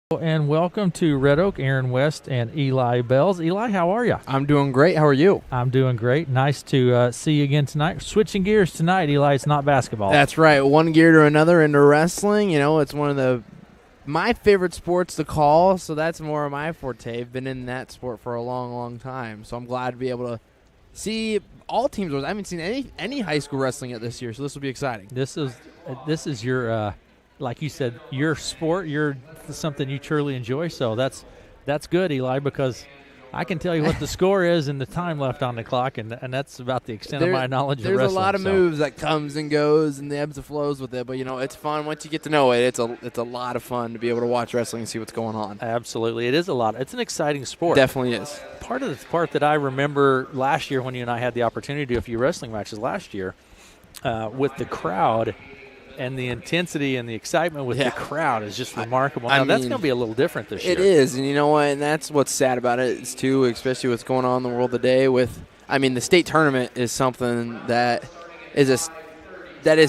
And welcome to Red Oak, Aaron West and Eli Bells. Eli, how are you? I'm doing great. How are you? I'm doing great. Nice to see you again tonight. Switching gears tonight, Eli. It's not basketball. That's right. One gear to another into wrestling. You know, it's one of my favorite sports to call, so that's more of my forte. I've been in that sport for a long, long time, so I'm glad to be able to see all teams. I haven't seen any high school wrestling yet this year, so this will be exciting. This is your like you said, your sport. You're something you truly enjoy. So that's good, Eli, because I can tell you what the score is and the time left on the clock, and that's about the extent of my knowledge of wrestling. There's a lot of moves that comes and goes and the ebbs and flows with it, but, you know, it's fun. Once you get to know it, it's a lot of fun to be able to watch wrestling and see what's going on. Absolutely. It is a lot. It's an exciting sport. Definitely is. Part of the part that I remember last year when you and I had the opportunity to do a few wrestling matches last year with the crowd and the intensity and the excitement with the crowd is just remarkable. Now, that's going to be a little different this year. It is, and you know what? And that's what's sad about it is, too, especially what's going on in the world today with, I mean, the state tournament is something that is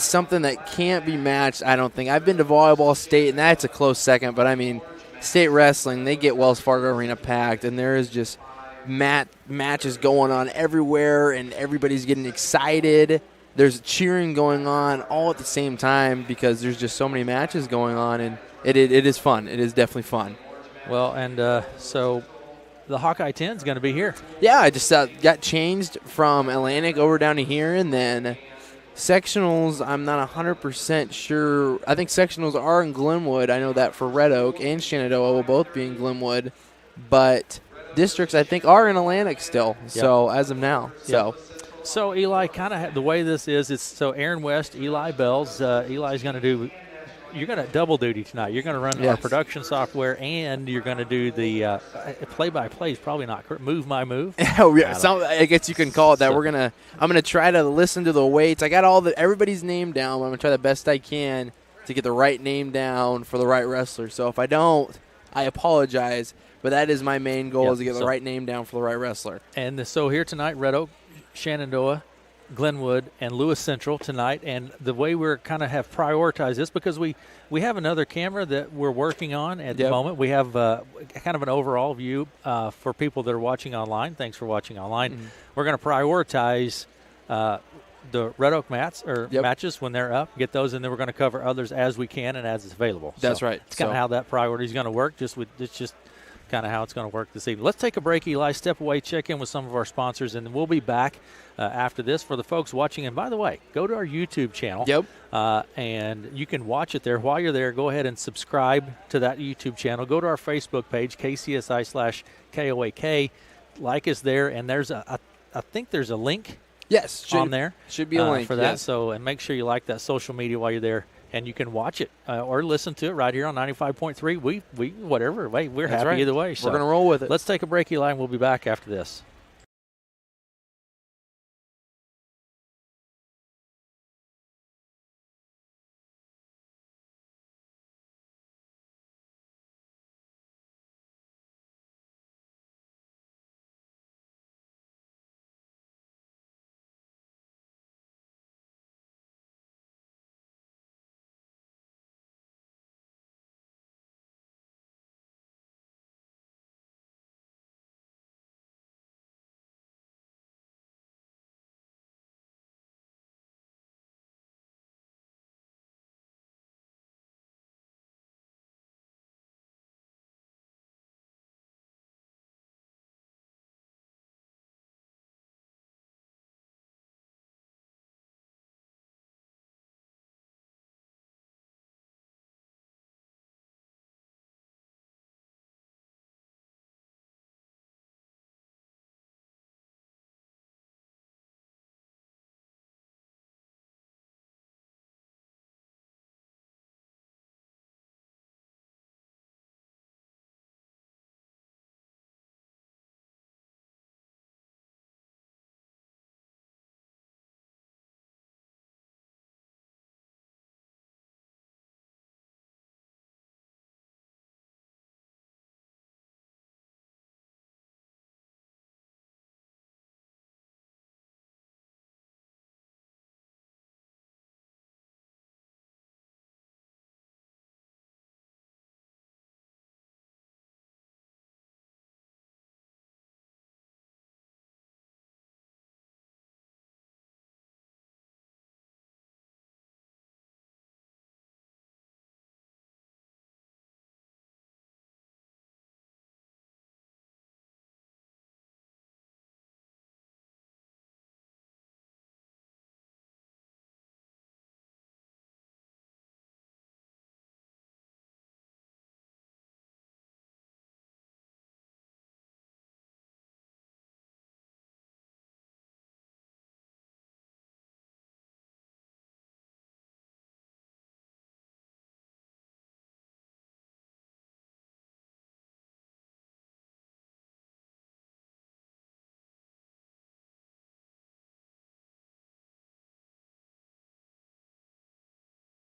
something that can't be matched, I don't think. I've been to volleyball state, and that's a close second, but, I mean, state wrestling, they get Wells Fargo Arena packed, and there is just matches going on everywhere, and everybody's getting excited. There's cheering going on all at the same time because there's just so many matches going on, and it is fun. It is definitely fun. Well, and so the Hawkeye 10 is going to be here. Yeah, I just got changed from Atlantic over down to here, and then sectionals, I'm not 100% sure. I think sectionals are in Glenwood. I know that for Red Oak and Shenandoah will both be in Glenwood, but districts, I think, are in Atlantic still, so as of now. So, Eli, kind of the way this is, it's so Aaron West, Eli Bells. Eli's going to do – you're going to double duty tonight. You're going to run our production software, and you're going to do the play-by-play is probably not correct. Move my move. I guess you can call it that. I'm gonna try to listen to the weights. I got everybody's name down. I'm gonna try the best I can to get the right name down for the right wrestler. So if I don't, I apologize. But that is my main goal is to get the right name down for the right wrestler. And so here tonight, Red Oak, Shenandoah, Glenwood, and Lewis Central tonight. And the way we're kind of have prioritized this, because we have another camera that we're working on at the moment. We have kind of an overall view for people that are watching online. Thanks for watching online. Mm-hmm. We're going to prioritize the Red Oak matches when they're up, get those, and then we're going to cover others as we can and as it's available. That's right. It's kind of how that priority is going to work. It's just kind of how it's going to work this evening. Let's take a break, Eli, step away, check in with some of our sponsors, and then we'll be back after this for the folks watching. And by the way, go to our YouTube channel, and you can watch it there. While you're there, go ahead and subscribe to that YouTube channel. Go to our Facebook page, KCSI/KOAK. Like us there, and there's I think there's a link on there. Should be a link for that. So, and make sure you like that social media while you're there. And you can watch it or listen to it right here on 95.3. We whatever. We're happy either way. So we're going to roll with it. Let's take a break, Eli, and we'll be back after this.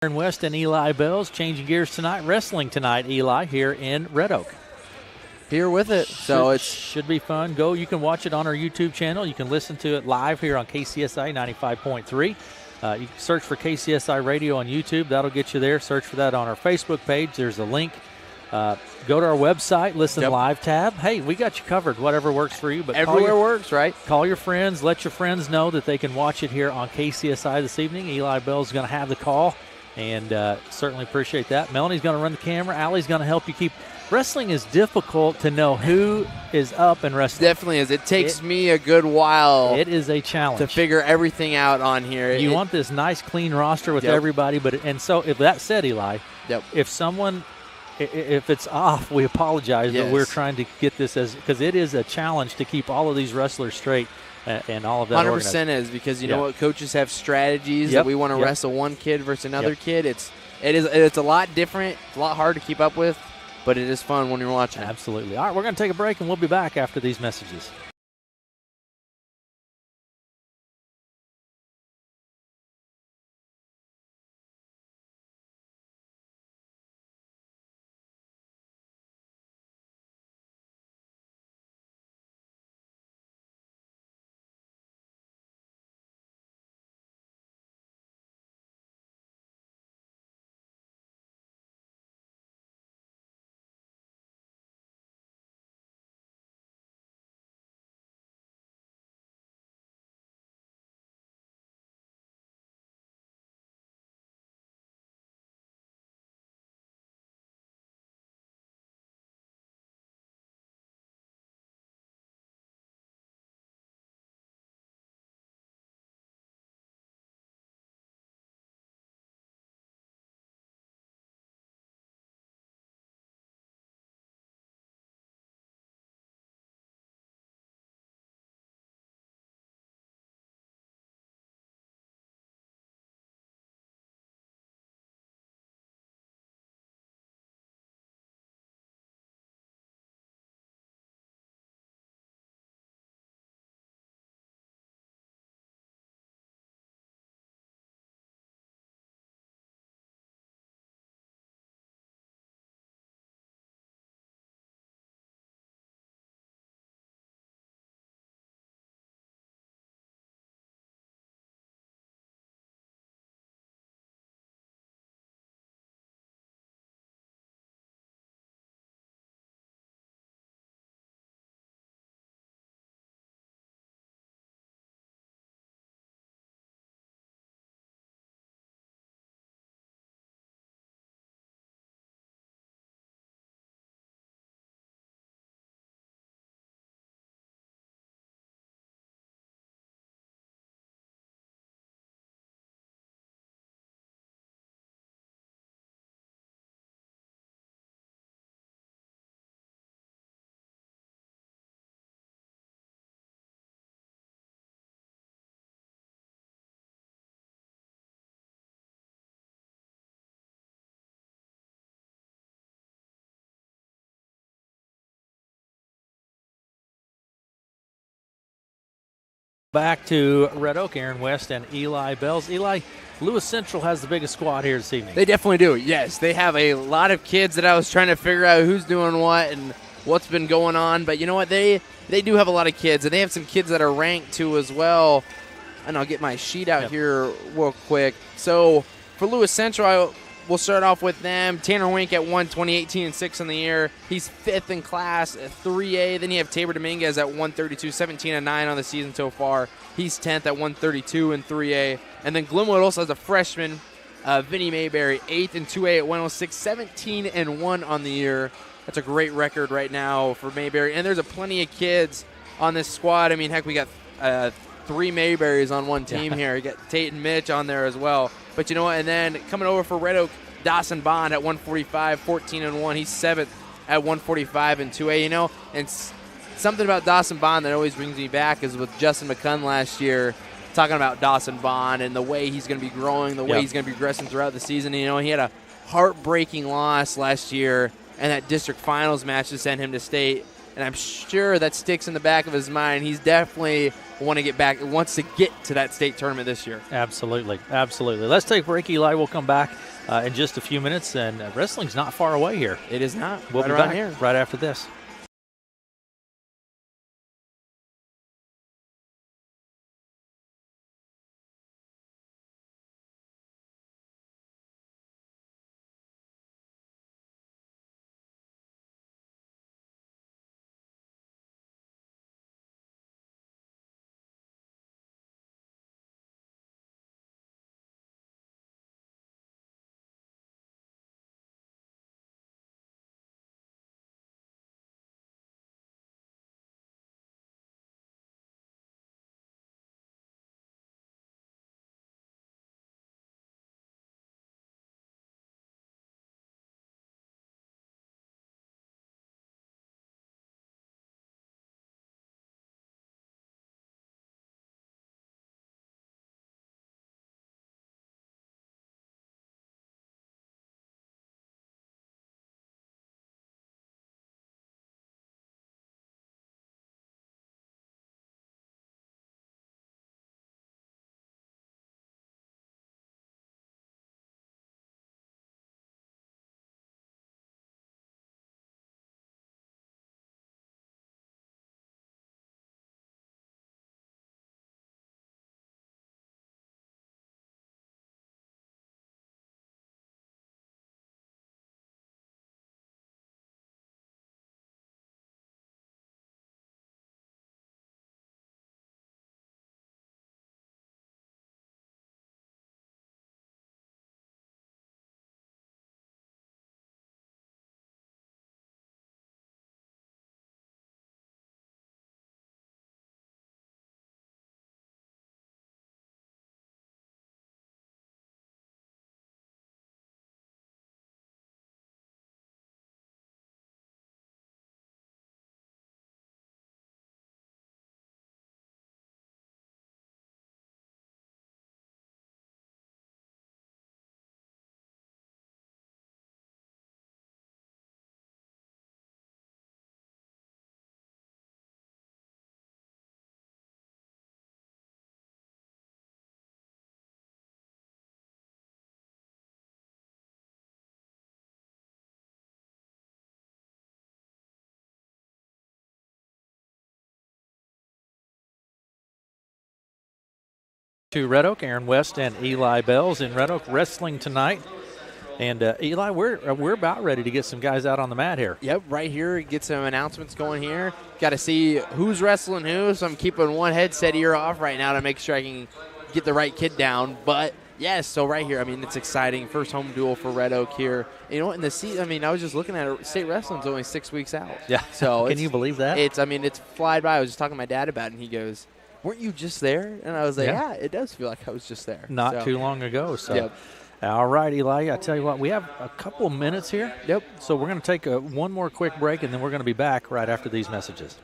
Aaron West and Eli Bells changing gears tonight. Wrestling tonight, Eli, here in Red Oak. Here with it. So it should be fun. You can watch it on our YouTube channel. You can listen to it live here on KCSI 95.3. You can search for KCSI Radio on YouTube. That'll get you there. Search for that on our Facebook page. There's a link. Go to our website, listen live tab. Hey, we got you covered, whatever works for you. But everywhere works, right? Call your friends. Let your friends know that they can watch it here on KCSI this evening. Eli Bell's going to have the call, and certainly appreciate that. Melanie's going to run the camera. Allie's going to help you keep. Wrestling is difficult to know who is up in wrestling. Definitely is. It takes me a good while. It is a challenge to figure everything out on here. You want this nice, clean roster with everybody, and so if that said, Eli, if it's off, we apologize, but we're trying to get this because it is a challenge to keep all of these wrestlers straight and all of that. 100% is because you know what, coaches have strategies that we want to wrestle one kid versus another kid. It's a lot different, a lot hard to keep up with, but it is fun when you're watching. Absolutely. All right, we're going to take a break, and we'll be back after these messages. Back to Red Oak, Aaron West and Eli Bells. Eli, Lewis Central has the biggest squad here this evening. They definitely do, yes. They have a lot of kids that I was trying to figure out who's doing what and what's been going on. But you know what? They do have a lot of kids, and they have some kids that are ranked too as well. And I'll get my sheet out here real quick. So for Lewis Central, we'll start off with them. Tanner Wink at 120, 18-6 in the year. He's 5th in class at 3A. Then you have Tabor Dominguez at 132, 17-9 on the season so far. He's 10th at 132 in 3A. And then Glenwood also has a freshman, Vinny Mayberry, 8th in 2A at 106, 17-1 on the year. That's a great record right now for Mayberry. And there's plenty of kids on this squad. I mean, heck, we got 3 Mayberries on one team here. You got Tate and Mitch on there as well. But you know what? And then coming over for Red Oak, Dawson Bond at 145, 14-1. He's 7th at 145 in 2A. You know, and something about Dawson Bond that always brings me back is with Justin McCunn last year, talking about Dawson Bond and the way he's going to be growing, the way he's going to be progressing throughout the season. You know, he had a heartbreaking loss last year and that district finals match to send him to state. And I'm sure that sticks in the back of his mind. He's definitely wants to get to that state tournament this year. Absolutely. Let's take a break, Eli. We'll come back in just a few minutes, and wrestling's not far away here. It is not. We'll be back here right after this. To Red Oak, Aaron West and Eli Bells in Red Oak wrestling tonight. And Eli, we're about ready to get some guys out on the mat here. Yep, right here. Get some announcements going here. Got to see who's wrestling who, so I'm keeping one headset ear off right now to make sure I can get the right kid down. But, yes, so right here, I mean, it's exciting. First home duel for Red Oak here. You know what, in the season, I mean, I was just looking at it. State wrestling's only 6 weeks out. Yeah, so can you believe that? It's flied by. I was just talking to my dad about it, and he goes, weren't you just there? And I was like, yeah, it does feel like I was just there. Not too long ago. So, yep. All right, Eli, I tell you what, we have a couple minutes here. Yep. So we're going to take one more quick break, and then we're going to be back right after these messages.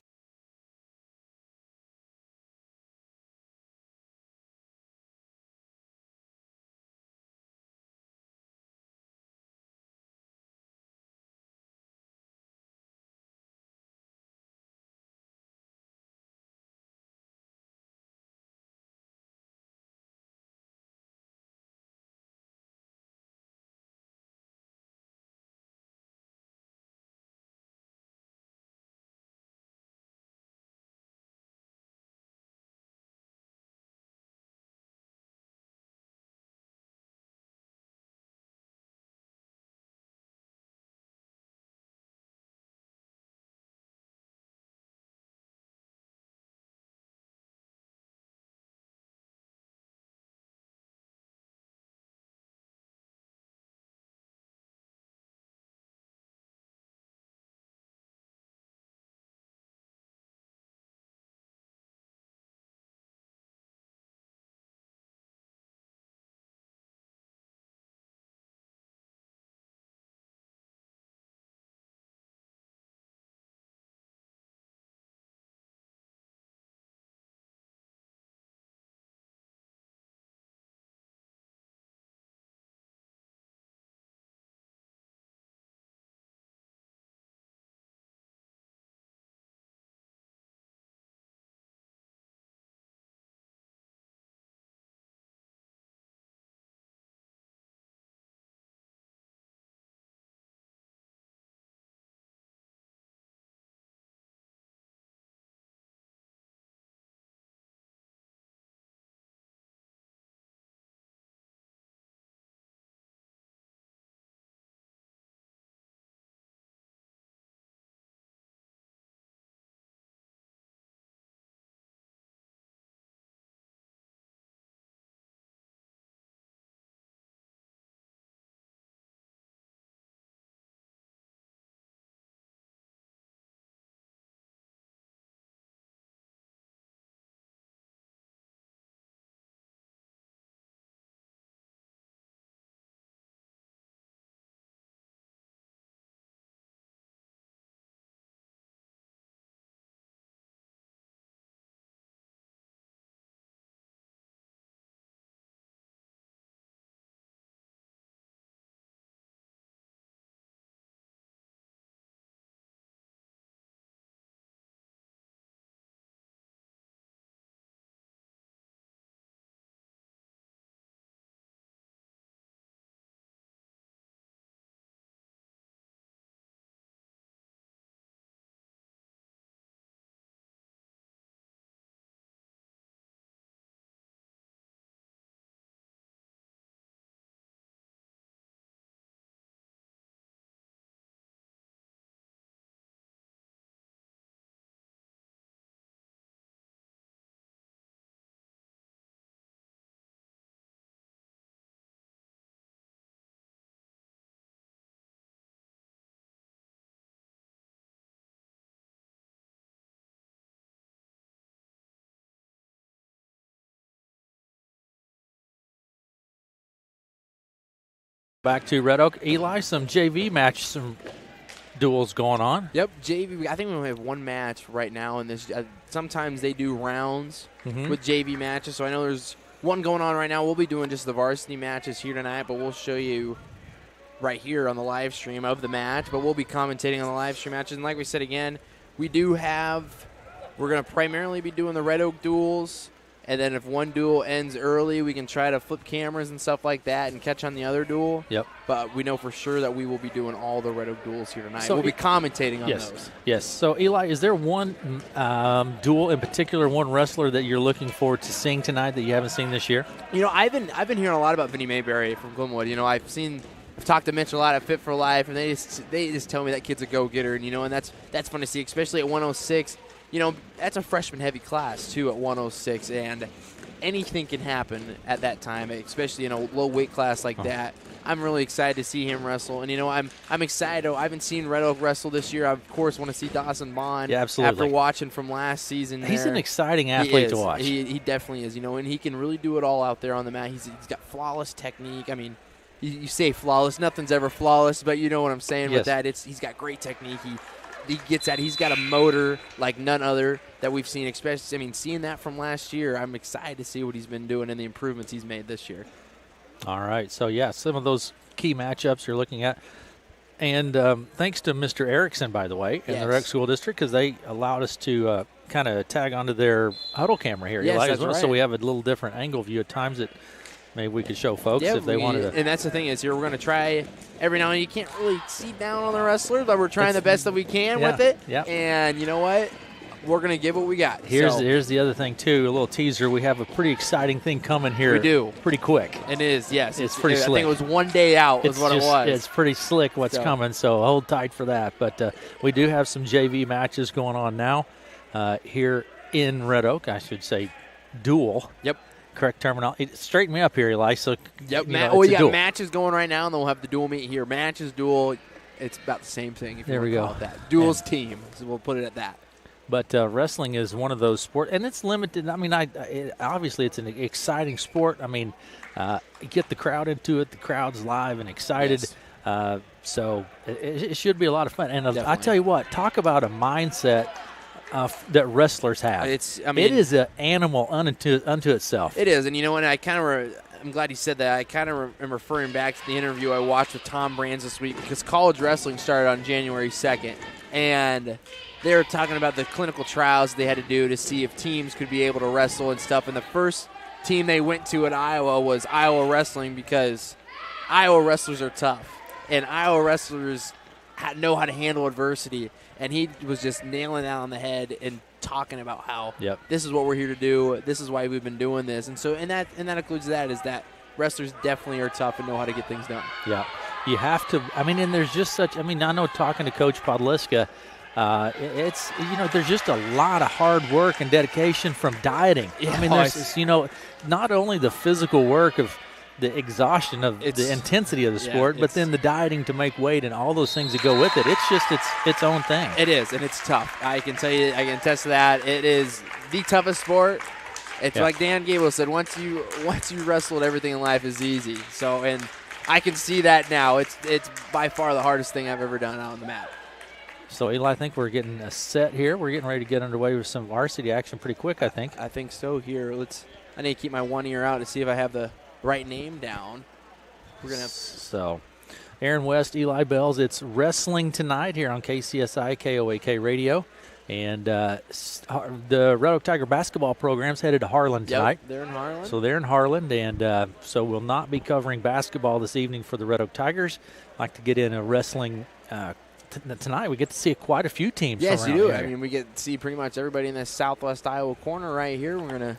Back to Red Oak. Eli, some JV match, some duels going on. Yep, JV. I think we only have one match right now, and this. Sometimes they do rounds with JV matches, so I know there's one going on right now. We'll be doing just the varsity matches here tonight, but we'll show you right here on the live stream of the match. But we'll be commentating on the live stream matches, and like we said again, we're going to primarily be doing the Red Oak duels. And then if one duel ends early, we can try to flip cameras and stuff like that and catch on the other duel. Yep. But we know for sure that we will be doing all the Red Oak duels here tonight. So we'll be commentating on yes, those. Yes. So, Eli, is there one duel in particular, one wrestler that you're looking forward to seeing tonight that you haven't seen this year? You know, I've been hearing a lot about Vinny Mayberry from Glenwood. You know, I've talked to Mitch a lot at Fit for Life, and they just tell me that kid's a go-getter. And, you know, and that's fun to see, especially at 106. You know, that's a freshman-heavy class, too, at 106, and anything can happen at that time, especially in a low-weight class like that. I'm really excited to see him wrestle, and, you know, I'm excited. I haven't seen Red Oak wrestle this year. I, of course, want to see Dawson Bond. Yeah, absolutely. After watching from last season. He's an exciting athlete to watch. He definitely is, you know, and he can really do it all out there on the mat. He's got flawless technique. I mean, you say flawless. Nothing's ever flawless, but you know what I'm saying with that. He's got great technique. He gets at. He's got a motor like none other that we've seen. Especially, I mean, seeing that from last year, I'm excited to see what he's been doing and the improvements he's made this year. All right. So, yeah, some of those key matchups you're looking at. And thanks to Mr. Erickson, by the way, in the Red Oak School District, because they allowed us to kind of tag onto their huddle camera here. Yes, that's right. So we have a little different angle view at times that maybe we could show folks if they wanted to. And that's the thing is here we're going to try every now and then. You can't really see down on the wrestlers, but we're trying the best that we can with it. Yeah. And you know what? We're going to give what we got. Here's the other thing, too, a little teaser. We have a pretty exciting thing coming here. We do. Pretty quick. It is, yes. It's pretty slick. I think it was 1 day out is what it was. It's pretty slick what's coming, so hold tight for that. But we do have some JV matches going on now here in Red Oak. I should say duel. Yep. Correct terminology. Straighten me up here, Eli. So, yep. We got matches going right now, and then we'll have the dual meet here. Matches, duel. It's about the same thing. If there we go. Call it that. Duels team. So we'll put it at that. But wrestling is one of those sports, and it's limited. I mean, obviously it's an exciting sport. I mean, get the crowd into it. The crowd's live and excited. Yes. So it should be a lot of fun. And I tell you what, talk about a mindset that wrestlers have. It is an animal unto itself. It is, and you know what? I'm glad you said that. I kind of am referring back to the interview I watched with Tom Brands this week because college wrestling started on January 2nd, and they were talking about the clinical trials they had to do to see if teams could be able to wrestle and stuff. And the first team they went to at Iowa was Iowa Wrestling because Iowa wrestlers are tough, and Iowa wrestlers know how to handle adversity. And he was just nailing that on the head and talking about how this is what we're here to do. This is why we've been doing this. And so, and that includes that wrestlers definitely are tough and know how to get things done. Yeah, you have to. I mean, and there's just such. I mean, I know talking to Coach Podliska, it's there's just a lot of hard work and dedication from dieting. Yeah, I mean, there's not only the physical work of the exhaustion of the intensity of the sport, but then the dieting to make weight and all those things that go with it. It's just its own thing. It is, and it's tough. I can tell you, I can attest to that. It is the toughest sport. It's like Dan Gable said, once you wrestled, everything in life is easy. So, and I can see that now. It's by far the hardest thing I've ever done out on the mat. So, Eli, I think we're getting a set here. We're getting ready to get underway with some varsity action pretty quick, I think. I think so here. I need to keep my one ear out to see if I have the right name down. We're gonna have so Aaron West, Eli Bells. It's wrestling tonight here on KCSI KOAK Radio, and the Red Oak Tiger basketball program's headed to Harlan tonight. Yep, they're in Harlan. So they're in Harlan, and so we'll not be covering basketball this evening for the Red Oak Tigers. I'd like to get in a wrestling tonight. We get to see quite a few teams. Yes, you do. Here. I mean, we get to see pretty much everybody in this Southwest Iowa corner right here. We're gonna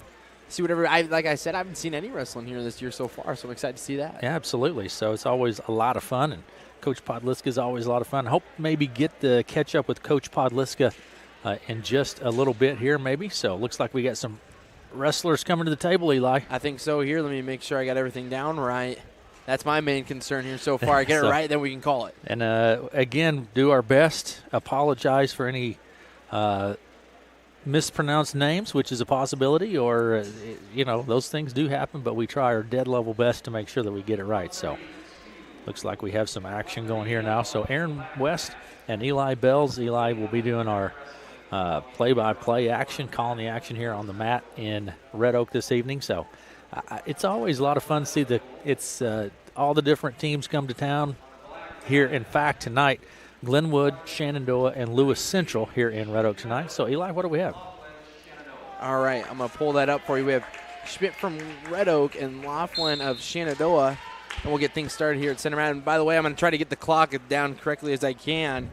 see whatever. Like I said, I haven't seen any wrestling here this year so far, so I'm excited to see that. Yeah, absolutely. So it's always a lot of fun, and Coach Podliska is always a lot of fun. I hope maybe get the catch up with Coach Podliska in just a little bit here, maybe. So it looks like we got some wrestlers coming to the table, Eli. I think so. Here, let me make sure I got everything down right. That's my main concern here so far. I get it right, then we can call it. And again, do our best. Apologize for any mispronounced names, which is a possibility, or those things do happen, but we try our dead level best to make sure that we get it right. So Looks like we have some action going here now. So Aaron West and Eli Bells. Eli will be doing our play-by-play action, calling the action here on the mat in Red Oak this evening. So it's always a lot of fun to see all the different teams come to town here. In fact, tonight, Glenwood, Shenandoah, and Lewis Central here in Red Oak tonight. So, Eli, what do we have? All right, I'm going to pull that up for you. We have Schmidt from Red Oak and Laughlin of Shenandoah. And we'll get things started here at center mat. And by the way, I'm going to try to get the clock down correctly as I can.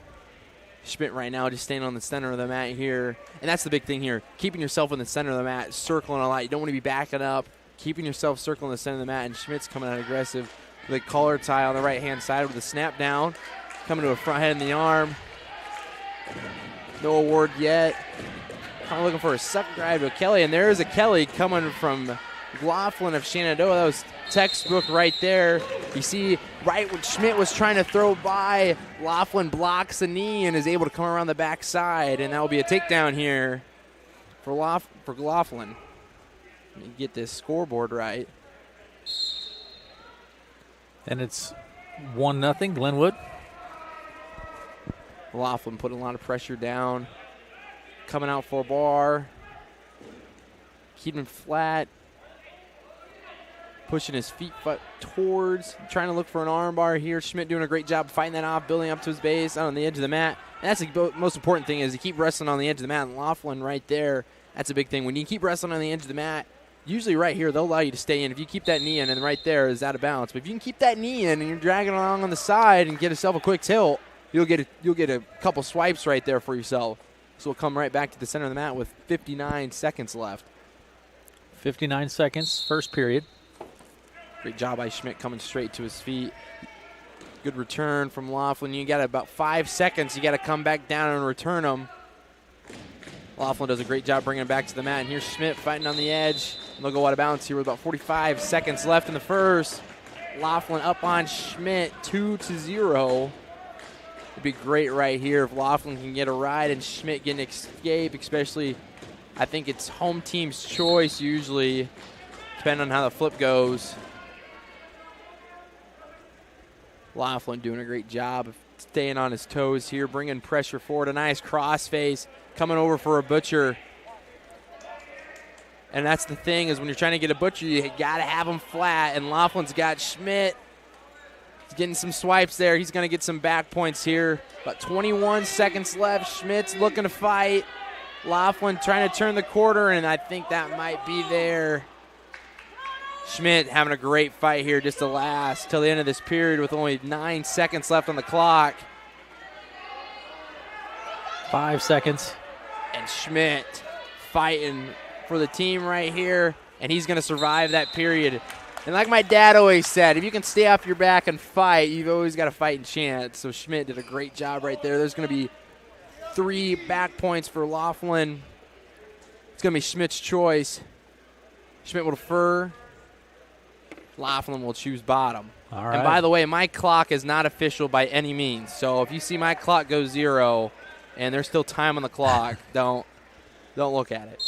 Schmidt right now just staying on the center of the mat here. And that's the big thing here, keeping yourself in the center of the mat, circling a lot. You don't want to be backing up, keeping yourself circling the center of the mat. And Schmidt's coming out aggressive with a collar tie on the right-hand side with a snap down, coming to a front head in the arm. No award yet. Kind of looking for a sucker drive to Kelly. And there's a Kelly coming from Laughlin of Shenandoah. That was textbook right there. You see right when Schmidt was trying to throw by, Laughlin blocks the knee and is able to come around the backside, and that will be a takedown here for Laughlin. Let me get this scoreboard right. And it's 1-0 Glenwood. Laughlin putting a lot of pressure down, coming out for a bar, keeping flat, pushing his feet towards, trying to look for an arm bar here. Schmidt doing a great job fighting that off, building up to his base on the edge of the mat. And that's the most important thing, is to keep wrestling on the edge of the mat. And Laughlin right there, that's a big thing. When you keep wrestling on the edge of the mat, usually right here, they'll allow you to stay in. If you keep that knee in, and right there is out of balance. But if you can keep that knee in and you're dragging along on the side and get yourself a quick tilt, you'll get a couple swipes right there for yourself. So we'll come right back to the center of the mat with 59 seconds left. 59 seconds, first period. Great job by Schmidt coming straight to his feet. Good return from Laughlin. You got about 5 seconds. You got to come back down and return them. Laughlin does a great job bringing it back to the mat. And here's Schmidt fighting on the edge. And they'll go out of bounds here with about 45 seconds left in the first. Laughlin up on Schmidt 2-0. It'd be great right here if Laughlin can get a ride and Schmidt get an escape, especially I think it's home team's choice usually, depending on how the flip goes. Laughlin doing a great job of staying on his toes here, bringing pressure forward. A nice crossface coming over for a butcher. And that's the thing, is when you're trying to get a butcher, you got to have him flat. And Laughlin's got Schmidt. He's getting some swipes there. He's going to get some back points here. About 21 seconds left. Schmidt's looking to fight. Laughlin trying to turn the quarter, and I think that might be there. Schmidt having a great fight here just to last till the end of this period with only 9 seconds left on the clock. 5 seconds. And Schmidt fighting for the team right here, and he's going to survive that period. And like my dad always said, if you can stay off your back and fight, you've always got a fighting chance. So Schmidt did a great job right there. There's going to be 3 back points for Laughlin. It's going to be Schmidt's choice. Schmidt will defer. Laughlin will choose bottom. All right. And by the way, my clock is not official by any means. So if you see my clock go 0 and there's still time on the clock, don't look at it.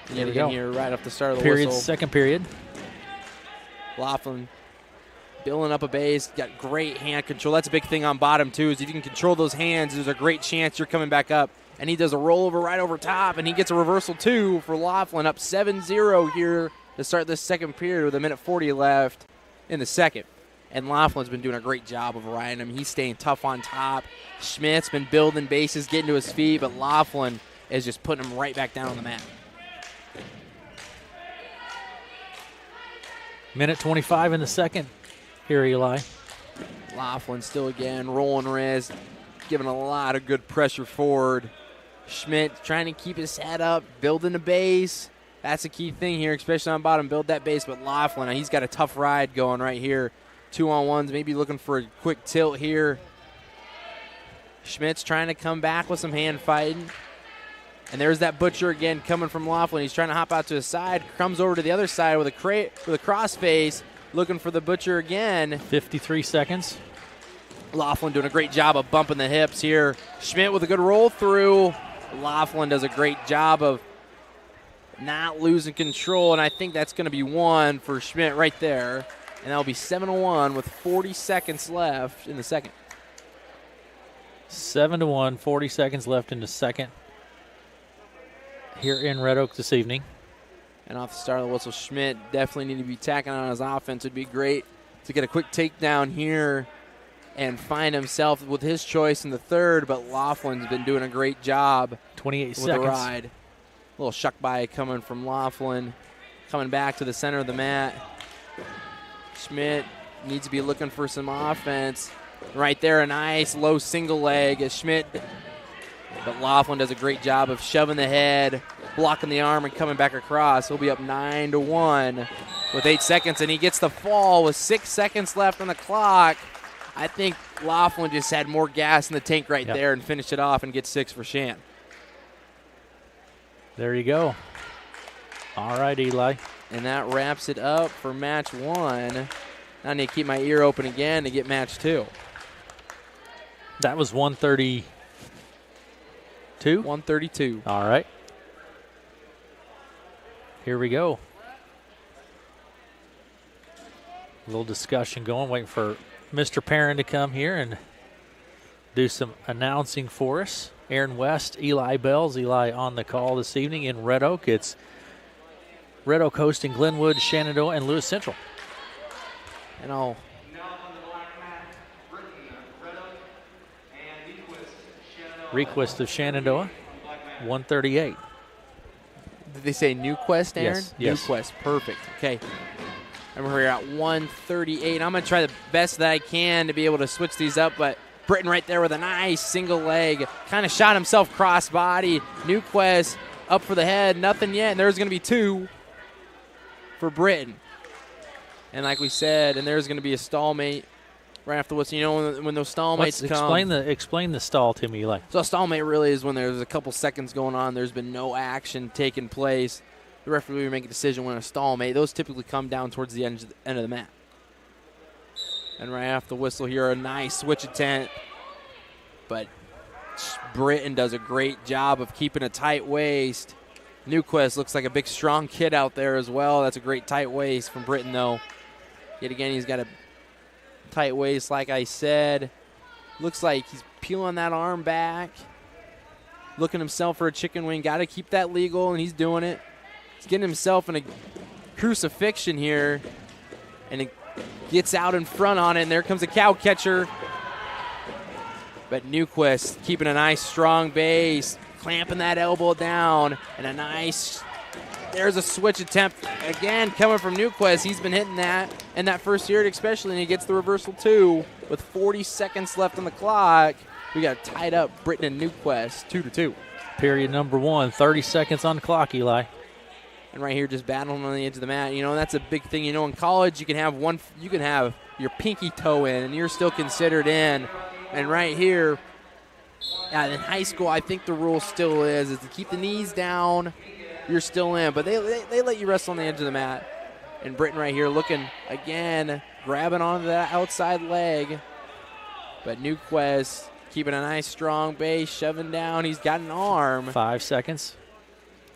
There we go. Here right off the start of the Period, whistle. second period. Laughlin building up a base, got great hand control. That's a big thing on bottom too, is if you can control those hands, there's a great chance you're coming back up. And he does a rollover right over top, and he gets a reversal too for Laughlin, up 7-0 here to start this second period with 1:40 left in the second. And Laughlin's been doing a great job of riding him. He's staying tough on top. Schmidt's been building bases, getting to his feet, but Laughlin is just putting him right back down on the mat. 1:25 in the second here, Eli. Laughlin still again, rolling wrist, giving a lot of good pressure forward. Schmidt trying to keep his head up, building a base. That's a key thing here, especially on bottom, build that base. But Laughlin, he's got a tough ride going right here. 2-on-1s, maybe looking for a quick tilt here. Schmidt's trying to come back with some hand fighting. And there's that butcher again coming from Laughlin. He's trying to hop out to his side, comes over to the other side with a cross face, looking for the butcher again. 53 seconds. Laughlin doing a great job of bumping the hips here. Schmidt with a good roll through. Laughlin does a great job of not losing control, and I think that's going to be one for Schmidt right there. And that'll be 7-1 with 40 seconds left in the second. 7-1, 40 seconds left in the second here in Red Oak this evening. And off the start of the whistle, Schmidt definitely need to be tacking on his offense. It would be great to get a quick takedown here and find himself with his choice in the third, but Laughlin's been doing a great job 28 with seconds. the ride. A little shuck by coming from Laughlin, coming back to the center of the mat. Schmidt needs to be looking for some offense. Right there, a nice low single leg as Schmidt, but Laughlin does a great job of shoving the head, blocking the arm, and coming back across. He'll be up 9-1 with 8 seconds, and he gets the fall with 6 seconds left on the clock. I think Laughlin just had more gas in the tank right there and finished it off and gets 6 for Shan. There you go. All right, Eli. And that wraps it up for match 1. Now I need to keep my ear open again to get match 2. That was 132? 132. All right. Here we go. A little discussion going, waiting for Mr. Perrin to come here and do some announcing for us. Aaron West, Eli Bells. Eli on the call this evening in Red Oak. It's Red Oak hosting Glenwood, Shenandoah, and Lewis Central. And I'll Request of Shenandoah, 138. Did they say Newquest, Aaron? Yes. Newquest, perfect. Okay. I'm here at 138. I'm going to try the best that I can to be able to switch these up, but Britton right there with a nice single leg. Kind of shot himself cross-body. Newquest up for the head. Nothing yet, and there's going to be 2 for Britton. And like we said, and there's going to be a stallmate right after what's, you know, when those stallmates come. Explain the stall to me, Eli. So a stallmate really is when there's a couple seconds going on, there's been no action taking place. The referee will make a decision when a stallmate. Those typically come down towards the end of the mat. And right after the whistle here, a nice switch attempt. But Britton does a great job of keeping a tight waist. Newquist looks like a big, strong kid out there as well. That's a great tight waist from Britton, though. Yet again, he's got a tight waist, like I said. Looks like he's peeling that arm back. Looking himself for a chicken wing. Got to keep that legal, and he's doing it. He's getting himself in a crucifixion here. And it gets out in front on it, and there comes a cow catcher. But Newquist keeping a nice, strong base. Clamping that elbow down. And a nice... There's a switch attempt again coming from Newquist. He's been hitting that in that first year especially, and he gets the reversal too with 40 seconds left on the clock. We got tied up Britton and Newquist 2-2. Period number 1, 30 seconds on the clock, Eli. And right here just battling on the edge of the mat. You know, that's a big thing. You know, in college you can have your pinky toe in and you're still considered in. And right here, in high school, I think the rule still is to keep the knees down. You're still in, but they let you rest on the edge of the mat. And Britton right here looking again, grabbing onto that outside leg. But Newquist keeping a nice strong base, shoving down. He's got an arm. 5 seconds.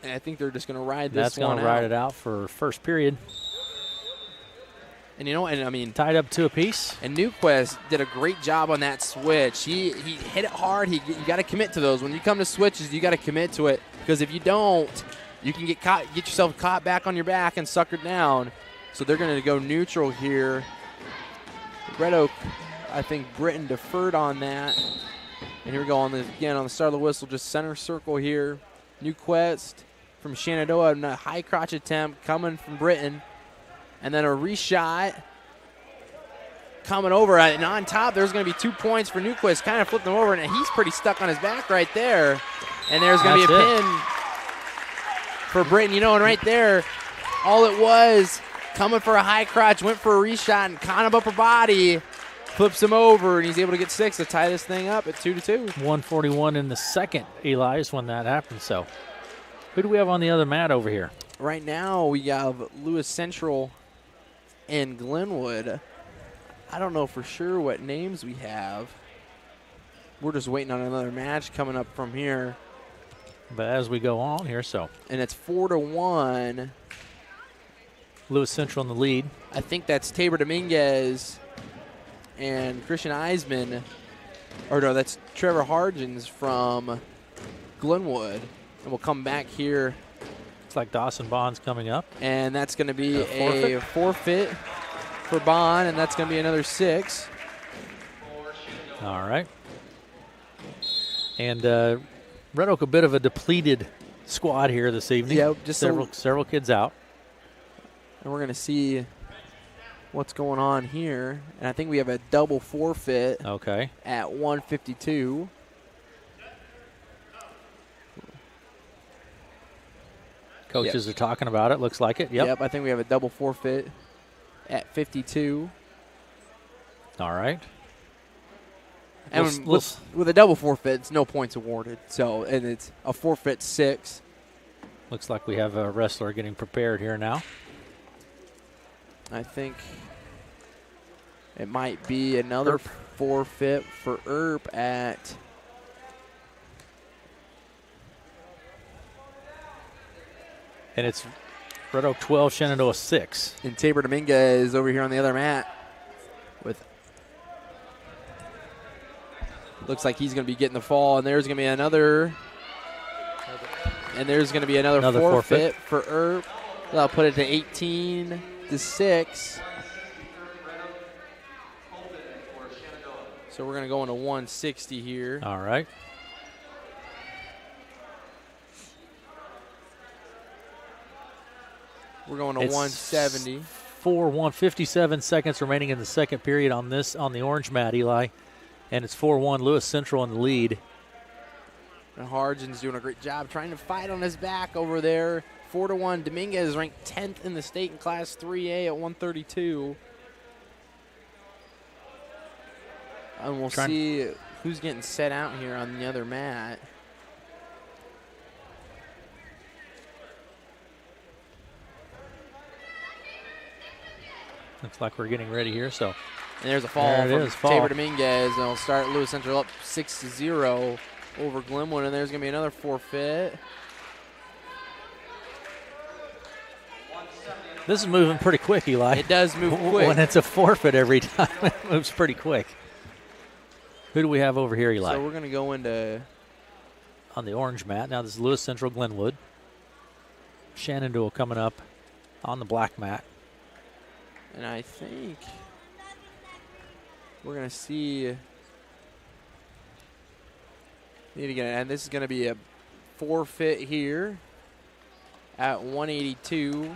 And I think they're just going to ride this That's going to ride it out for first period. And you know, and I mean, tied up 2 apiece. And Newquist did a great job on that switch. He hit it hard. You got to commit to those. When you come to switches, you got to commit to it, because if you don't, you can get yourself caught back on your back and suckered down. So they're going to go neutral here. Red Oak, I think Britton deferred on that. And here we go again on the start of the whistle, just center circle here. Newquist from Shenandoah, and a high crotch attempt coming from Britton. And then a reshot coming over. And on top, there's going to be 2 points for Newquist. Kind of flipped him over, and he's pretty stuck on his back right there. And there's going to be a pin for Britton. You know, and right there, all it was, coming for a high crotch, went for a reshot, and kind of upper body, flips him over, and he's able to get 6 to tie this thing up at 2-2. 141 in the second, Eli, is when that happened. So who do we have on the other mat over here? Right now, we have Lewis Central and Glenwood. I don't know for sure what names we have. We're just waiting on another match coming up from here. But as we go on here, so. And it's 4-1 Lewis Central in the lead. I think that's Tabor Dominguez and Christian Eisman. Or no, that's Trevor Hargens from Glenwood. And we'll come back here. Looks like Dawson Bond's coming up. And that's going to be a forfeit for Bond, and that's going to be another 6. All right. And Red Oak, a bit of a depleted squad here this evening. Yeah, just several kids out. And we're going to see what's going on here. And I think we have a double forfeit at 152. Coaches are talking about it. Looks like it. Yep, I think we have a double forfeit at 52. All right. And with a double forfeit, it's no points awarded. So, and it's a forfeit 6. Looks like we have a wrestler getting prepared here now. I think it might be another forfeit for Earp at and it's Red Oak 12, Shenandoah 6. And Tabor Dominguez over here on the other mat with looks like he's going to be getting the fall, and there's going to be another forfeit for Earp. That'll put it to 18-6. So we're going to go into 160 here. All right. We're going to 170. 4-1, 57 seconds remaining in the second period on the orange mat, Eli. And it's 4-1, Lewis Central in the lead. And Hargens doing a great job trying to fight on his back over there. 4-1. Dominguez ranked 10th in the state in Class 3A at 132. And we'll see who's getting set out here on the other mat. Looks like we're getting ready here. So, and there's a fall from Tabor Dominguez, and it'll start Lewis Central up 6-0 over Glenwood. And there's going to be another forfeit. This is moving pretty quick, Eli. It does move quick. When it's a forfeit every time, it moves pretty quick. Who do we have over here, Eli? So we're going to go into on the orange mat. Now this is Lewis Central Glenwood. Shenandoah coming up on the black mat. And I think we're going to see. And this is going to be a forfeit here at 182.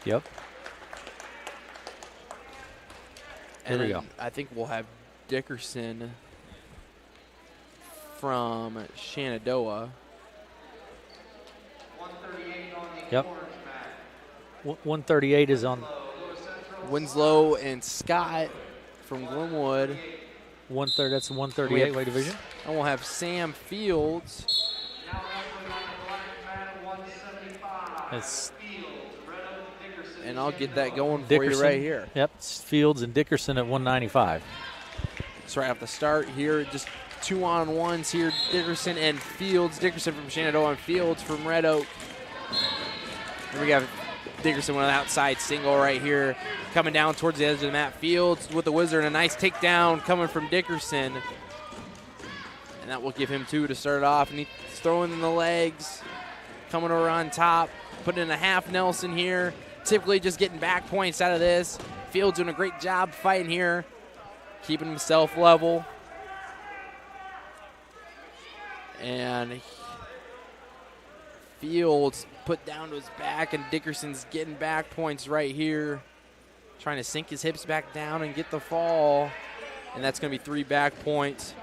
Yep. And there we go. I think we'll have Dickerson from Shenandoah. 138 on the yep. orange mat. 138 is on. Winslow and Scott from Glenwood. That's the 138 weight division. And we'll have Sam Fields. Now wrestling on the black mat, 175. It's and I'll get that going for you right here. Yep, it's Fields and Dickerson at 195. That's right off the start here. Just 2-on-1s here. Dickerson and Fields. Dickerson from Shenandoah and Fields from Red Oak. And we got Dickerson with an outside single right here. Coming down towards the edge of the mat. Fields with the wizard. A nice takedown coming from Dickerson. And that will give him 2 to start off. And he's throwing in the legs. Coming over on top. Putting in a half Nelson here. Typically just getting back points out of this. Fields doing a great job fighting here. Keeping himself level. And Fields put down to his back, and Dickerson's getting back points right here. Trying to sink his hips back down and get the fall. And that's going to be 3 back points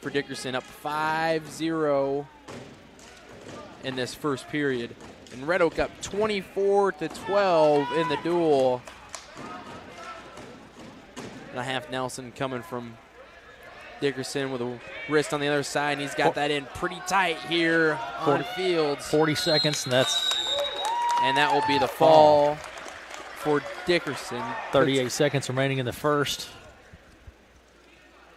for Dickerson, up 5-0 in this first period. And Red Oak up 24-12 in the duel. And a half Nelson coming from Dickerson with a wrist on the other side, and he's got that in pretty tight here on Fields. 40 seconds, and that will be the fall for Dickerson. 38 seconds remaining in the first.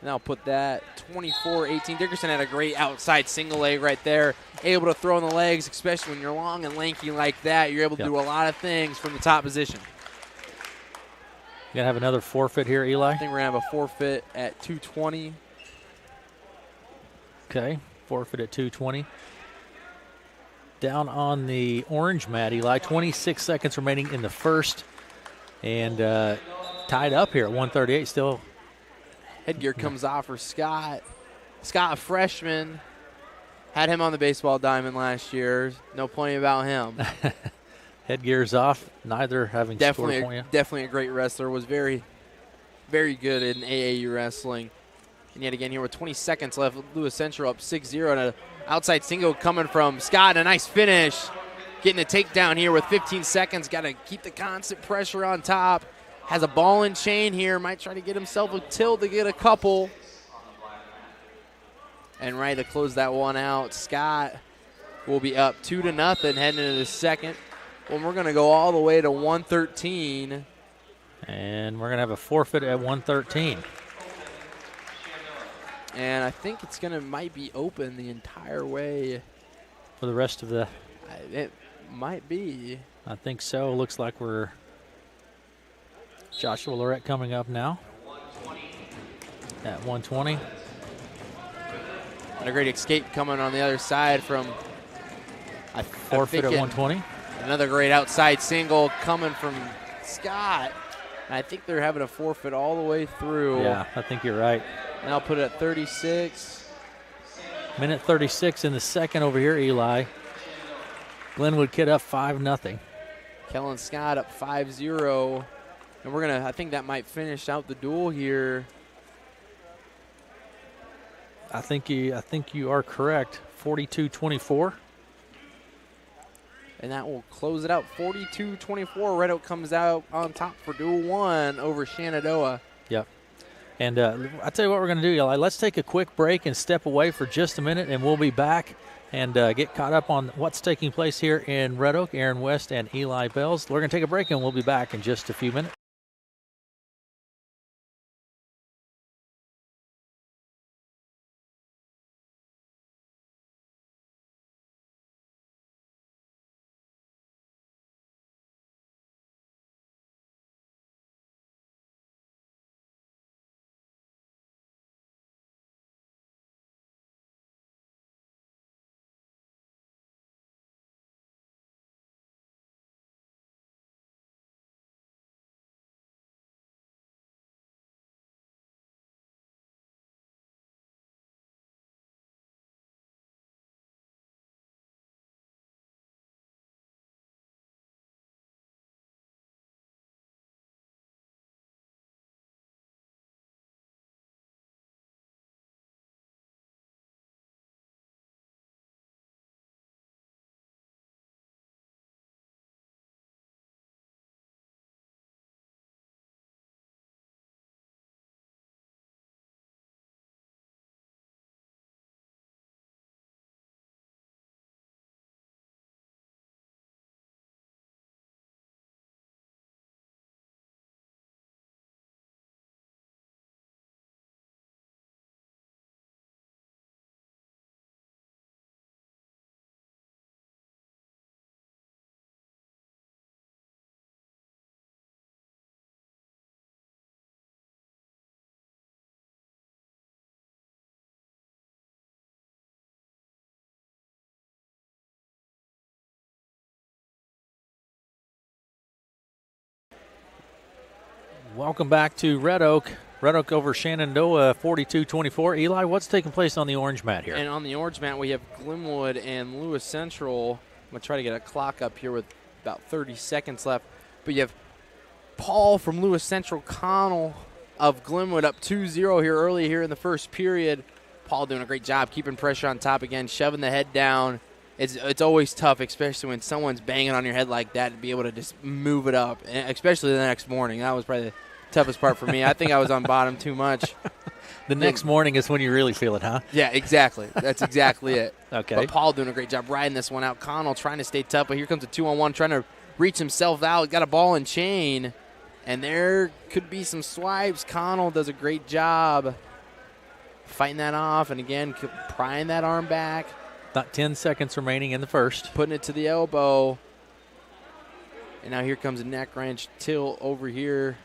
And I'll put that 24-18. Dickerson had a great outside single leg right there. Able to throw in the legs, especially when you're long and lanky like that. You're able to do a lot of things from the top position. You're going to have another forfeit here, Eli? I think we're going to have a forfeit at 2:20. Okay, forfeit at 2:20. Down on the orange mat, Eli, 26 seconds remaining in the first. And tied up here at 138 still. Headgear comes off for Scott. Scott, a freshman. Had him on the baseball diamond last year. No plenty about him. Headgear's off. Neither having scored a point yet. Definitely a great wrestler. Was very, very good in AAU wrestling. And yet again here with 20 seconds left, Lewis Central up 6-0. And an outside single coming from Scott. And a nice finish. Getting a takedown here with 15 seconds. Got to keep the constant pressure on top. Has a ball and chain here. Might try to get himself a tilt to get a couple. And ready to close that one out. Scott will be up 2-0 heading into the second. Well, we're going to go all the way to 113. And we're going to have a forfeit at 113. And I think it's might be open the entire way. For the rest of the... It might be. I think so. Looks like we're... Joshua Lorette coming up now at 120. And a great escape coming on the other side from... Forfeit at 120. Another great outside single coming from Scott. And I think they're having a forfeit all the way through. Yeah, I think you're right. And I'll put it at 36. Minute 36 in the second over here, Eli. Glenwood Kid up 5-0. Kellen Scott up 5-0. And we're I think that might finish out the duel here. I think you are correct. 42-24. And that will close it out. 42-24. Red Oak comes out on top for duel one over Shenandoah. Yep. And I'll tell you what we're going to do, Eli. Let's take a quick break and step away for just a minute, and we'll be back and get caught up on what's taking place here in Red Oak. Aaron West and Eli Bells. We're going to take a break, and we'll be back in just a few minutes. Welcome back to Red Oak. Red Oak over Shenandoah, 42-24. Eli, what's taking place on the orange mat here? And on the orange mat, we have Glenwood and Lewis Central. I'm going to try to get a clock up here with about 30 seconds left. But you have Paul from Lewis Central, Connell of Glenwood up 2-0 here early here in the first period. Paul doing a great job keeping pressure on top again, shoving the head down. It's always tough, especially when someone's banging on your head like that, to be able to just move it up, especially the next morning. That was probably the toughest part for me. I think I was on bottom too much. The next morning is when you really feel it, huh? Yeah, exactly. That's exactly it. Okay. But Paul doing a great job riding this one out. Connell trying to stay tough, but here comes a 2-on-1, trying to reach himself out. Got a ball and chain, and there could be some swipes. Connell does a great job fighting that off, and again, prying that arm back. About 10 seconds remaining in the first. Putting it to the elbow. And now here comes a neck wrench tilt over here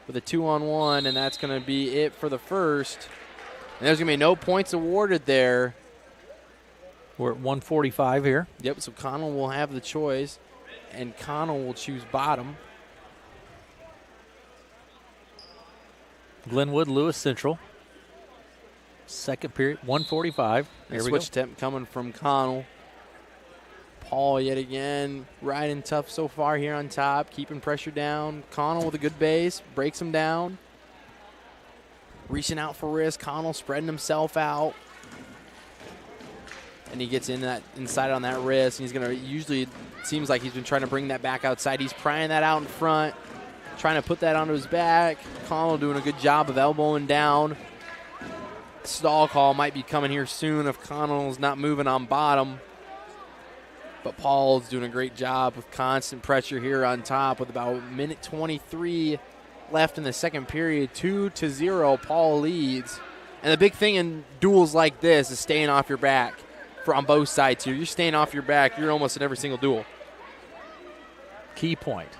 with a 2-on-1, and that's going to be it for the first. And there's going to be no points awarded there. We're at 145 here. Yep, so Connell will have the choice, and Connell will choose bottom. Glenwood, Lewis Central. Second period, 145. Here we go. Switch attempt coming from Connell. Paul yet again riding tough so far here on top, keeping pressure down. Connell with a good base, breaks him down. Reaching out for wrist, Connell spreading himself out. And he gets inside on that wrist, and he's going to usually, it seems like he's been trying to bring that back outside. He's prying that out in front, trying to put that onto his back. Connell doing a good job of elbowing down. Stall call might be coming here soon if Connell's not moving on bottom. But Paul's doing a great job with constant pressure here on top with about 1:23 left in the second period. 2-0, Paul leads. And the big thing in duels like this is staying off your back on both sides here. You're staying off your back. You're almost in every single duel. Key point.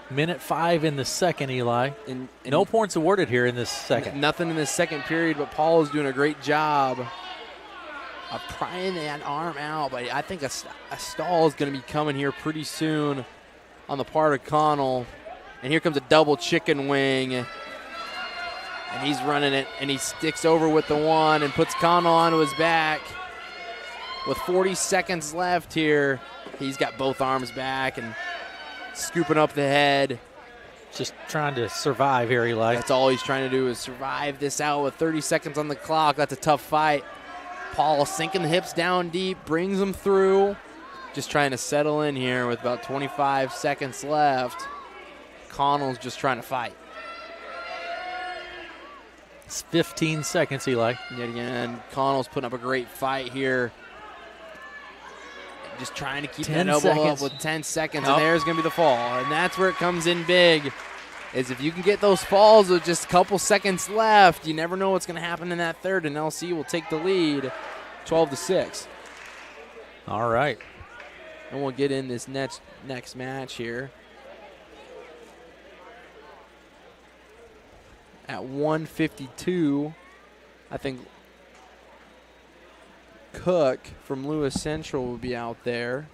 1:05 in the second, Eli. And no points awarded here in this second. Nothing in the second period, but Paul is doing a great job of prying that arm out. But I think a stall is going to be coming here pretty soon on the part of Connell. And here comes a double chicken wing. And he's running it, and he sticks over with the one and puts Connell onto his back. With 40 seconds left here, he's got both arms back and scooping up the head. Just trying to survive here, Eli. That's all he's trying to do is survive this out with 30 seconds on the clock. That's a tough fight. Paul sinking the hips down deep, brings him through. Just trying to settle in here with about 25 seconds left. Connell's just trying to fight. It's 15 seconds, Eli. Yet again, Connell's putting up a great fight here. Just trying to keep that elbow up with 10 seconds, and there's going to be the fall. And that's where it comes in big, is if you can get those falls with just a couple seconds left, you never know what's going to happen in that third, and LC will take the lead 12-6. All right. And we'll get in this next match here. At 1:52, I think Cook from Lewis Central will be out there.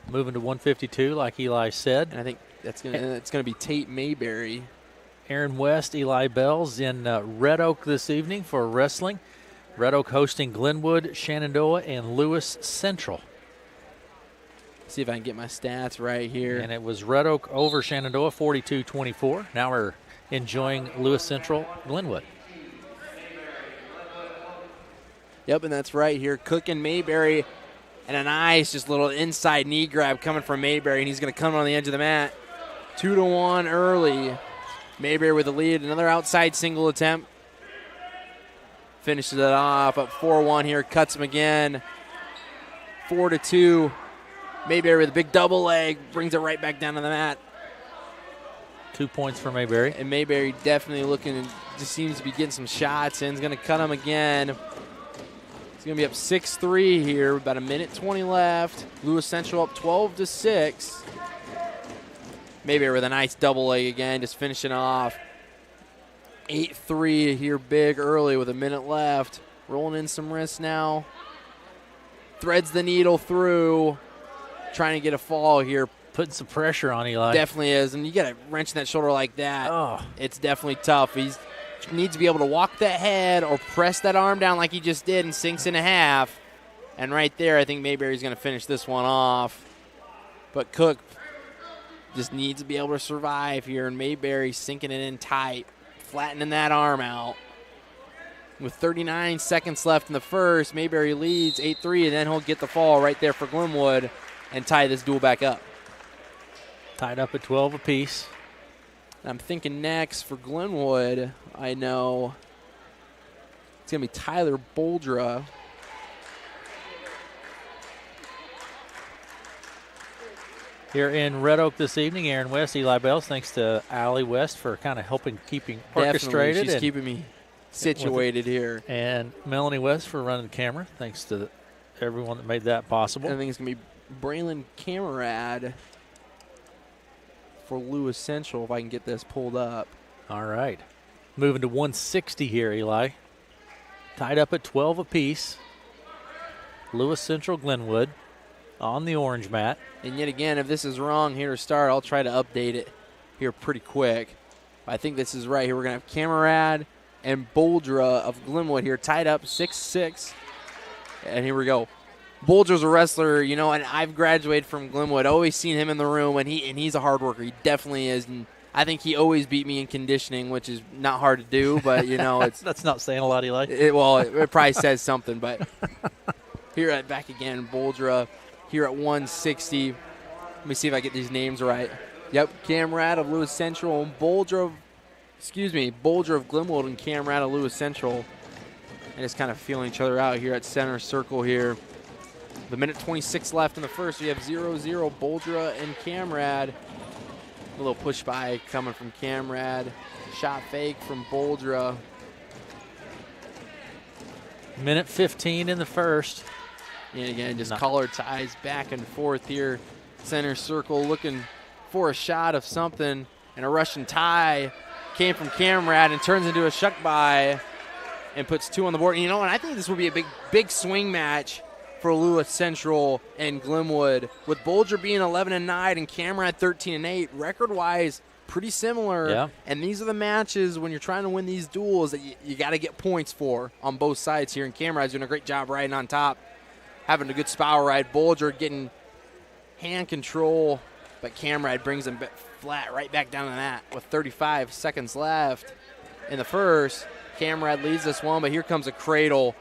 Moving to 152, like Eli said. And I think it's gonna be Tate Mayberry. Aaron West, Eli Bells in Red Oak this evening for wrestling. Red Oak hosting Glenwood, Shenandoah, and Lewis Central. See if I can get my stats right here. And it was Red Oak over Shenandoah, 42-24. Now we're enjoying Lewis Central, Glenwood. Yep, and that's right here. Cook and Mayberry, and a nice just little inside knee grab coming from Mayberry, and he's going to come on the edge of the mat. 2-1 early. Mayberry with the lead. Another outside single attempt. Finishes it off at 4-1 here. Cuts him again. 4-2. Mayberry with a big double leg. Brings it right back down to the mat. 2 points for Mayberry. And Mayberry definitely looking, just seems to be getting some shots in. He's going to cut him again. He's going to be up 6-3 here. About 1:20 left. Lewis Central up 12-6. Mayberry with a nice double leg again, just finishing off. 8-3 here big early with a minute left. Rolling in some wrists now. Threads the needle through. Trying to get a fall here. Putting some pressure on Eli. Definitely is. And you got to wrench that shoulder like that. Oh. It's definitely tough. He needs to be able to walk that head or press that arm down like he just did and sinks in a half. And right there, I think Mayberry's going to finish this one off. But Cook just needs to be able to survive here. And Mayberry sinking it in tight, flattening that arm out. With 39 seconds left in the first, Mayberry leads 8-3, and then he'll get the fall right there for Glenwood and tie this duel back up. Tied up at 12 apiece. I'm thinking next for Glenwood, I know it's going to be Tyler Boldra. here in Red Oak this evening. Aaron West, Eli Bells, thanks to Allie West for kind of helping keeping orchestrated. She's keeping me situated here. And Melanie West for running the camera. Thanks to everyone that made that possible. I think it's going to be Braylon Camerad for Lewis Central if I can get this pulled up. All right. Moving to 160 here, Eli. Tied up at 12 apiece. Lewis Central Glenwood on the orange mat. And yet again, if this is wrong here to start, I'll try to update it here pretty quick. I think this is right here. We're going to have Camerad and Boldra of Glenwood here tied up 6-6. And here we go. Boldra's a wrestler, you know, and I've graduated from Glenwood. Always seen him in the room, and he's a hard worker. He definitely is. And I think he always beat me in conditioning, which is not hard to do, but, you know, it's that's not saying a lot, Eli. It probably says something, but here at back again, Boldra here at 160. Let me see if I get these names right. Yep, Camerad of Lewis Central and Boldra of Glenwood and Camerad of Lewis Central. And just kind of feeling each other out here at center circle here. The minute 26 left in the first. We have 0-0 Boldra and Camerad. A little push by coming from Camerad. Shot fake from Boldra. Minute 15 in the first. And again, just collar ties back and forth here. Center circle looking for a shot of something. And a Russian tie came from Camerad and turns into a shuck by and puts 2 on the board. And you know what? I think this will be a big swing match for Lewis Central and Glenwood. With Boldra being 11-9 and Camerad 13-8, record-wise, pretty similar. Yeah. And these are the matches when you're trying to win these duels that you got to get points for on both sides here. And Camerad's doing a great job riding on top, having a good spiral ride. Boldra getting hand control, but Camerad brings him flat right back down to that with 35 seconds left in the first. Camerad leads this one, but here comes a cradle,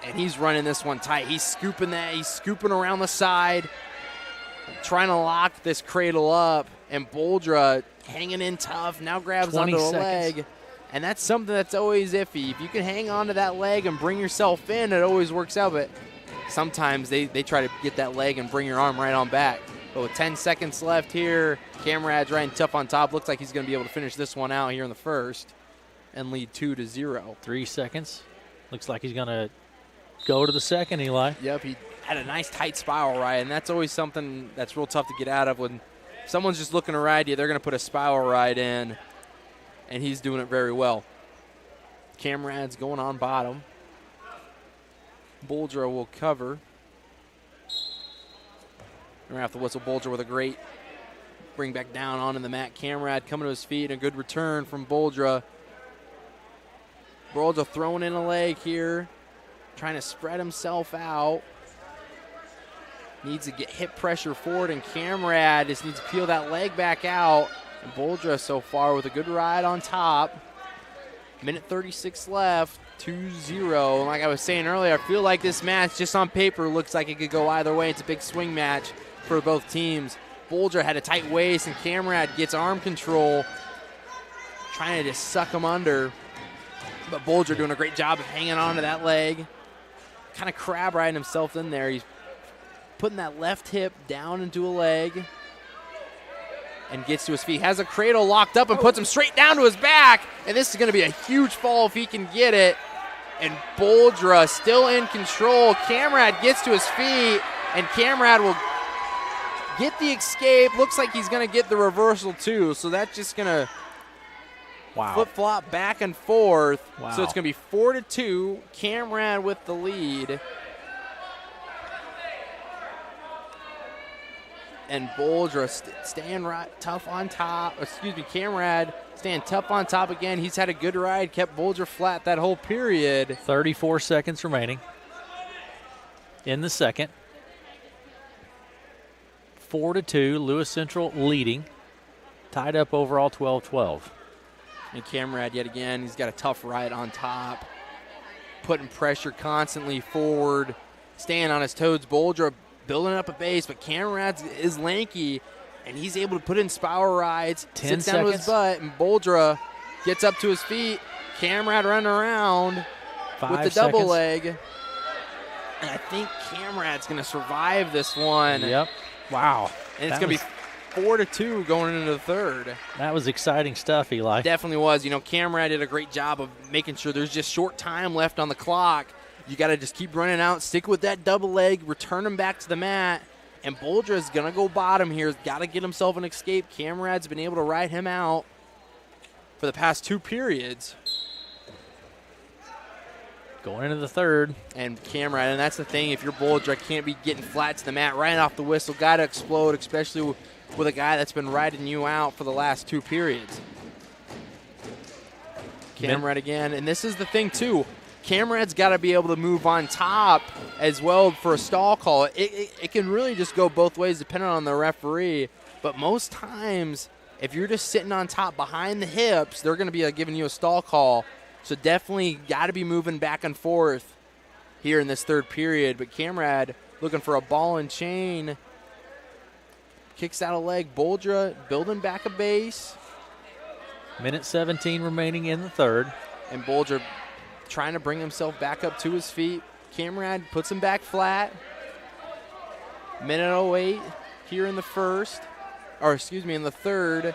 and he's running this one tight. He's scooping that. He's scooping around the side, trying to lock this cradle up, and Boldra hanging in tough, now grabs onto the leg. And that's something that's always iffy. If you can hang on to that leg and bring yourself in, it always works out. But sometimes they try to get that leg and bring your arm right on back. But with 10 seconds left here, Camerad's riding tough on top. Looks like he's going to be able to finish this one out here in the first and lead 2-0. 3 seconds. Looks like he's going to go to the second, Eli. Yep, he had a nice tight spiral ride, and that's always something that's real tough to get out of. When someone's just looking to ride you, they're going to put a spiral ride in, and he's doing it very well. Camerad's going on bottom. Boldra will cover. We're going to have to whistle Boldra with a great bring back down onto the mat. Camerad coming to his feet, and a good return from Boldra. Boldra throwing in a leg here, trying to spread himself out. Needs to get hip pressure forward, and Camerad just needs to peel that leg back out. And Boldra so far with a good ride on top. Minute 36 left, 2-0. And like I was saying earlier, I feel like this match, just on paper, looks like it could go either way. It's a big swing match for both teams. Boldra had a tight waist, and Camerad gets arm control, trying to just suck him under. But Boldra doing a great job of hanging on to that leg. Kind of crab riding himself in there. He's putting that left hip down into a leg and gets to his feet. Has a cradle locked up and puts him straight down to his back. And this is going to be a huge fall if he can get it. And Boldra still in control. Camerad gets to his feet, and Camerad will get the escape. Looks like he's going to get the reversal too. So that's just going to flip-flop back and forth. Wow. So it's going to be 4-2. Camerad with the lead. And Boldra staying tough on top. Camerad staying tough on top again. He's had a good ride, kept Boldra flat that whole period. 34 seconds remaining in the second. 4-2, Lewis Central leading. Tied up overall 12-12. And Camerad yet again, he's got a tough ride on top. Putting pressure constantly forward. Staying on his toes. Boldra building up a base, but Camerad is lanky, and he's able to put in spiral rides. 10 sits down to his butt, and Boldra gets up to his feet. Camerad running around with the double leg. And I think Camerad's going to survive this one. Yep. Wow. And it's going to be 4-2 going into the third. That was exciting stuff, Eli. Definitely was. You know, Camrad did a great job of making sure there's just short time left on the clock. You got to just keep running out, stick with that double leg, return him back to the mat. And Boldra's going to go bottom here. Got to get himself an escape. Camrad's been able to ride him out for the past 2 periods. Going into the third. And Camrad, and that's the thing, if you're Boldra, can't be getting flat to the mat right off the whistle. Got to explode, especially with a guy that's been riding you out for the last 2 periods. Camrad again, and this is the thing too. Camrad's got to be able to move on top as well for a stall call. It can really just go both ways depending on the referee, but most times if you're just sitting on top behind the hips, they're going to be giving you a stall call. So definitely got to be moving back and forth here in this third period. But Camrad looking for a ball and chain. Kicks out a leg. Boldra building back a base. Minute 17 remaining in the third. And Boldra trying to bring himself back up to his feet. Camrad puts him back flat. Minute 08 here in the first. Or excuse me, in the third.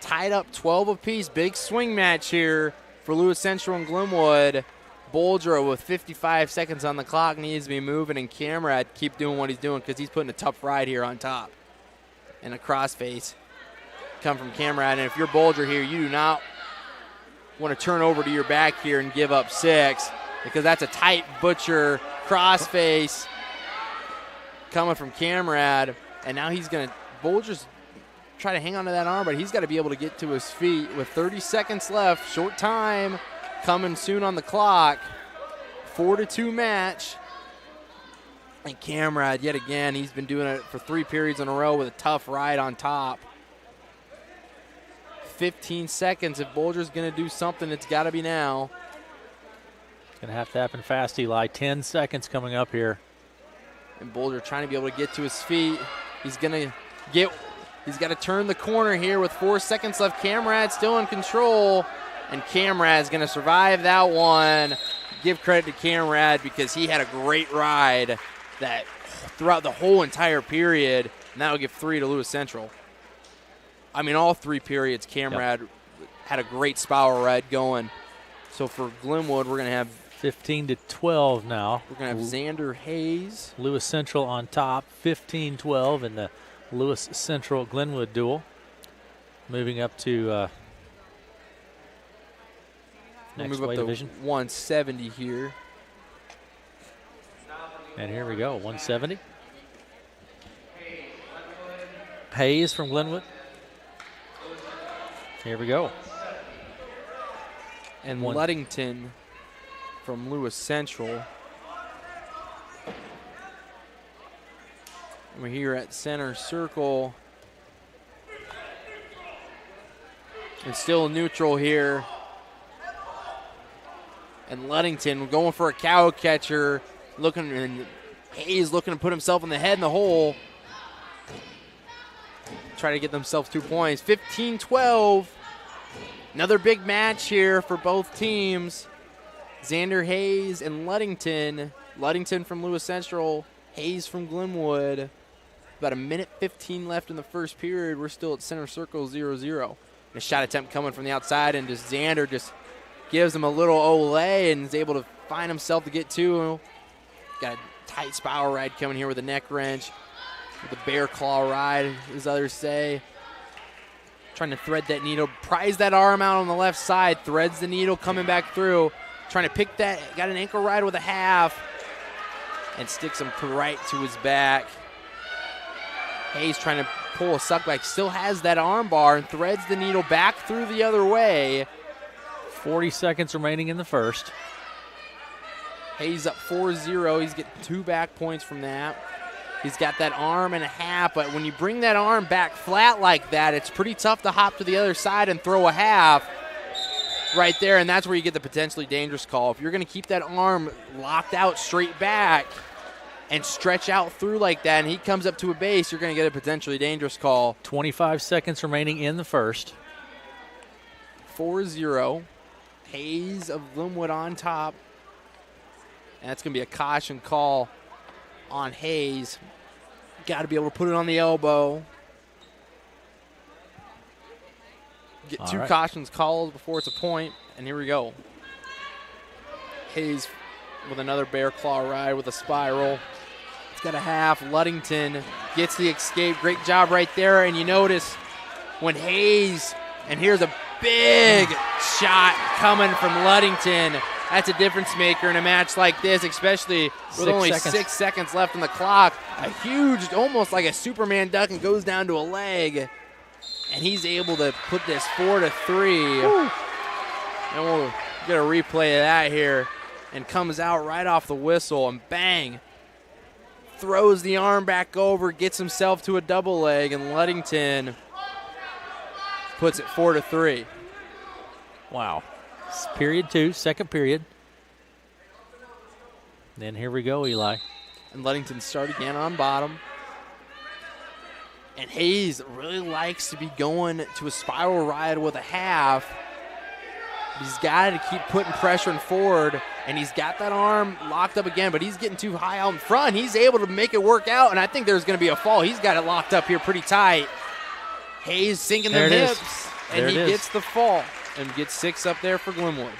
Tied up 12 apiece. Big swing match here for Lewis Central and Glenwood. Boldra with 55 seconds on the clock needs to be moving, and Camrad keep doing what he's doing because he's putting a tough ride here on top. And a crossface come from Camrad. And if you're Boldra here, you do not want to turn over to your back here and give up 6 because that's a tight butcher crossface coming from Camrad. And now he's going to, Boldra's try to hang on to that arm, but he's got to be able to get to his feet with 30 seconds left. Short time coming soon on the clock. 4-2 match. And Camrad, yet again, he's been doing it for 3 periods in a row with a tough ride on top. 15 seconds. If Boldra's going to do something, it's got to be now. It's going to have to happen fast, Eli. 10 seconds coming up here. And Boldra trying to be able to get to his feet. He's going to get... He's got to turn the corner here with 4 seconds left. Camrad still in control, and Camrad's going to survive that one. Give credit to Camrad because he had a great ride that throughout the whole entire period, and that will give 3 to Lewis Central. I mean, all 3 periods, Camrad had a great spiral ride going. So for Glenwood, we're going to have 15-12 now. We're going to have Xander Hayes. Lewis Central on top, 15-12 in the Lewis Central Glenwood duel. Moving up to next weight division. 170 here. And here we go, 170. Hayes from Glenwood. Here we go. And Ludington from Lewis Central. We're here at center circle. And still neutral here. And Ludington going for a cow catcher. And Hayes looking to put himself in the head in the hole. Try to get themselves 2 points. 15-12. Another big match here for both teams. Xander Hayes and Ludington. Ludington from Lewis Central. Hayes from Glenwood. About a minute 15 left in the first period. We're still at center circle 0-0. A shot attempt coming from the outside, and just Xander just gives him a little olay and is able to find himself to get 2. Got a tight spiral ride coming here with a neck wrench. With a bear claw ride, as others say. Trying to thread that needle. Pries that arm out on the left side. Threads the needle coming back through. Trying to pick that. Got an ankle ride with a half. And sticks him right to his back. Hayes trying to pull a suck back. Still has that arm bar and threads the needle back through the other way. 40 seconds remaining in the first. Hayes up 4-0. He's getting 2 back points from that. He's got that arm and a half, but when you bring that arm back flat like that, it's pretty tough to hop to the other side and throw a half right there, and that's where you get the potentially dangerous call. If you're going to keep that arm locked out straight back and stretch out through like that, and he comes up to a base, you're going to get a potentially dangerous call. 25 seconds remaining in the first. 4-0. Hayes of Glenwood on top. And that's going to be a caution call on Hayes. Got to be able to put it on the elbow. Get All two right. cautions called before it's a point, and here we go. Hayes with another bear claw ride with a spiral. It's got a half. Ludington gets the escape. Great job right there. And you notice when Hayes, and here's a big shot coming from Ludington. That's a difference maker in a match like this, especially with only 6 seconds left on the clock. A huge, almost like a Superman duck, and goes down to a leg. And he's able to put this 4-3. Woo. And we'll get a replay of that here. And comes out right off the whistle, and bang. Throws the arm back over, gets himself to a double leg, and Ludington puts it 4-3. Wow. It's period 2, second period. Then here we go, Eli. And Ludington start again on bottom. And Hayes really likes to be going to a spiral ride with a half. He's got to keep putting pressure in forward, and he's got that arm locked up again, but he's getting too high out in front. He's able to make it work out, and I think there's going to be a fall. He's got it locked up here pretty tight. Hayes sinking the hips, and he gets the fall and gets 6 up there for Glenwood.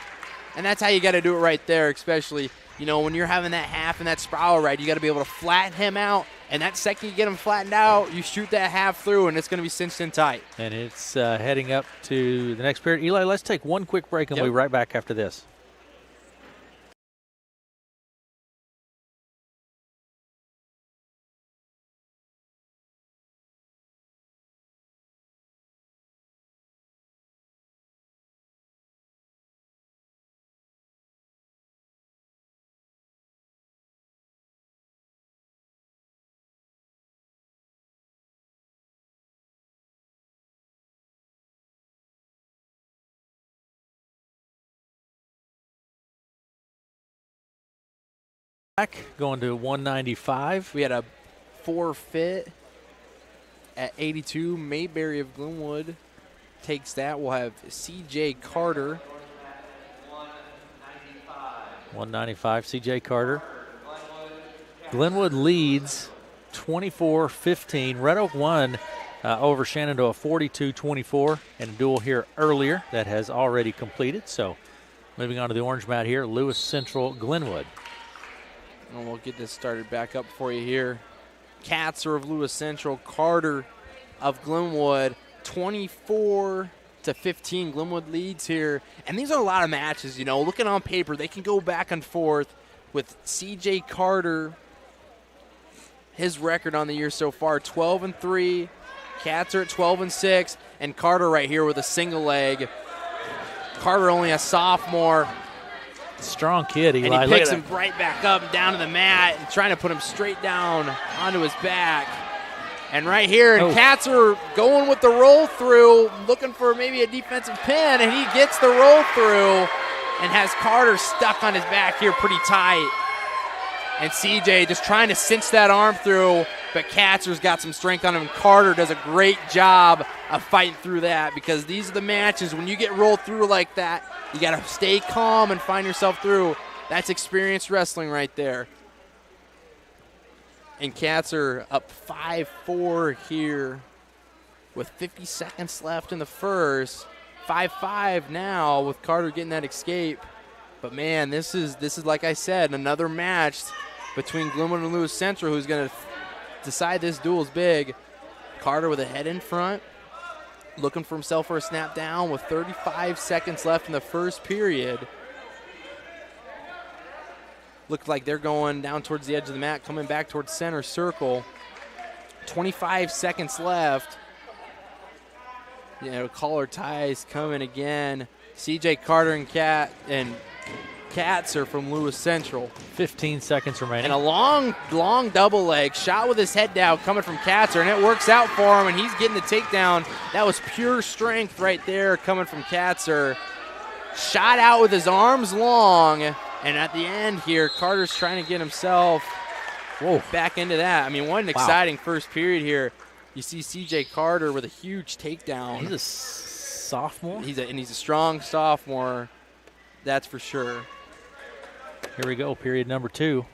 And that's how you got to do it right there, especially, you know, when you're having that half and that spiral ride, you got to be able to flatten him out. And that second you get him flattened out, you shoot that half through, and it's going to be cinched in tight. And it's heading up to the next period. Eli, let's take one quick break, and we'll be right back after this. Back, going to 195. We had a forfeit at 82. Mayberry of Glenwood takes that. We'll have C.J. Carter. 195, C.J. Carter. Glenwood leads 24-15. Red Oak won over Shenandoah 42-24 in a duel here earlier that has already completed. So moving on to the orange mat here, Lewis Central Glenwood. And we'll get this started back up for you here. Katzer of Lewis Central, Carter of Glenwood, 24-15. Glenwood leads here. And these are a lot of matches, you know. Looking on paper, they can go back and forth with C.J. Carter. His record on the year so far, 12-3. Katzer at 12-6. And Carter right here with a single leg. Carter only a sophomore. Strong kid, Eli. And he picks him right back up and down to the mat and trying to put him straight down onto his back. And right here, and Katzer going with the roll through, looking for maybe a defensive pin, and he gets the roll through and has Carter stuck on his back here pretty tight. And CJ just trying to cinch that arm through, but Katzer's got some strength on him. Carter does a great job of fighting through that, because these are the matches when you get rolled through like that, you got to stay calm and find yourself through. That's experienced wrestling right there. And Katzer up 5-4 here with 50 seconds left in the first. 5-5 now with Carter getting that escape. But man, this is like I said, another match between Glenwood and Lewis Central, who's going to decide this duel is big. Carter with a head in front, looking for himself for a snap down with 35 seconds left in the first period. Looked like they're going down towards the edge of the mat, coming back towards center circle. 25 seconds left. You know, collar ties coming again. C.J. Carter and Katzer from Lewis Central. 15 seconds remaining. And a long double leg shot with his head down coming from Katzer, and it works out for him, and he's getting the takedown. That was pure strength right there coming from Katzer. Shot out with his arms long, and at the end here, Carter's trying to get himself back into that. I mean, what an exciting first period here. You see C.J. Carter with a huge takedown. He's a sophomore? He's a strong sophomore, that's for sure. Here we go, period number 2.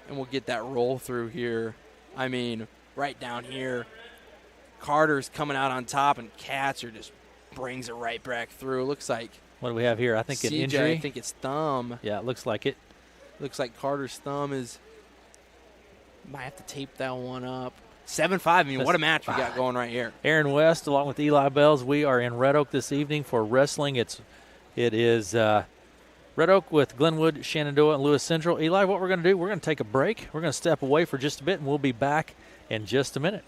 And we'll get that roll through here. I mean, right down here. Carter's coming out on top, and Katzer just brings it right back through. Looks like What do we have here? I think an CJ, injury. I think it's thumb. Yeah, it looks like it. Looks like Carter's thumb is – might have to tape that one up. 7-5. I mean, what a match we got going right here. Aaron West, along with Eli Bells, we are in Red Oak this evening for wrestling. It is Red Oak with Glenwood, Shenandoah, and Lewis Central. Eli, what we're going to do, we're going to take a break. We're going to step away for just a bit, and we'll be back in just a minute.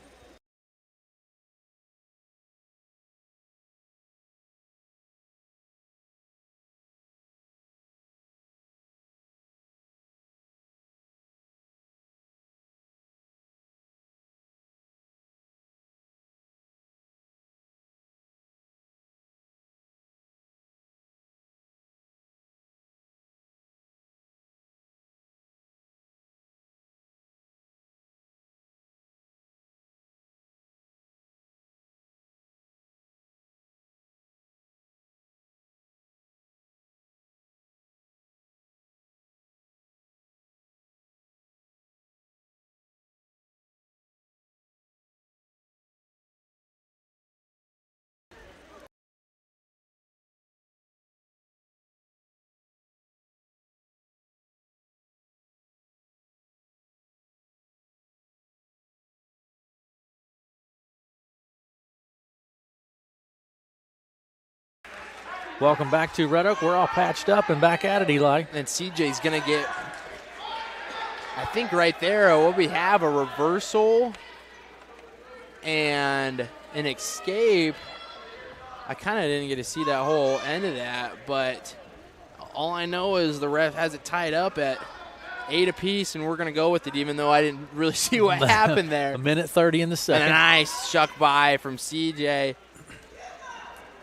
Welcome back to Red Oak. We're all patched up and back at it, Eli. And CJ's going to get, I think right there, what we have, a reversal and an escape. I kind of didn't get to see that whole end of that, but all I know is the ref has it tied up at 8 apiece, and we're going to go with it, even though I didn't really see what happened there. A minute 30 in the second. And a nice shuck by from CJ.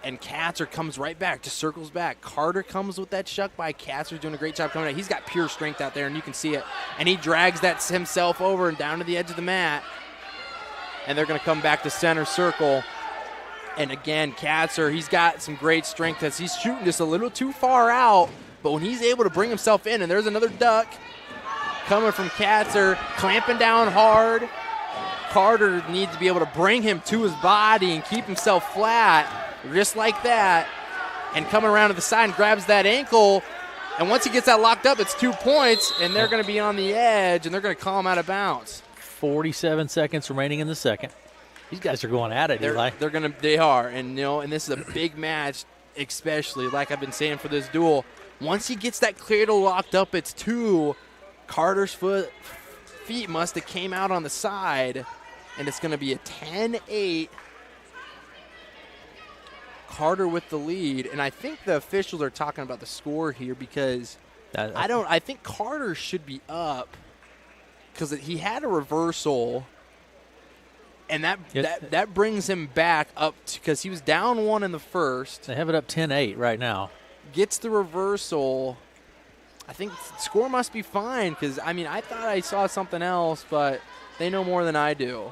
And Katzer comes right back, just circles back. Carter comes with that shuck by. Katzer's doing a great job coming out. He's got pure strength out there, and you can see it. And he drags that himself over and down to the edge of the mat. And they're going to come back to center circle. And again, Katzer, he's got some great strength as he's shooting just a little too far out. But when he's able to bring himself in, and there's another duck coming from Katzer, clamping down hard. Carter needs to be able to bring him to his body and keep himself flat. Just like that, and coming around to the side and grabs that ankle, and once he gets that locked up, it's 2 points, and they're going to be on the edge, and they're going to call him out of bounds. 47 seconds remaining in the second. These guys are going at it, Eli. They are, and and this is a big match, especially like I've been saying for this duel. Once he gets that cradle locked up, it's 2. Carter's feet must have came out on the side, and it's going to be a 10-8. Carter with the lead, and I think the officials are talking about the score here because I think Carter should be up because he had a reversal, and that brings him back up because he was down 1 in the first. They have it up 10-8 right now. Gets the reversal. I think the score must be fine because, I thought I saw something else, but they know more than I do,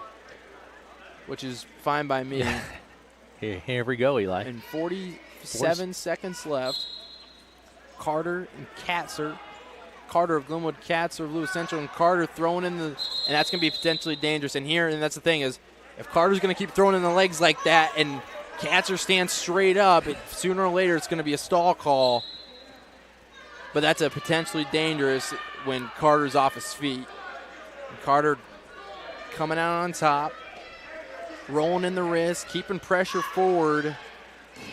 which is fine by me. Here we go, Eli. And 47 seconds left. Carter and Katzer. Carter of Glenwood, Katzer of Lewis Central, and Carter throwing in and that's going to be potentially dangerous. And that's the thing is, if Carter's going to keep throwing in the legs like that and Katzer stands straight up, sooner or later it's going to be a stall call. But that's a potentially dangerous when Carter's off his feet. And Carter coming out on top. Rolling in the wrist, keeping pressure forward,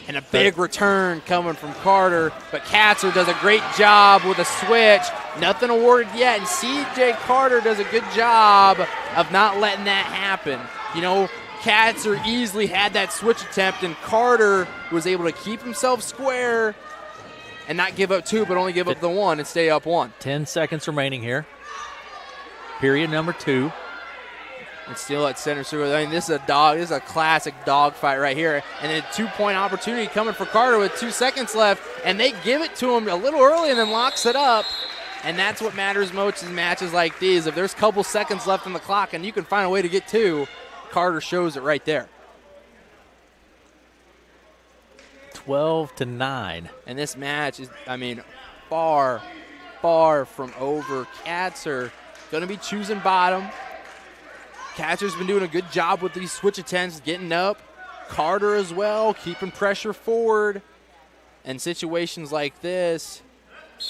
and a big return coming from Carter. But Katzer does a great job with a switch. Nothing awarded yet, and C.J. Carter does a good job of not letting that happen. Katzer easily had that switch attempt, and Carter was able to keep himself square and not give up 2, but only give up the 1 and stay up 1. 10 seconds remaining here. Period number 2. And still at center circle. This is a classic dog fight right here. And then a 2-point opportunity coming for Carter with 2 seconds left. And they give it to him a little early and then locks it up. And that's what matters most in matches like these. If there's a couple seconds left on the clock and you can find a way to get 2, Carter shows it right there. 12-9. And this match is, far, far from over. Katzer going to be choosing bottom. Catcher's been doing a good job with these switch attempts, getting up. Carter as well, keeping pressure forward. And situations like this,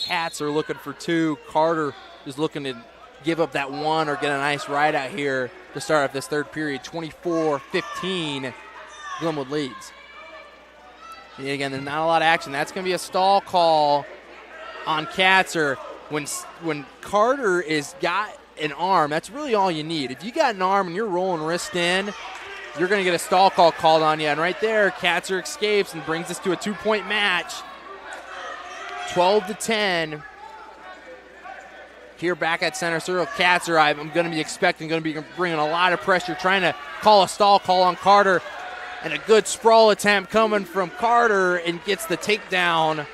Cats are looking for 2. Carter is looking to give up that 1 or get a nice ride out here to start off this third period. 24-15, Glenwood leads. And again, there's not a lot of action. That's going to be a stall call on Katzer. When Carter is got an arm, that's really all you need. If you got an arm and you're rolling wrist in, you're going to get a stall call called on you. And right there, Katzer escapes and brings us to a 2-point match. 12-10. Here back at center circle, Katzer, I'm going to be bringing a lot of pressure, trying to call a stall call on Carter. And a good sprawl attempt coming from Carter and gets the takedown.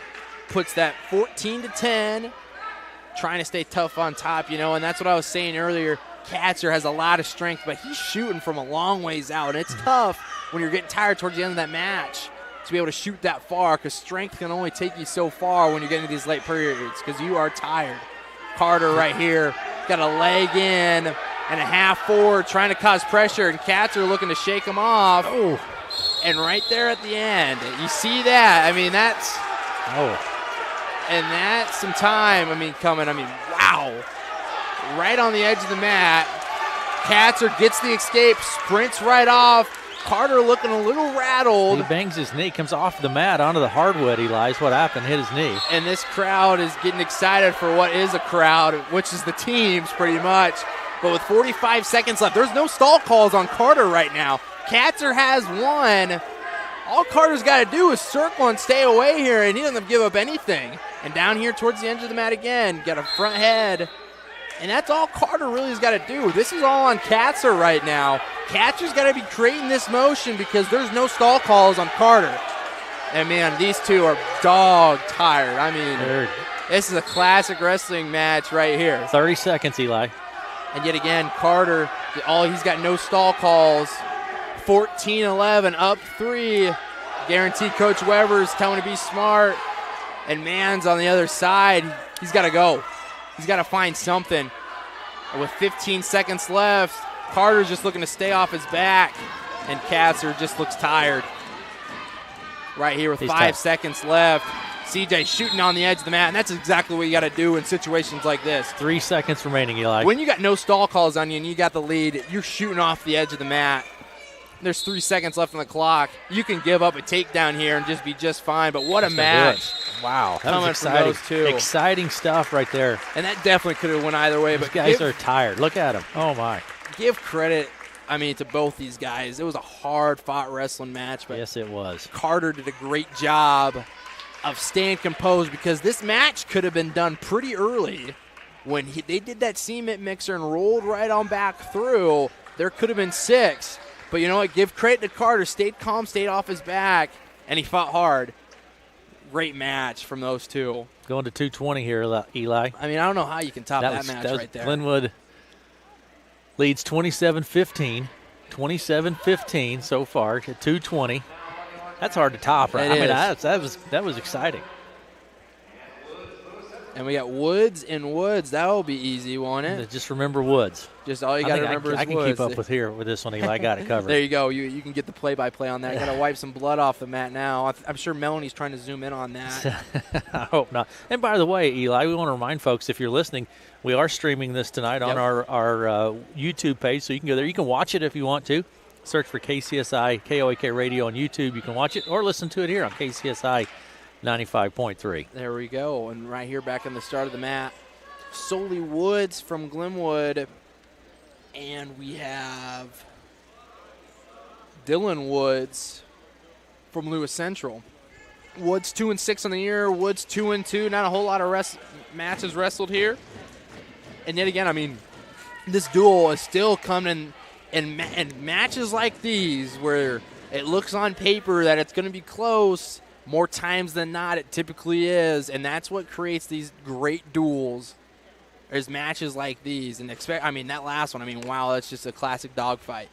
Puts that 14-10. Trying to stay tough on top, and that's what I was saying earlier. Katzer has a lot of strength, but he's shooting from a long ways out. And it's tough when you're getting tired towards the end of that match to be able to shoot that far, because strength can only take you so far when you get into these late periods, because you are tired. Carter right here got a leg in and a half forward, trying to cause pressure, and Katzer looking to shake him off. Oh. And right there at the end, you see that. that's and that's some time, coming. Wow. Right on the edge of the mat. Katzer gets the escape, sprints right off. Carter looking a little rattled. He bangs his knee, comes off the mat onto the hardwood, Eli. What happened? Hit his knee. And this crowd is getting excited for what is a crowd, which is the teams pretty much. But with 45 seconds left, there's no stall calls on Carter right now. Katzer has 1. All Carter's got to do is circle and stay away here, and he doesn't give up anything. And down here towards the edge of the mat again, got a front head. And that's all Carter really has got to do. This is all on Katzer right now. Katzer's got to be creating this motion because there's no stall calls on Carter. And, man, these two are dog tired. This is a classic wrestling match right here. 30 seconds, Eli. And yet again, Carter, he's got no stall calls. 14-11, up 3. Guarantee Coach Weber's telling him to be smart. And Mann's on the other side. He's got to go. He's got to find something. And with 15 seconds left, Carter's just looking to stay off his back. And Katzer just looks tired. Right here with 5 seconds left. CJ shooting on the edge of the mat, and that's exactly what you got to do in situations like this. 3 seconds remaining, Eli. When you got no stall calls on you and you got the lead, you're shooting off the edge of the mat. There's 3 seconds left on the clock. You can give up a takedown here and just be just fine, but what a match. Wow, that was exciting. From those two. Exciting stuff right there. And that definitely could have went either way. These but guys are tired. Look at them. Oh, my. Give credit, to both these guys. It was a hard-fought wrestling match. But yes, it was. Carter did a great job of staying composed because this match could have been done pretty early. When they did that cement mixer and rolled right on back through, there could have been 6. But you know what? Give credit to Carter. Stayed calm, stayed off his back, and he fought hard. Great match from those two. Going to 220 here, Eli. I don't know how you can top that match right there. Glenwood leads 27-15. 27-15 so far to 220. That's hard to top, right? That was exciting. And we got Woods and Woods. That will be easy, won't it? Just remember Woods. Just all you got to remember is Woods. I can keep up with this one, Eli. I got it covered. There you go. You can get the play-by-play on that. Got to wipe some blood off the mat now. I'm sure Melanie's trying to zoom in on that. I hope not. And by the way, Eli, we want to remind folks, if you're listening, we are streaming this tonight on our YouTube page, so you can go there. You can watch it if you want to. Search for KCSI KOAK Radio on YouTube. You can watch it or listen to it here on KCSI 95.3. There we go. And right here back in the start of the mat, solely Woods from Glenwood. And we have Dylan Woods from Lewis Central. Woods 2-6 on the year. Woods 2-2. Not a whole lot of matches wrestled here. And yet again, this duel is still coming in matches like these where it looks on paper that it's going to be close. More times than not, it typically is, and that's what creates these great duels. There's matches like these, and that last one, wow, that's just a classic dogfight.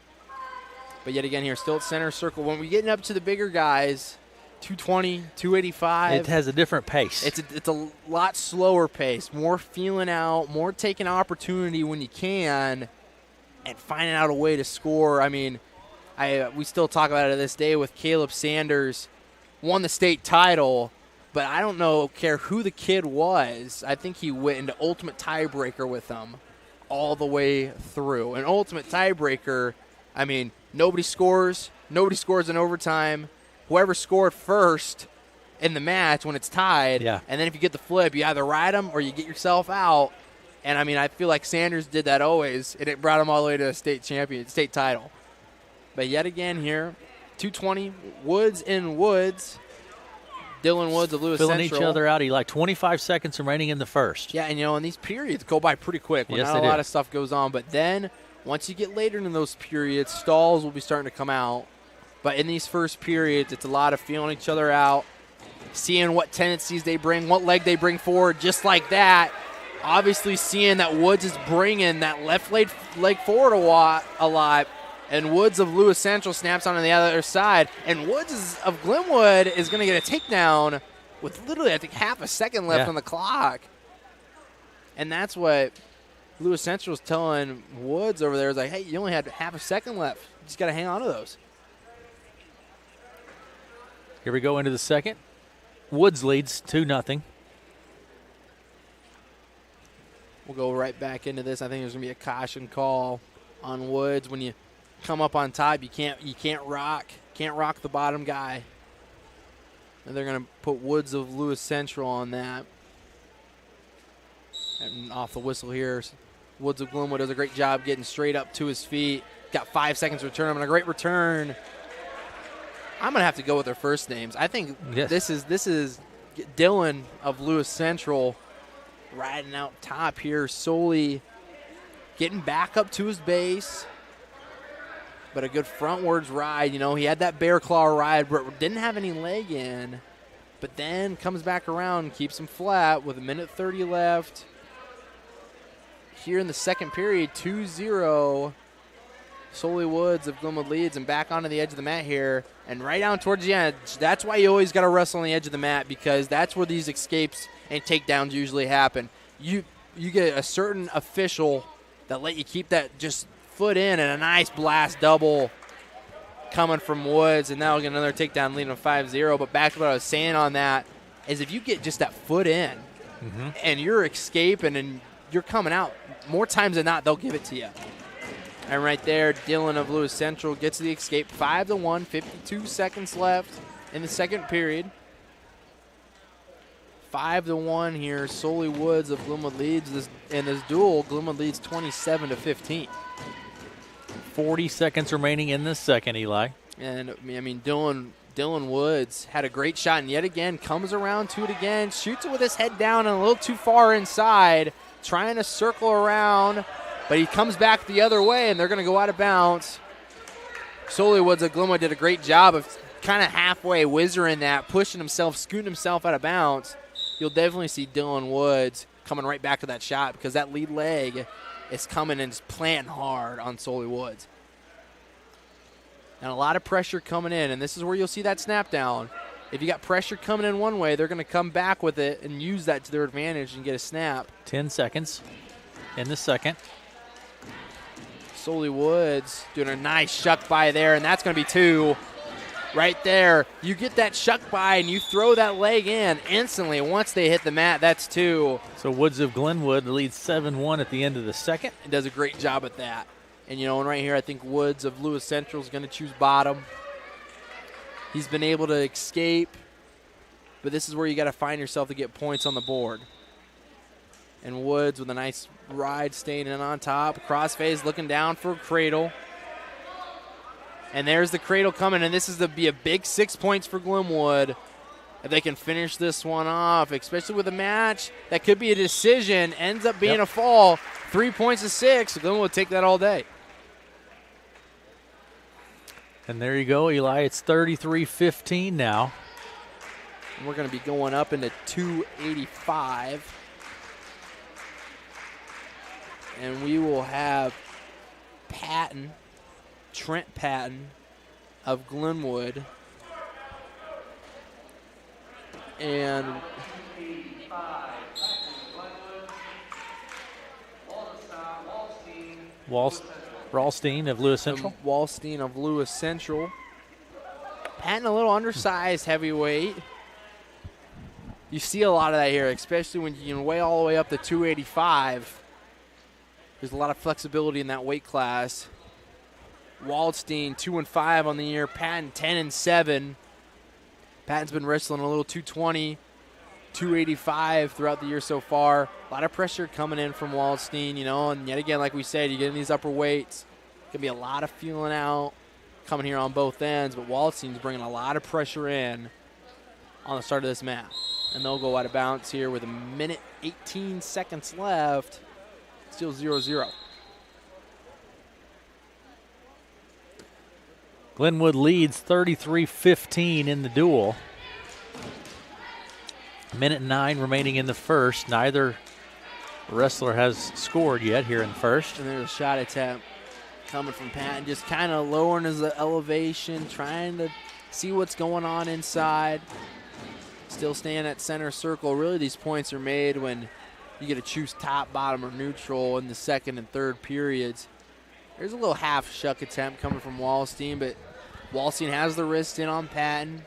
But yet again here, still at center circle. When we get up to the bigger guys, 220, 285. It has a different pace. It's a lot slower pace, more feeling out, more taking opportunity when you can. and finding out a way to score. I mean, we still talk about it to this day with Caleb Sanders, won the state title, but I don't care who the kid was. I think he went into ultimate tiebreaker with them all the way through. An ultimate tiebreaker, I mean, nobody scores in overtime. Whoever scored first in the match when it's tied, Yeah. and then if you get the flip, you either ride them or you get yourself out. And, I mean, I feel like Sanders did that always, and it brought him all the way to a state title. But yet again here, 220, Woods in Woods. Dylan Woods of Lewis Filling Central. each other out. He like 25 seconds remaining in the first. Yeah, and, and these periods go by pretty quick when Yes, not they a lot do. of stuff goes on. But then once you get later in those periods, stalls will be starting to come out. But in these first periods, it's a lot of feeling each other out, seeing what tendencies they bring, what leg they bring forward, just like that. Obviously seeing that Woods is bringing that left leg forward a lot. And Woods of Lewis Central snaps onto the other side. And Woods of Glenwood is going to get a takedown with literally, I think, half a second left on the clock. And that's what Lewis Central is telling Woods over there. Is like, hey, you only had half a second left. You just got to hang on to those. Here we go into the second. Woods leads 2-0. We'll go right back into this. I think there's going to be a caution call on Woods when you come up on top. You can't rock the bottom guy. And they're going to put Woods of Lewis Central on that. And off the whistle here, Woods of Glenwood does a great job getting straight up to his feet. Got 5 seconds to return him, and a great return. I'm going to have to go with their first names. I think this is Dylan of Lewis Central riding out top here, solely getting back up to his base. But a good frontwards ride. He had that bear claw ride where it didn't have any leg in, but then comes back around and keeps him flat with 1:30 left. Here in the second period, 2-0. Solely Woods of Glenwood leads, and back onto the edge of the mat here. And right down towards the end, that's why you always got to wrestle on the edge of the mat, because that's where these escapes and takedowns usually happen. You get a certain official that let you keep that just foot in, and a nice blast double coming from Woods, and now we'll get another takedown leading to 5-0. But back to what I was saying on that is if you get just that foot in and you're escaping and you're coming out, more times than not, they'll give it to you. And right there, Dylan of Lewis Central gets the escape. 5-1, 52 seconds left in the second period. 5-1 here. Solely Woods of Glenwood leads in this duel. Glenwood leads 27-15. 40 seconds remaining in the second, Eli. And, I mean, Dylan Woods had a great shot, and yet again comes around to it again, shoots it with his head down and a little too far inside, trying to circle around, but he comes back the other way, and they're going to go out of bounds. Solely Woods of Glenwood did a great job of kind of halfway whizzering that, pushing himself, scooting himself out of bounds. You'll definitely see Dylan Woods coming right back to that shot because that lead leg is coming and just planting hard on Solely Woods. And a lot of pressure coming in, and this is where you'll see that snap down. If you got pressure coming in one way, they're going to come back with it and use that to their advantage and get a snap. 10 seconds in the second. Solely Woods doing a nice shuck by there, and that's going to be 2 right there. You get that shuck by and you throw that leg in instantly. Once they hit the mat, that's 2. So Woods of Glenwood leads 7-1 at the end of the second. It does a great job at that. And, and right here I think Woods of Lewis Central is going to choose bottom. He's been able to escape, but this is where you got to find yourself to get points on the board. And Woods with a nice ride staying in on top. Crossface looking down for a cradle. And there's the cradle coming, and this is to be a big 6 points for Glenwood. If they can finish this one off, especially with a match that could be a decision, ends up being a fall. 3 points to 6. Glenwood will take that all day. And there you go, Eli. It's 33-15 now. And we're going to be going up into 285. And we will have Trent Patton of Glenwood. And Ralstein of Lewis Central. Wallstein of Lewis Central. Patton, a little undersized heavyweight. You see a lot of that here, especially when you can weigh all the way up to 285. There's a lot of flexibility in that weight class. Waldstein 2-5 on the year. Patton 10-7. Patton's been wrestling a little 220, 285 throughout the year so far. A lot of pressure coming in from Waldstein, and yet again, like we said, you get in these upper weights. Going to be a lot of feeling out coming here on both ends, but Waldstein's bringing a lot of pressure in on the start of this match. And they'll go out of bounds here with 1 minute 18 seconds left. Still 0-0. Glenwood leads 33-15 in the duel. 1:09 remaining in the first. Neither wrestler has scored yet here in the first. And there's a shot attempt coming from Patton, just kind of lowering his elevation, trying to see what's going on inside. Still staying at center circle. Really, these points are made when you get to choose top, bottom, or neutral in the second and third periods. There's a little half shuck attempt coming from Wallstein, but Wallstein has the wrist in on Patton.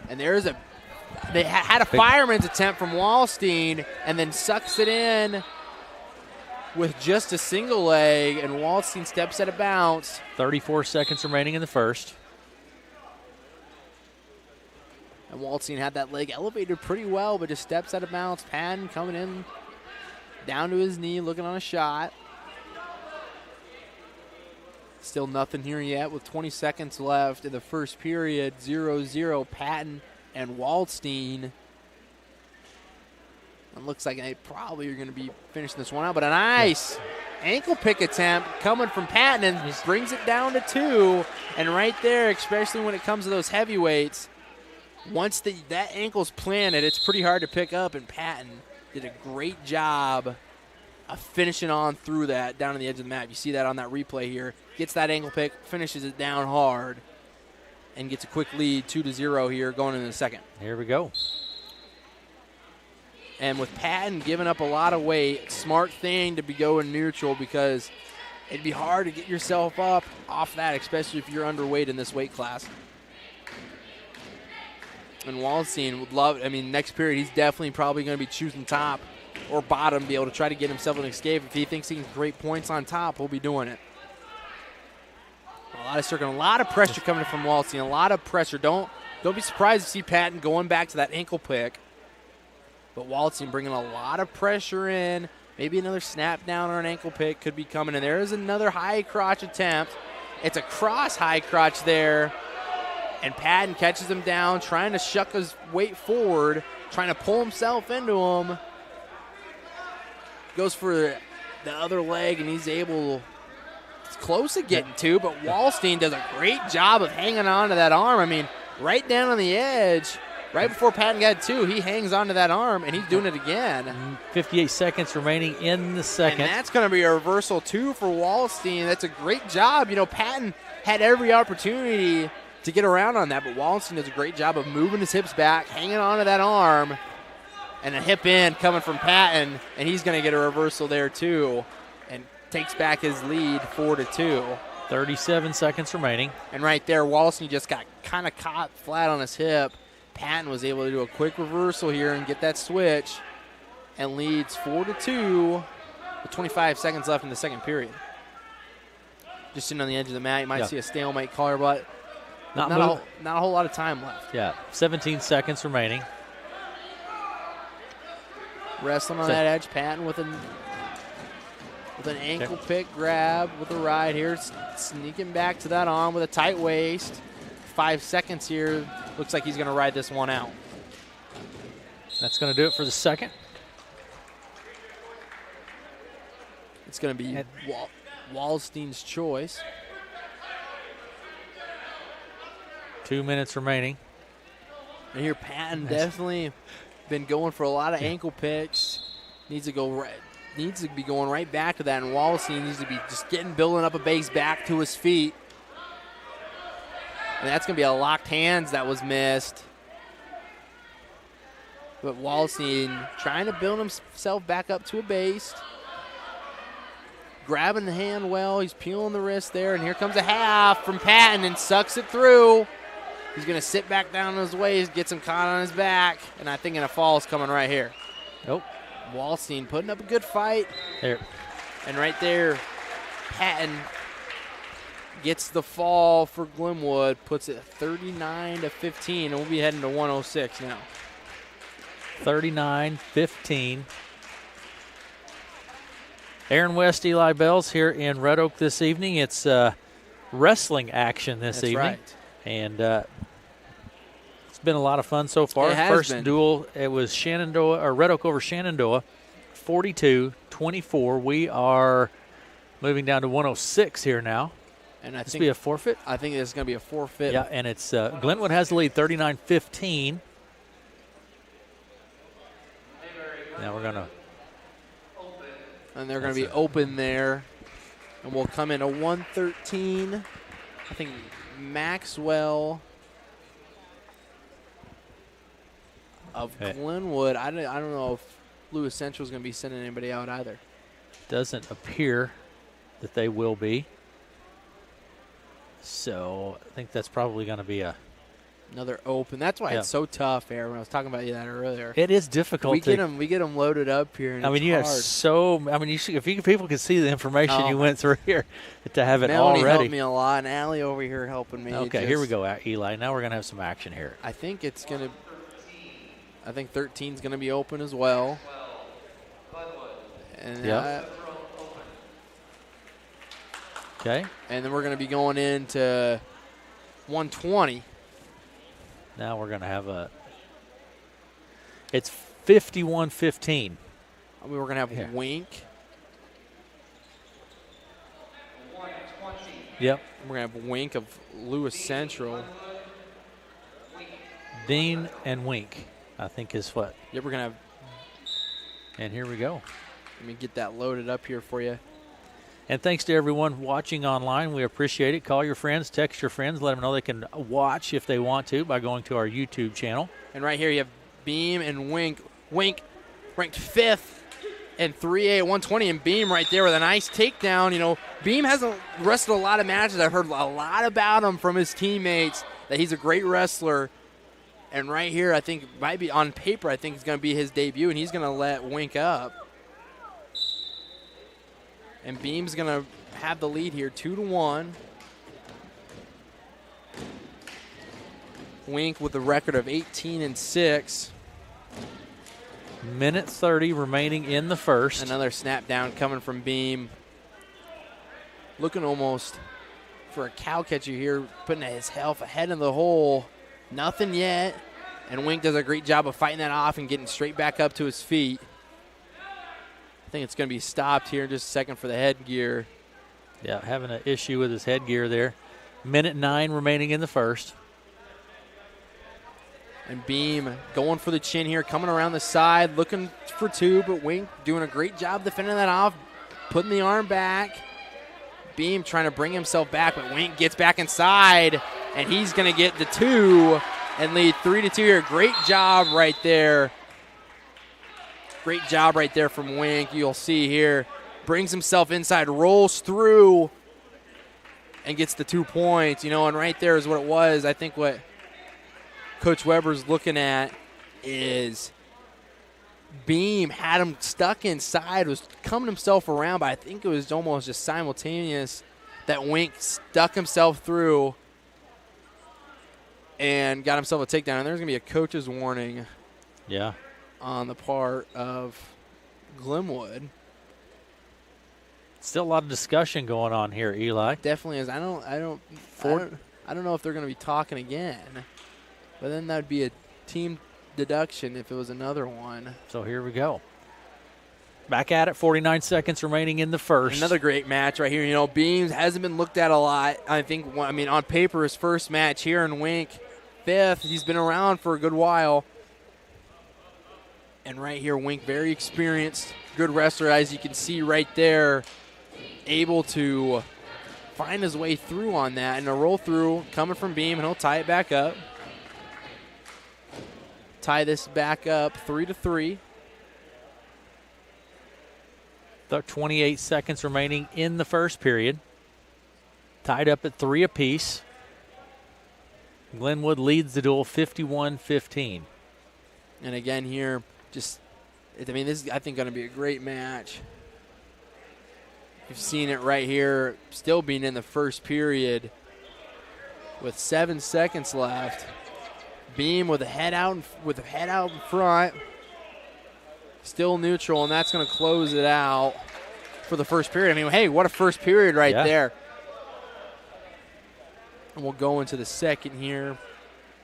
And they had a fireman's attempt from Wallstein and then sucks it in with just a single leg, and Wallstein steps at a bounce. 34 seconds remaining in the first. And Waldstein had that leg elevated pretty well, but just steps out of bounds. Patton coming in down to his knee, looking on a shot. Still nothing here yet with 20 seconds left in the first period. 0-0, Patton and Waldstein. It looks like they probably are going to be finishing this one out, but a nice ankle pick attempt coming from Patton and brings it down to 2. And right there, especially when it comes to those heavyweights, once that ankle's planted, it's pretty hard to pick up, and Patton did a great job of finishing on through that down to the edge of the mat. You see that on that replay here. Gets that ankle pick, finishes it down hard, and gets a quick lead, 2-0 here going into the second. Here we go. And with Patton giving up a lot of weight, smart thing to be going neutral because it'd be hard to get yourself up off that, especially if you're underweight in this weight class. And Wallstein would love, next period he's definitely probably going to be choosing top or bottom, be able to try to get himself an escape. If he thinks he can create points on top, he'll be doing it. A lot of circling, a lot of pressure coming from Wallstein, a lot of pressure. Don't be surprised to see Patton going back to that ankle pick. But Wallstein bringing a lot of pressure in. Maybe another snap down or an ankle pick could be coming. And there is another high crotch attempt. It's a cross high crotch there. And Patton catches him down, trying to shuck his weight forward, trying to pull himself into him. Goes for the other leg, and he's able, it's close to getting to, but Wallstein does a great job of hanging on to that arm. Right down on the edge, right before Patton got 2, he hangs onto that arm, and he's doing it again. 58 seconds remaining in the second. And that's going to be a reversal, too, for Wallstein. That's a great job. Patton had every opportunity to get around on that, but Wallstein does a great job of moving his hips back, hanging onto that arm, and a hip in coming from Patton, and he's going to get a reversal there too, and takes back his lead 4-2. 37 seconds remaining. And right there, Wallstein just got kind of caught flat on his hip. Patton was able to do a quick reversal here and get that switch, and leads 4-2 with 25 seconds left in the second period. Just sitting on the edge of the mat, you might see a stalemate caller, but not a whole lot of time left. Yeah, 17 seconds remaining. Wrestling on that edge, Patton with an ankle pick grab with a ride here, sneaking back to that arm with a tight waist. 5 seconds here. Looks like he's going to ride this one out. That's going to do it for the second. It's going to be Wallstein's choice. 2 minutes remaining. And here Patton definitely been going for a lot of ankle picks. Needs to be going right back to that, and Wallstein needs to be just building up a base back to his feet. And that's going to be a locked hands that was missed. But Wallstein trying to build himself back up to a base. grabbing the hand well. He's peeling the wrist there, and here comes a half from Patton and sucks it through. He's going to sit back down on his waist, gets him caught on his back, and I think a fall is coming right here. Nope. Wallstein putting up a good fight. There. And right there, Patton gets the fall for Glenwood, puts it 39-15, and we'll be heading to 106 now. 39-15. Aaron West, Eli Bells here in Red Oak this evening. It's wrestling action this That's evening. Right. And it's been a lot of fun so far. It has First been. duel, it was Red Oak over Shenandoah, 42-24. We are moving down to 106 here now. And I This think be a forfeit? I think it's going to be a forfeit. Yeah, and it's Glenwood has the lead, 39-15. Now we're going to. And they're going to be open there. And we'll come in a 113. I think Maxwell of Glenwood. I don't know if Lewis Central is going to be sending anybody out either. Doesn't appear that they will be. So I think that's probably going to be another open. That's why it's so tough, Aaron. When I was talking about that earlier. It is difficult. We get them loaded up here. And I mean, you hard. have so. I mean, people can see the information you went through here to have it Melanie already. helped me a lot, and Allie over here helping me. Okay, here we go, Eli. Now we're going to have some action here. I think it's going to. I think 13 is going to be open as well. And okay. And then we're going to be going into 120. Now we're going to have it's 51-15. I mean, we're going to have Wink. Yep. We're going to have Wink of Lewis Central. Dean and Wink, I think is what. Yep, we're going to have. And here we go. Let me get that loaded up here for you. And thanks to everyone watching online. We appreciate it. Call your friends, text your friends, let them know they can watch if they want to by going to our YouTube channel. And right here you have Beam and Wink. Wink ranked 5th and 3A at 120, and Beam right there with a nice takedown. You know, Beam hasn't wrestled a lot of matches. I've heard a lot about him from his teammates, that he's a great wrestler. And right here, I think might be on paper, I think it's going to be his debut, and he's going to let Wink up. And Beam's going to have the lead here, 2-1. Wink with a record of 18-6. Minute 30 remaining in the first. Another snap down coming from Beam. Looking almost for a cow catcher here, putting himself ahead in the hole. Nothing yet. And Wink does a great job of fighting that off and getting straight back up to his feet. I think it's going to be stopped here in just a second for the headgear. Yeah, having an issue with his headgear there. Minute 9 remaining in the first. And Beam going for the chin here, coming around the side, looking for 2, but Wink doing a great job defending that off, putting the arm back. Beam trying to bring himself back, but Wink gets back inside, and he's going to get the 2 and lead 3-2 here. Great job right there. Great job right there from Wink. You'll see here. Brings himself inside, rolls through, and gets the 2 points. You know, and right there is what it was. I think what Coach Weber's looking at is Beam had him stuck inside, was coming himself around, but I think it was almost just simultaneous that Wink stuck himself through and got himself a takedown. And there's going to be a coach's warning. Yeah. On the part of Glenwood. Still a lot of discussion going on here, Eli. Definitely is. I don't know if they're going to be talking again. But then that would be a team deduction if it was another one. So here we go. Back at it, 49 seconds remaining in the first. Another great match right here. You know, Beams hasn't been looked at a lot. I think, on paper, his first match here in Wink, 5th. He's been around for a good while. And right here, Wink, very experienced, good wrestler, as you can see right there, able to find his way through on that. And a roll through coming from Beam, and he'll tie it back up. Tie this back up 3-3. 28 seconds remaining in the first period. Tied up at 3 apiece. Glenwood leads the duel 51-15. And again here, this is, I think, going to be a great match. You've seen it right here, still being in the first period with 7 seconds left. Beam with a head out in front. Still neutral, and that's going to close it out for the first period. I mean, hey, what a first period right there. And we'll go into the second here.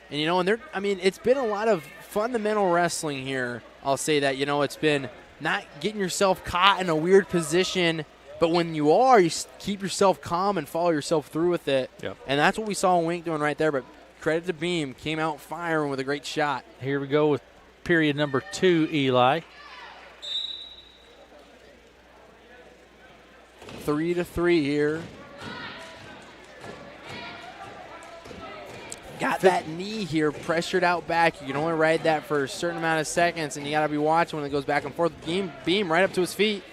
And, it's been a lot of fundamental wrestling here. I'll say that, it's been not getting yourself caught in a weird position, but when you are, you keep yourself calm and follow yourself through with it. Yep. And that's what we saw Wink doing right there, but credit to Beam, came out firing with a great shot. Here we go with period number 2, Eli. 3-3 here. Got that knee here pressured out back. You can only ride that for a certain amount of seconds, and you got to be watching when it goes back and forth. Beam right up to his feet.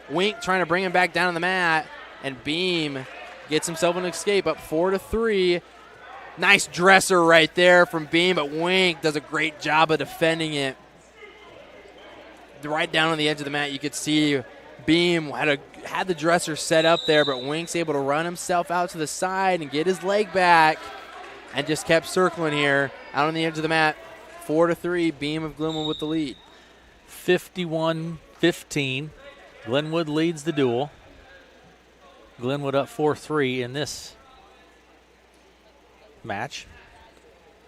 Wink trying to bring him back down on the mat, and Beam gets himself an escape up 4-3. Nice dresser right there from Beam, but Wink does a great job of defending it. Right down on the edge of the mat, you could see Beam had the dresser set up there, but Wink's able to run himself out to the side and get his leg back and just kept circling here out on the edge of the mat. 4-3, Beam of Glenwood with the lead. 51-15. Glenwood leads the duel. Glenwood up 4-3 in this match.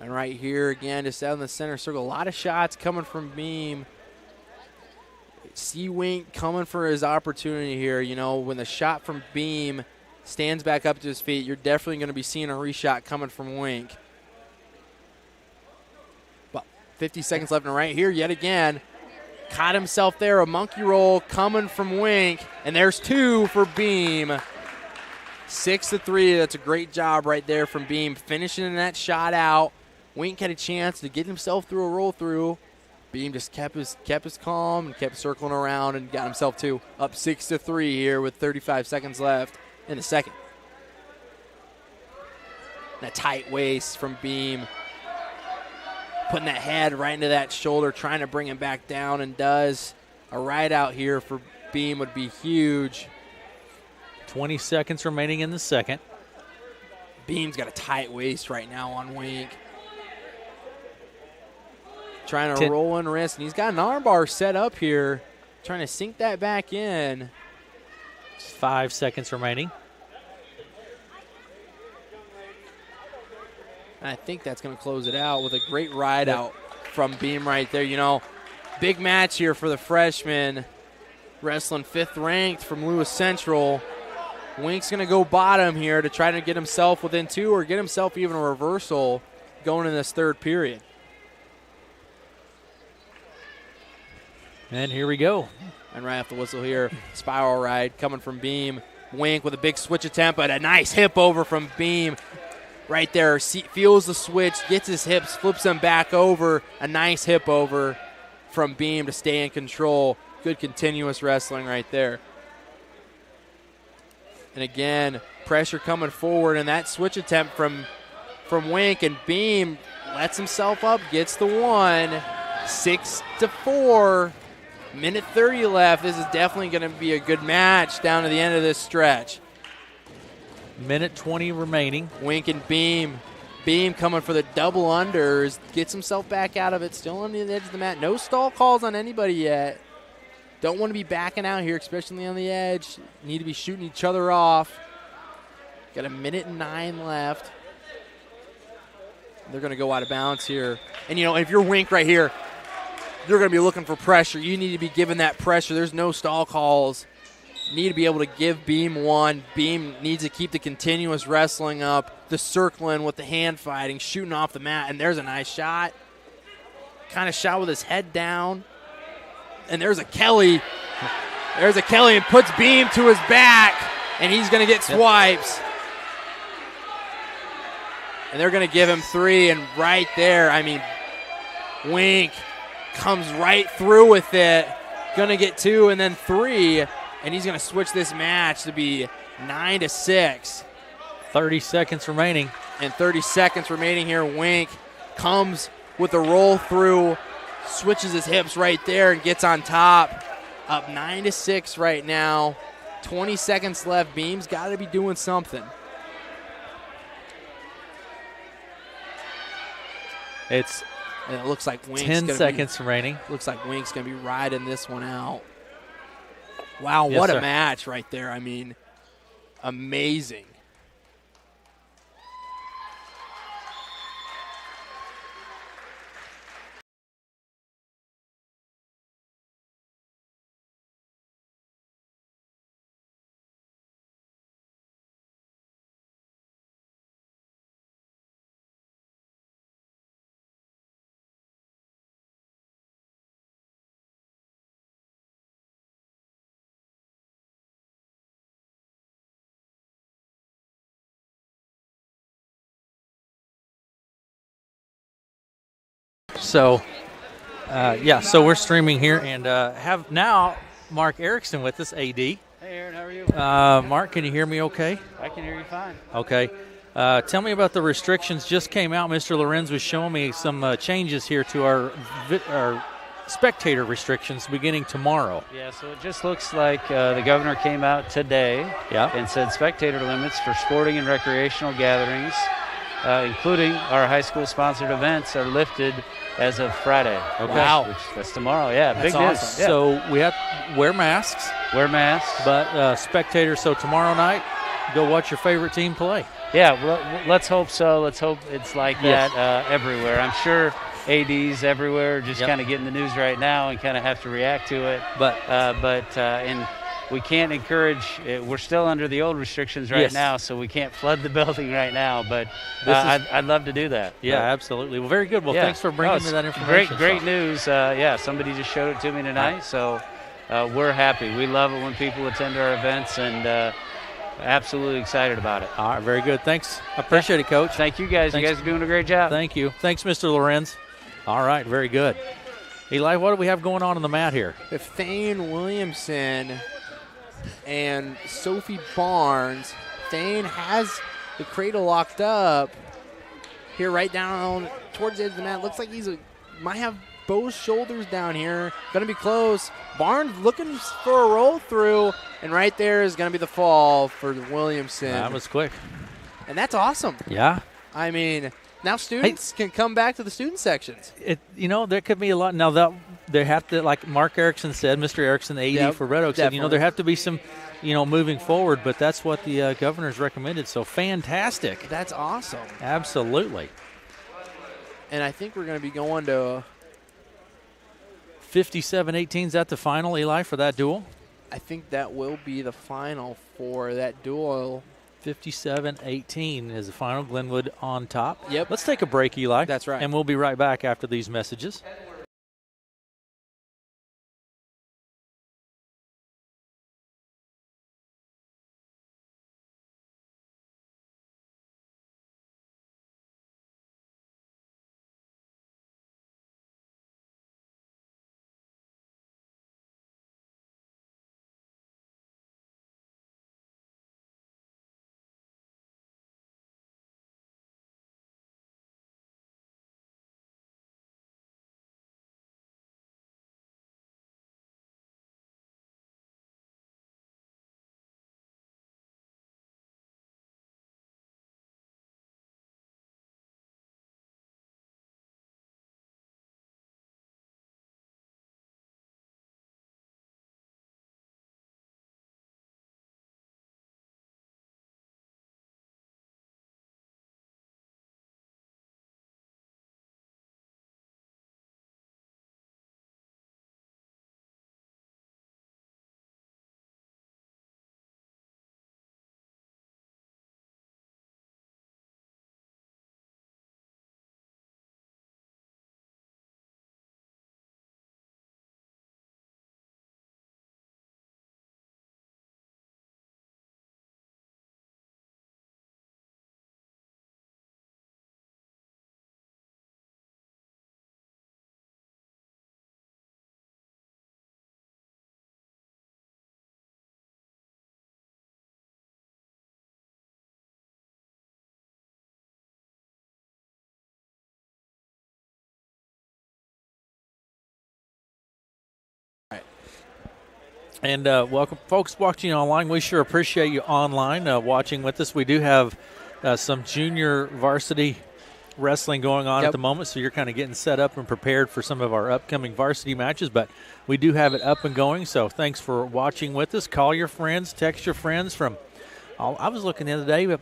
And right here again, just out in the center circle, a lot of shots coming from Beam. See Wink coming for his opportunity here. When the shot from Beam stands back up to his feet, you're definitely going to be seeing a reshot coming from Wink. But 50 seconds left, and right here yet again, caught himself there, a monkey roll coming from Wink, and there's 2 for Beam. 6-3, that's a great job right there from Beam, finishing that shot out. Wink had a chance to get himself through a roll through. Beam just kept his calm and kept circling around and got himself up 6-3 here with 35 seconds left in the second. That tight waist from Beam, putting that head right into that shoulder, trying to bring him back down, and does. A ride out here for Beam would be huge. 20 seconds remaining in the second. Beam's got a tight waist right now on Wink. Trying to roll and wrist, and he's got an armbar set up here, trying to sink that back in. 5 seconds remaining. And I think that's going to close it out with a great ride out from Beam right there. Big match here for the freshman, wrestling 5th ranked from Lewis Central. Wink's going to go bottom here to try to get himself within 2 or get himself even a reversal going in this third period. And here we go. And right off the whistle here, spiral ride coming from Beam. Wink with a big switch attempt, but a nice hip over from Beam. Right there, feels the switch, gets his hips, flips them back over. A nice hip over from Beam to stay in control. Good continuous wrestling right there. And again, pressure coming forward, and that switch attempt from Wink, and Beam lets himself up, gets the 1. 6-4. Minute 30 left. This is definitely going to be a good match down to the end of this stretch. Minute 20 remaining. Wink and Beam. Beam coming for the double unders. Gets himself back out of it. Still on the edge of the mat. No stall calls on anybody yet. Don't want to be backing out here, especially on the edge. Need to be shooting each other off. Got a minute and 9 left. They're going to go out of bounds here. And, if you're Wink right here, you're going to be looking for pressure. You need to be given that pressure. There's no stall calls. Need to be able to give Beam 1. Beam needs to keep the continuous wrestling up, the circling with the hand fighting, shooting off the mat. And there's a nice shot. Kind of shot with his head down. And there's a Kelly. There's a Kelly and puts Beam to his back. And he's going to get swipes. And they're going to give him 3. And right there, Wink comes right through with it. going to get 2 and then 3, and he's going to switch this match to be 9-6. 30 seconds remaining. And 30 seconds remaining here. Wink comes with a roll through, switches his hips right there and gets on top. Up 9-6 right now. 20 seconds left. Beam's got to be doing something. It's And it looks like Wink's 10 seconds remaining. Looks like Wink's going to be riding this one out. Wow, Yes, what sir. a match right there. I mean, amazing. So, so we're streaming here and have now Mark Erickson with us, AD. Hey, Aaron, how are you? Mark, can you hear me okay? I can hear you fine. Okay. Tell me about the restrictions just came out. Mr. Lorenz was showing me some changes here to our spectator restrictions beginning tomorrow. Yeah, so it just looks like the governor came out today Yeah. and said spectator limits for sporting and recreational gatherings, including our high school sponsored events, are lifted as of Friday. Okay. Wow. That's tomorrow. Yeah, That's big news. awesome. Yeah. So we have to wear masks, Wear masks. but spectators, so tomorrow night, go watch your favorite team play. Yeah, well, let's hope so. Let's hope it's like Yes. that everywhere. I'm sure ADs everywhere are just Yep. kind of getting the news right now and kind of have to react to it. But And we can't encourage. We're still under the old restrictions right Yes. now, so we can't flood the building right now. But This is- I'd love to do that. yeah, But, absolutely. Well, very good. Well, yeah. thanks for bringing No, me that it's information. Great news. Somebody just showed it to me tonight, so we're happy. We love it when people attend our events, and absolutely excited about it. All right, very good. Thanks. I appreciate it, Coach. Thank you guys. Thanks. You guys are doing a great job. Thank you. Thanks, Mr. Lorenz. All right, very good. Eli, what do we have going on the mat here? If Thane Williamson and Sophie Barnes, Thane has the cradle locked up here right down towards the edge of the mat. Looks like might have both shoulders down here. Going to be close. Barnes looking for a roll through, and right there is going to be the fall for Williamson. That was quick. And that's awesome. Yeah. I mean, now students can come back to the student sections. There could be a lot. Now, they have to, like Mark Erickson said, Mr. Erickson, the AD Yep, for Red Oak, said, definitely. there have to be some, moving forward, but that's what the governor's recommended. So fantastic. That's awesome. Absolutely. And I think we're going to be going to 57-18, is that the final, Eli, for that duel? I think that will be the final for that duel. 57-18 is the final. Glenwood on top. Yep. Let's take a break, Eli. That's right. And we'll be right back after these messages. And welcome, folks watching online. We sure appreciate you online watching with us. We do have some junior varsity wrestling going on at the moment, so you're kind of getting set up and prepared for some of our upcoming varsity matches, but we do have it up and going, so thanks for watching with us. Call your friends, text your friends from I was looking the other day, but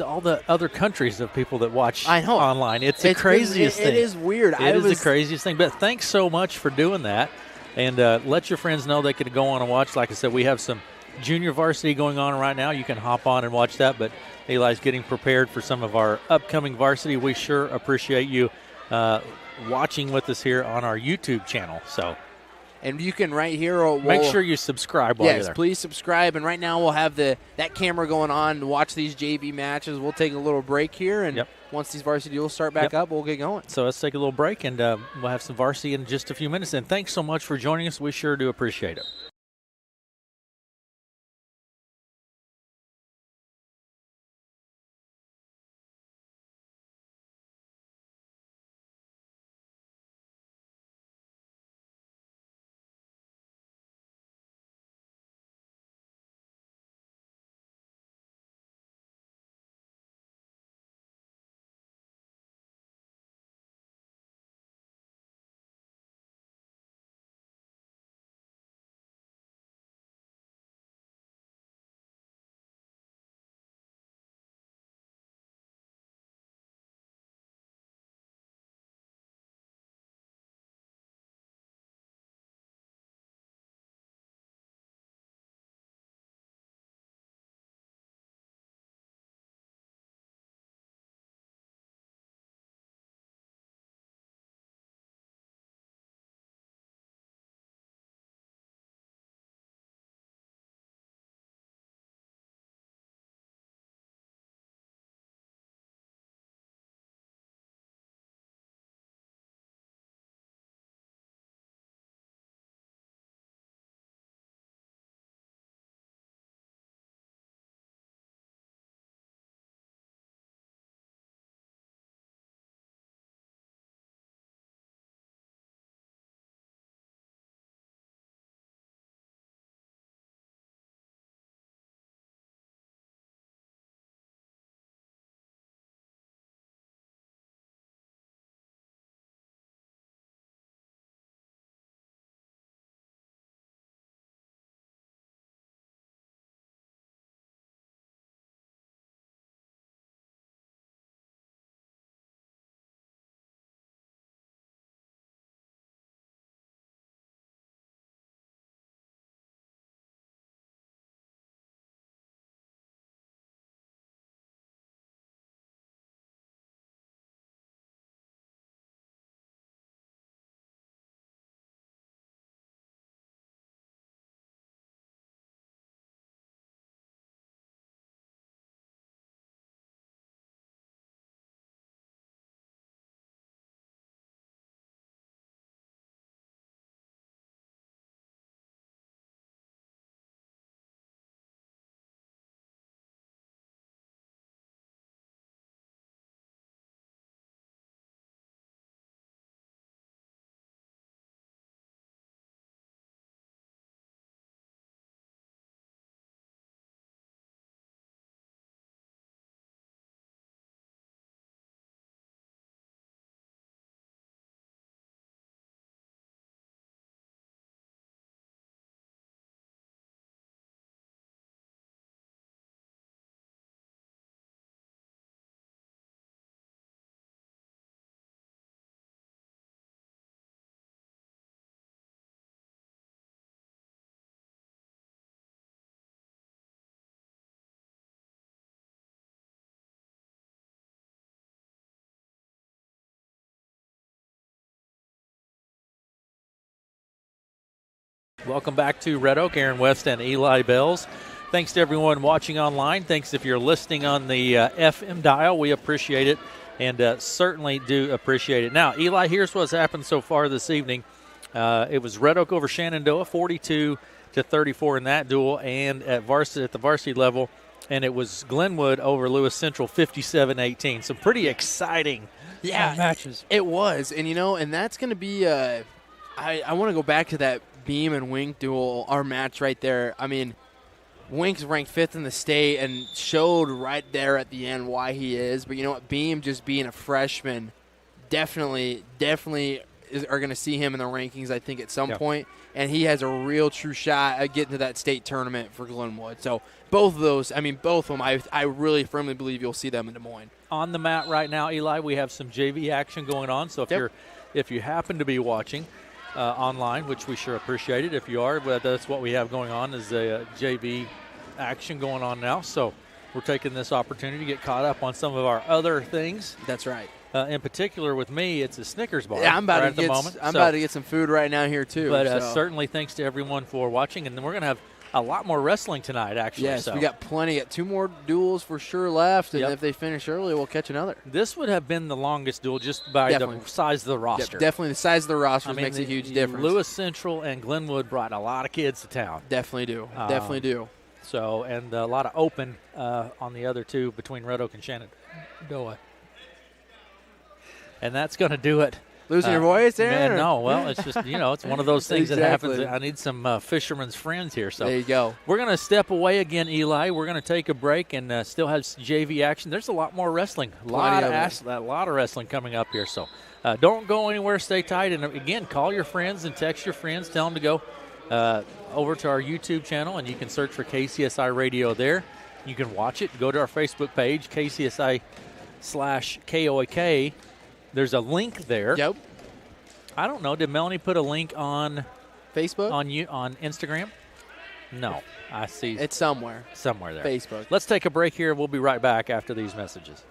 all the other countries of people that watch online. It's the craziest thing. It is weird. It is the craziest thing, but thanks so much for doing that, and let your friends know they could go on and watch. Like I said, we have some junior varsity going on right now. You can hop on and watch that, but Eli's getting prepared for some of our upcoming varsity. We sure appreciate you watching with us here on our YouTube channel. So, and you can right here. Make sure you subscribe while you're there. Yes, please subscribe. And right now we'll have that camera going on to watch these JV matches. We'll take a little break here, and once these varsity duels start back up, we'll get going. So let's take a little break, and we'll have some varsity in just a few minutes. And thanks so much for joining us. We sure do appreciate it. Welcome back to Red Oak. Aaron West and Eli Bells. Thanks to everyone watching online. Thanks if you're listening on the FM dial. We appreciate it, and certainly do appreciate it. Now, Eli, here's what's happened so far this evening. It was Red Oak over Shenandoah, 42-34 in that duel, and at the varsity level, and it was Glenwood over Lewis Central, 57-18. Some pretty exciting matches. It was, and and that's going to be. I want to go back to Beam and Wink duel, our match right there. I mean, Wink's ranked 5th in the state and showed right there at the end why he is. But you know what? Beam, just being a freshman, definitely are going to see him in the rankings, I think, at some point. And he has a real true shot at getting to that state tournament for Glenwood. So both of those, I mean, both of them, I really firmly believe you'll see them in Des Moines. On the mat right now, Eli, we have some JV action going on. So if you happen to be watching online, which we sure appreciate it if you are, but that's what we have going on is a JV action going on now. So we're taking this opportunity to get caught up on some of our other things. That's right. In particular, with me, it's a Snickers bar. Yeah, I'm about right to get some food right now here too. But certainly, thanks to everyone for watching, and then we're going to have a lot more wrestling tonight. Actually, yes, so. We got plenty. Got 2 more duels for sure left, and if they finish early, we'll catch another. This would have been the longest duel just by the size of the roster. Definitely, the size of the roster makes a huge difference. Lewis Central and Glenwood brought a lot of kids to town. Definitely do. So, and a lot of open on the other two between Red Oak and Shenandoah. And that's going to do it. Losing your voice, Aaron? Man, no. Well, it's just, it's one of those things that happens. I need some fisherman's friends here. So there you go. We're going to step away again, Eli. We're going to take a break and still have JV action. There's a lot more wrestling. A lot of wrestling coming up here. So don't go anywhere. Stay tight. And, again, call your friends and text your friends. Tell them to go over to our YouTube channel, and you can search for KCSI Radio there. You can watch it. Go to our Facebook page, KCSI/KOAK. There's a link there. Yep. I don't know. Did Melanie put a link on Facebook? On Instagram? No. I see. It's somewhere. Somewhere there. Facebook. Let's take a break here. We'll be right back after these messages.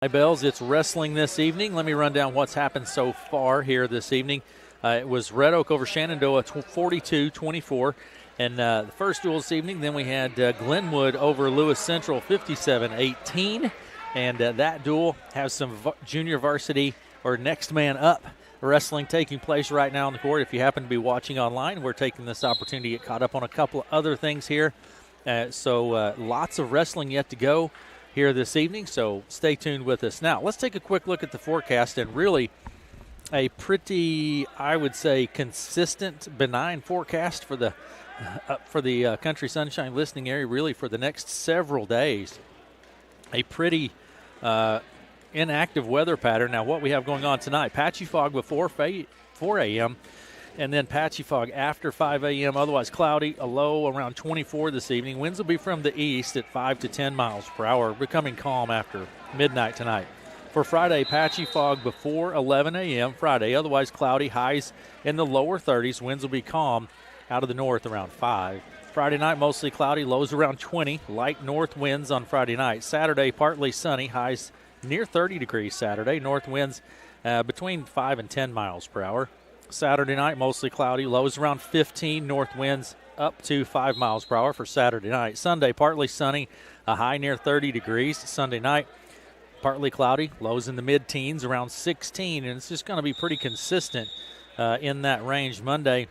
Hi, Bells. It's wrestling this evening. Let me run down what's happened so far here this evening. It was Red Oak over Shenandoah 42-24. And the first duel this evening, then we had Glenwood over Lewis Central 57-18. And that duel has some junior varsity or next man up wrestling taking place right now on the court. If you happen to be watching online, we're taking this opportunity to get caught up on a couple of other things here. So lots of wrestling yet to go here this evening, so stay tuned with us. Now, let's take a quick look at the forecast, and really a pretty, I would say, consistent, benign forecast for the Country Sunshine listening area, really for the next several days. A pretty inactive weather pattern. Now, what we have going on tonight, patchy fog before 4 a.m., and then patchy fog after 5 a.m., otherwise cloudy, a low around 24 this evening. Winds will be from the east at 5 to 10 miles per hour, becoming calm after midnight tonight. For Friday, patchy fog before 11 a.m. Friday, otherwise cloudy, highs in the lower 30s. Winds will be calm out of the north around 5. Friday night, mostly cloudy, lows around 20. Light north winds on Friday night. Saturday, partly sunny, highs near 30 degrees Saturday. North winds between 5 and 10 miles per hour. Saturday night, mostly cloudy, lows around 15, north winds up to 5 miles per hour for Saturday night. Sunday, partly sunny, a high near 30 degrees. Sunday night, partly cloudy, lows in the mid-teens, around 16, and it's just going to be pretty consistent in that range. Monday,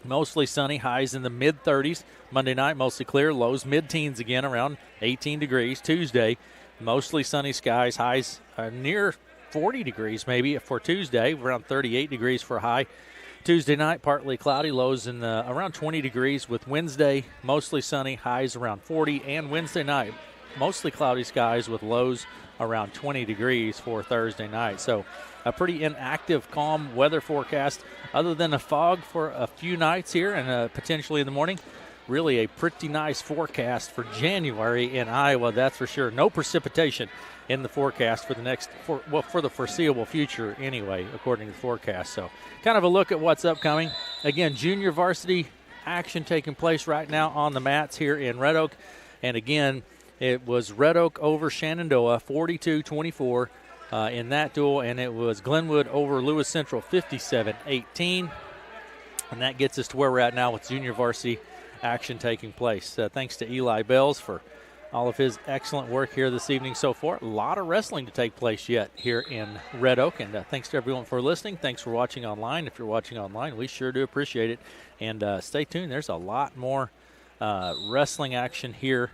mostly sunny, highs in the mid-30s. Monday night, mostly clear, lows mid-teens again, around 18 degrees. Tuesday, mostly sunny skies, highs near 40 degrees maybe for Tuesday, around 38 degrees for a high. Tuesday night, partly cloudy, lows in the around 20 degrees, with Wednesday mostly sunny, highs around 40, and Wednesday night mostly cloudy skies with lows around 20 degrees for Thursday night. So a pretty inactive, calm weather forecast other than a fog for a few nights here and potentially in the morning. Really a pretty nice forecast for January in Iowa, that's for sure. No precipitation in the forecast for the foreseeable future anyway, according to the forecast. So kind of a look at what's upcoming. Again, junior varsity action taking place right now on the mats here in Red Oak. And again, it was Red Oak over Shenandoah 42-24 in that duel, and it was Glenwood over Lewis Central 57-18. And that gets us to where we're at now with junior varsity action taking place. Thanks to Eli Bells for all of his excellent work here this evening so far. A lot of wrestling to take place yet here in Red Oak, and thanks to everyone for listening. Thanks for watching online. If you're watching online, we sure do appreciate it. And stay tuned. There's a lot more wrestling action here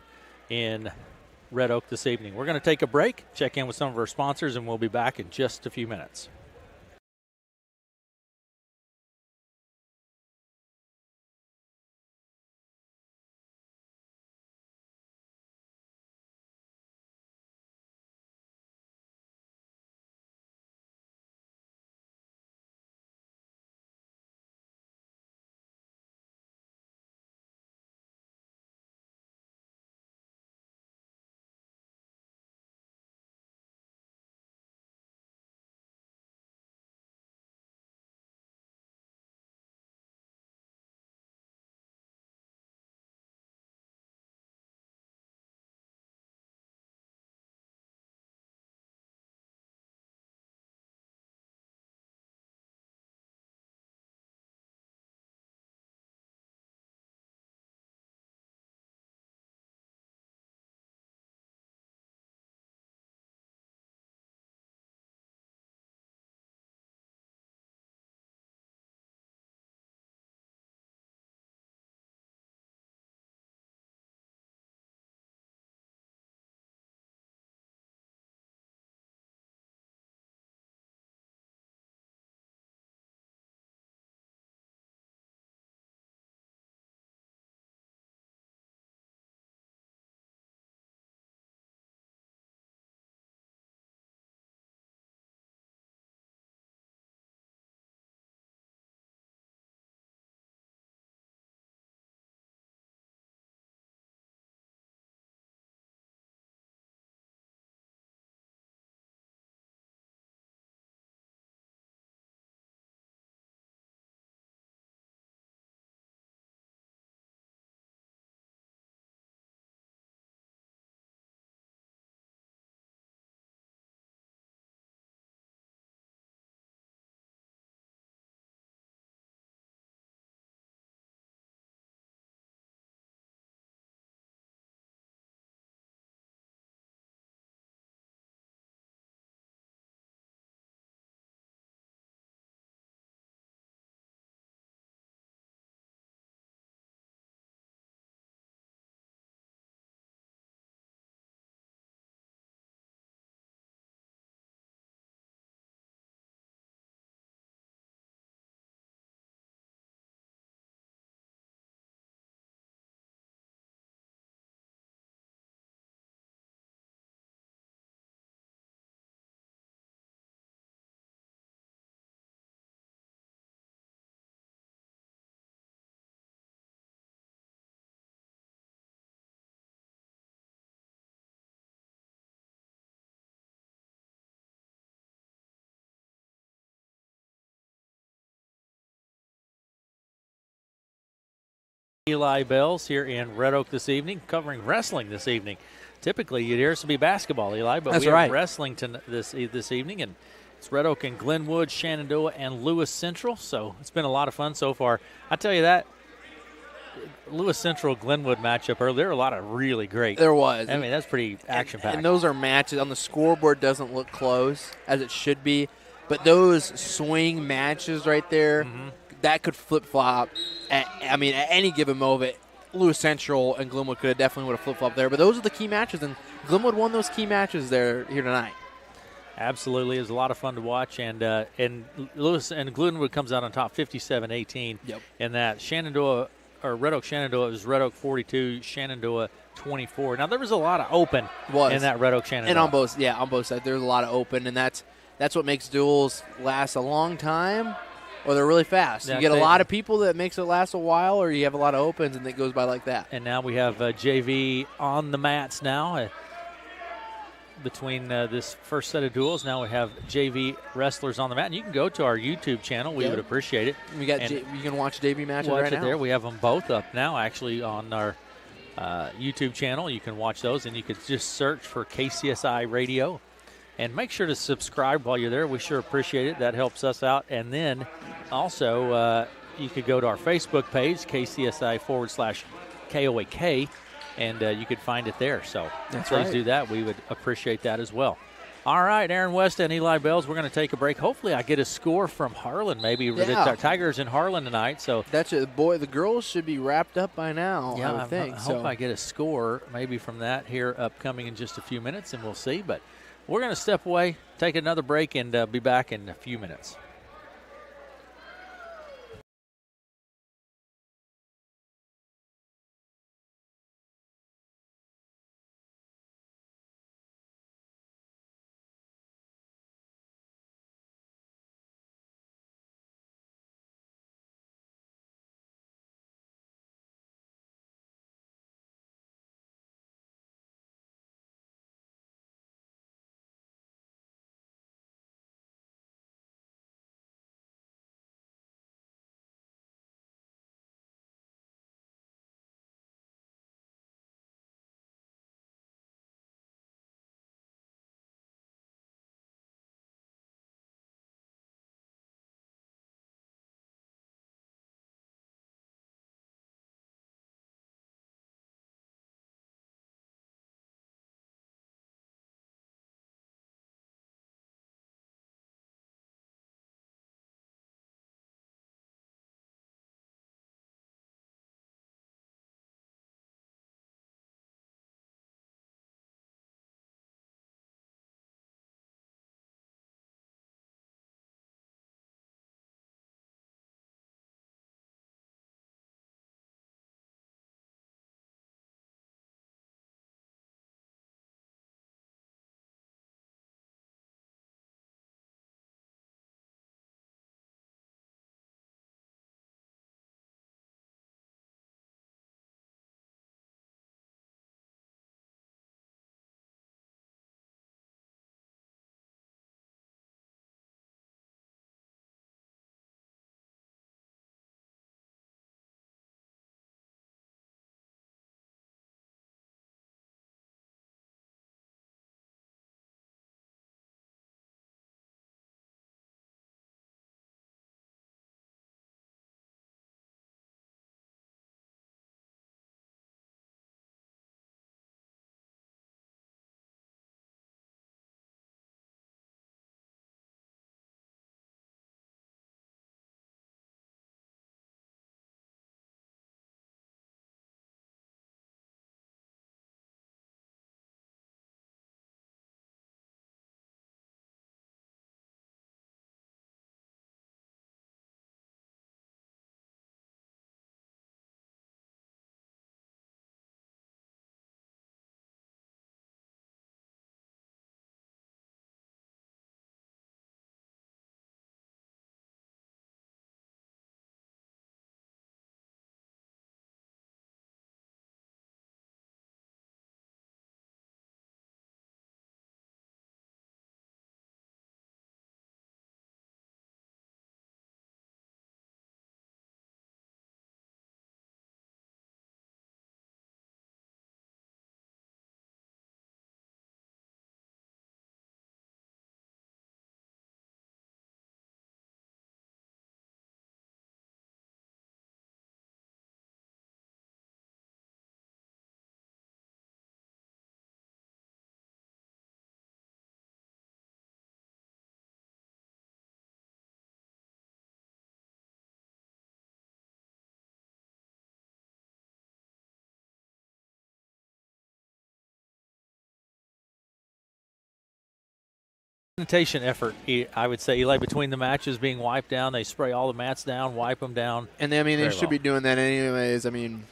in Red Oak this evening. We're going to take a break, check in with some of our sponsors, and we'll be back in just a few minutes. Eli Bells here in Red Oak this evening, covering wrestling this evening. Typically, you'd hear us to be basketball, Eli, but That's we right. have wrestling this evening, and it's Red Oak and Glenwood, Shenandoah, and Lewis Central. So it's been a lot of fun so far. I tell you that Lewis Central Glenwood matchup earlier, there were a lot of really great. There was. I mean, that's pretty action packed. And those are matches on the scoreboard. Doesn't look close as it should be, but those swing matches right there, that could flip flop. At any given moment, Lewis Central and Glenwood could have definitely would have flip flopped there. But those are the key matches, and Glenwood won those key matches here tonight. Absolutely, it was a lot of fun to watch, and Lewis and Glenwood comes out on top, 57-18. Yep. And that Shenandoah or Red Oak Shenandoah, it was Red Oak 42, Shenandoah 24. Now there was a lot of open in that Red Oak Shenandoah, and on both sides there's a lot of open, and that's what makes duels last a long time, or they're really fast. Yeah, you get a lot of people that makes it last a while, or you have a lot of opens and it goes by like that. And now we have JV on the mats now. Between this first set of duels, now we have JV wrestlers on the mat, and you can go to our YouTube channel. We would appreciate it. We got you can watch JV matches right now. There, we have them both up now, actually, on our YouTube channel. You can watch those, and you can just search for KCSI Radio, and make sure to subscribe while you're there. We sure appreciate it. That helps us out. And then also, you could go to our Facebook page, KCSI/KOAK. And you could find it there. So please do that. We would appreciate that as well. All right, Aaron West and Eli Bells, we're going to take a break. Hopefully I get a score from Harlan maybe. Yeah. The Tigers in Harlan tonight. So that's it. Boy, the girls should be wrapped up by now, yeah, I would think. I hope I get a score maybe from that here upcoming in just a few minutes, and we'll see. But we're going to step away, take another break, and be back in a few minutes. Sanitation effort, I would say, Eli, between the matches being wiped down. They spray all the mats down, wipe them down. And I mean, they Very should well. be doing that anyways. I mean,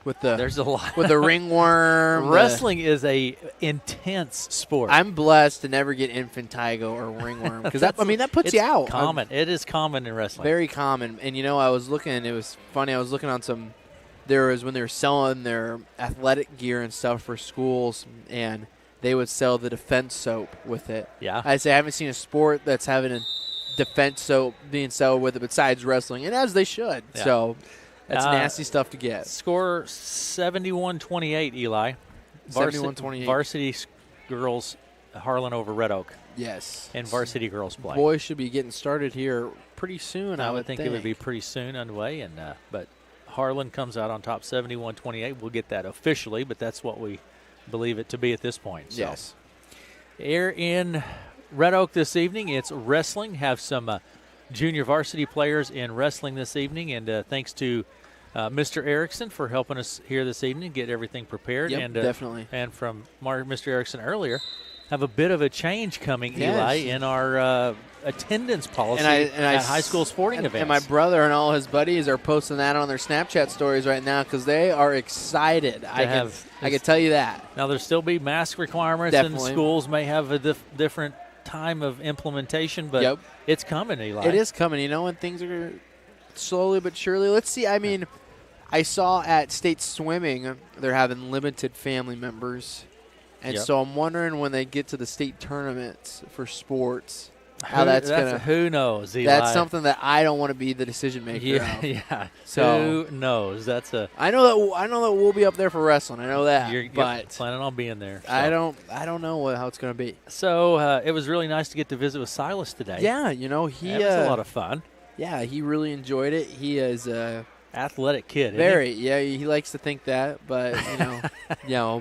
with the There's a lot. with the ringworm. Wrestling is a intense sport. I'm blessed to never get infantile or ringworm because that puts you out. Common. It is common in wrestling. Very common. And I was looking. It was funny. I was looking on some. There was when they were selling their athletic gear and stuff for schools, and they would sell the defense soap with it. Yeah. I haven't seen a sport that's having a defense soap being sold with it besides wrestling, and as they should. Yeah. So that's nasty stuff to get. Score 71-28, Eli. 71-28. Varsity girls, Harlan over Red Oak. Yes. And varsity girls play. Boys should be getting started here pretty soon. I would think it would be pretty soon underway, and but Harlan comes out on top 71-28. We'll get that officially, but that's what we believe it to be at this point. So. Yes. Here in Red Oak this evening, it's wrestling. Have some junior varsity players in wrestling this evening, and thanks to Mr. Erickson for helping us here this evening, get everything prepared. Yep, and definitely. And from Mr. Erickson earlier, have a bit of a change coming, Eli, in our attendance policy at high school sporting events. And my brother and all his buddies are posting that on their Snapchat stories right now because they are excited. I can tell you that. Now, there'll still be mask requirements, and schools may have a different time of implementation, but it's coming, Eli. It is coming, and things are slowly but surely. Let's see. I mean, I saw at state swimming they're having limited family members. And so I'm wondering when they get to the state tournaments for sports, how that's going to. Who knows, Eli? That's something that I don't want to be the decision maker. Yeah. So who knows? I know that we'll be up there for wrestling. I know that. You're planning on being there. So. I don't know how it's going to be. So it was really nice to get to visit with Silas today. Yeah, it was a lot of fun. Yeah, he really enjoyed it. He is athletic kid. Very, he likes to think that, but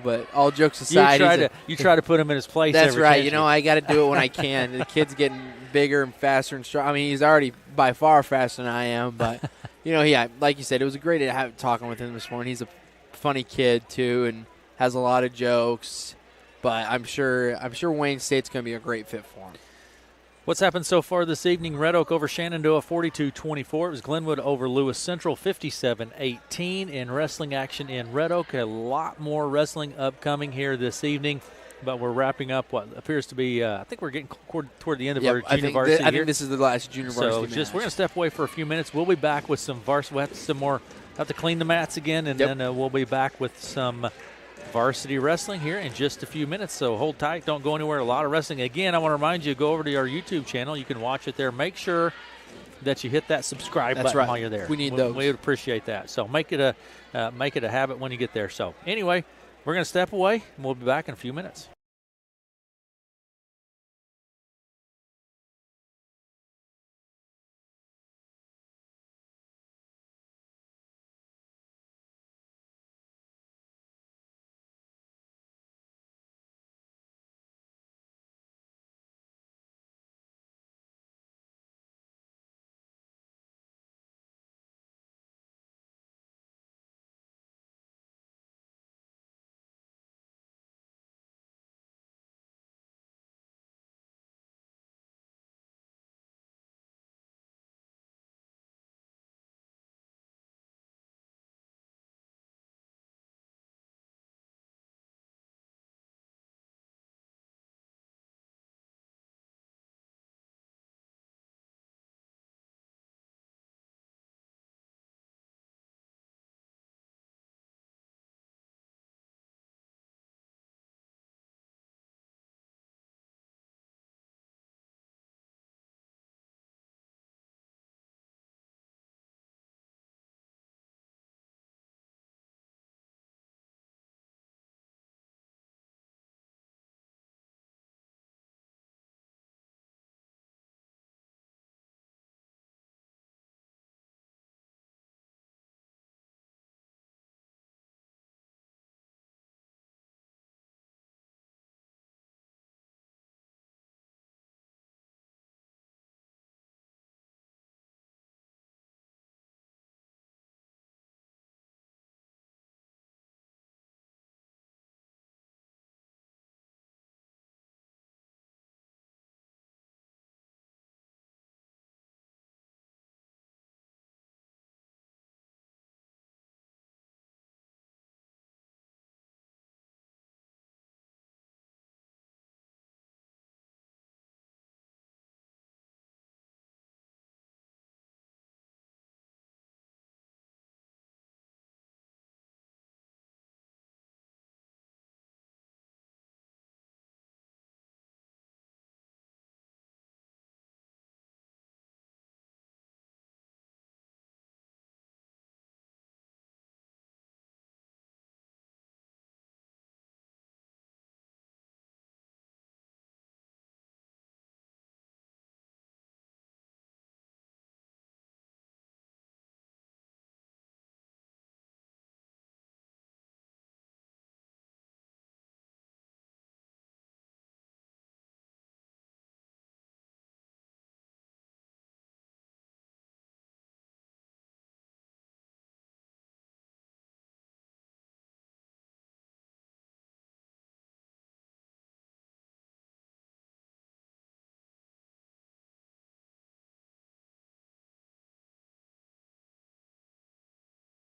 but all jokes aside, you try to put him in his place. That's right. I got to do it when I can. The kid's getting bigger and faster and strong. I mean, he's already by far faster than I am, but like you said, it was great to have talking with him this morning. He's a funny kid too, and has a lot of jokes. But I'm sure Wayne State's going to be a great fit for him. What's happened so far this evening? Red Oak over Shenandoah 42-24. It was Glenwood over Lewis Central 57-18 in wrestling action in Red Oak. A lot more wrestling upcoming here this evening, but we're wrapping up what appears to be, I think we're getting toward the end of our junior varsity I think this is the last junior varsity match. We're going to step away for a few minutes. We'll be back with some varsity. We'll have to clean the mats again, and then we'll be back with some varsity wrestling here in just a few minutes, so hold tight. Don't go anywhere. A lot of wrestling. Again, I want to remind you, go over to our YouTube channel. You can watch it there. Make sure that you hit that subscribe button while you're there. We need those. We would appreciate that. So make it a habit when you get there. So anyway, we're going to step away, and we'll be back in a few minutes.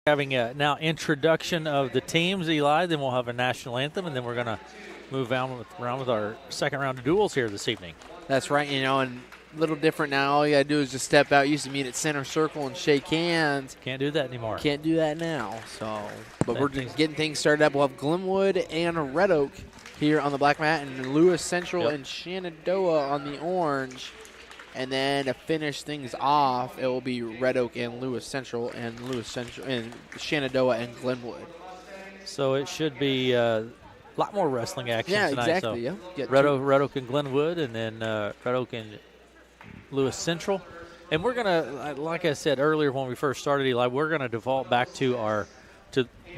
having a now introduction of the teams, Eli. Then we'll have a national anthem, and then we're going to move on with our second round of duels here this evening. That's right, and a little different now. All you got to do is just step out. Used to meet at center circle and shake hands. Can't do that anymore. Can't do that now. But we're just getting things started up. We'll have Glenwood and Red Oak here on the black mat, and Lewis Central and Shenandoah on the orange. And then to finish things off, it will be Red Oak and Lewis Central and Shenandoah and Glenwood. So it should be a lot more wrestling action tonight. Exactly. So Yeah, Red Oak and Glenwood, and then Red Oak and Lewis Central. And we're going to, like I said earlier when we first started, Eli, we're going to default back to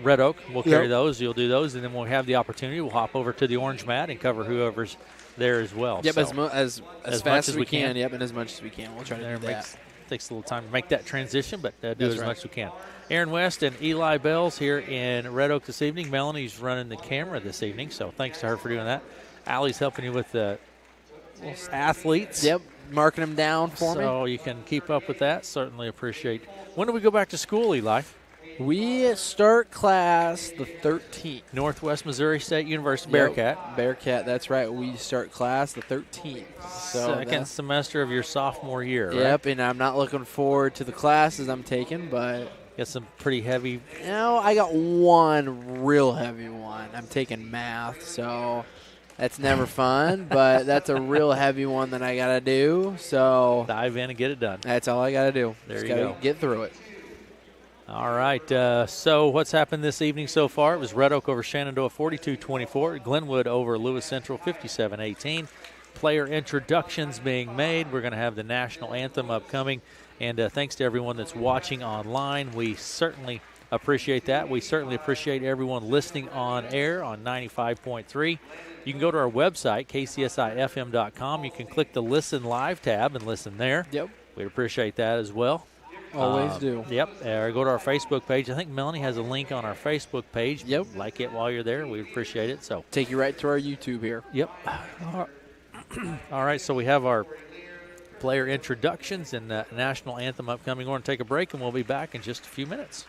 Red Oak. We'll carry those. You'll do those. And then when we have the opportunity, we'll hop over to the orange mat and cover whoever's there as well. Yep, so, as fast as we can. Yep, and as much as we can. We'll try to do that. Takes a little time to make that transition, but do it as much as we can. Aaron West and Eli Bells here in Red Oak this evening. Melanie's running the camera this evening, so thanks to her for doing that. Allie's helping you with the athletes. Yep, marking them down for me. So you can keep up with that. Certainly appreciate. When do we go back to school, Eli? We start class the 13th. Northwest Missouri State University, Bearcat. Yep, Bearcat, that's right. We start class the 13th. So second semester of your sophomore year, right? Yep, and I'm not looking forward to the classes I'm taking, but got some pretty heavy. I got one real heavy one. I'm taking math, so that's never fun, but that's a real heavy one that I got to do. So dive in and get it done. That's all I got to do. There Just you go. Get through it. All right, so what's happened this evening so far? It was Red Oak over Shenandoah 42-24, Glenwood over Lewis Central 57-18. Player introductions being made. We're going to have the national anthem upcoming, and thanks to everyone that's watching online. We certainly appreciate that. We certainly appreciate everyone listening on air on 95.3. You can go to our website, kcsifm.com. You can click the Listen Live tab and listen there. Yep. We'd appreciate that as well. Always do. Yep. Go to our Facebook page. I think Melanie has a link on our Facebook page. Yep. Like it while you're there. We appreciate it. So take you right to our YouTube here. Yep. All right. So we have our player introductions and national anthem upcoming. We're going to take a break, and we'll be back in just a few minutes.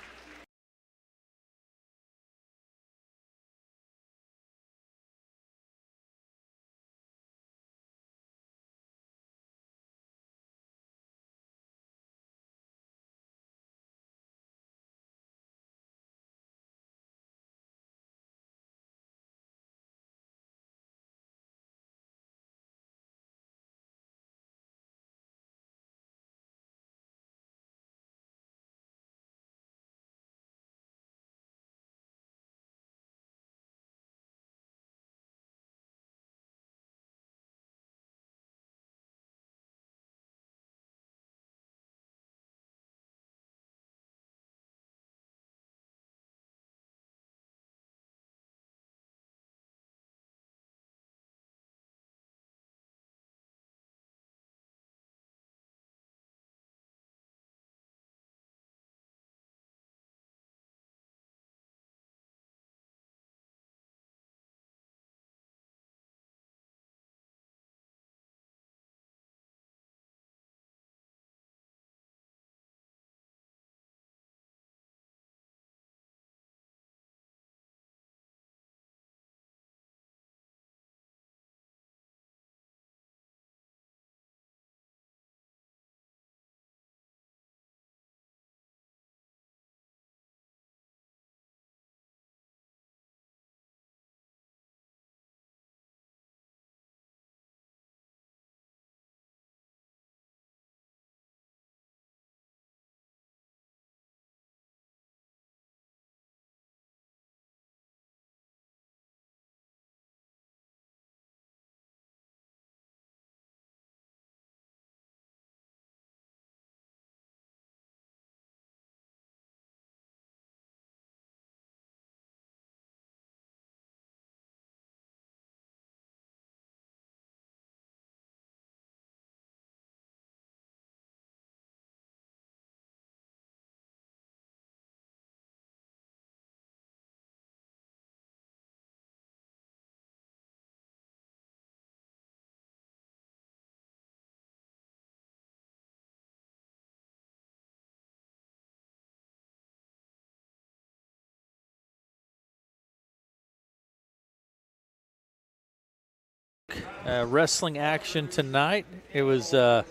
wrestling action tonight. It was Red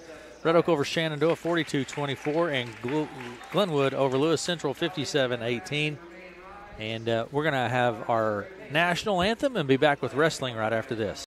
Oak over Shenandoah 42-24 and Glenwood over Lewis Central 57-18. And we're going to have our national anthem and be back with wrestling right after this.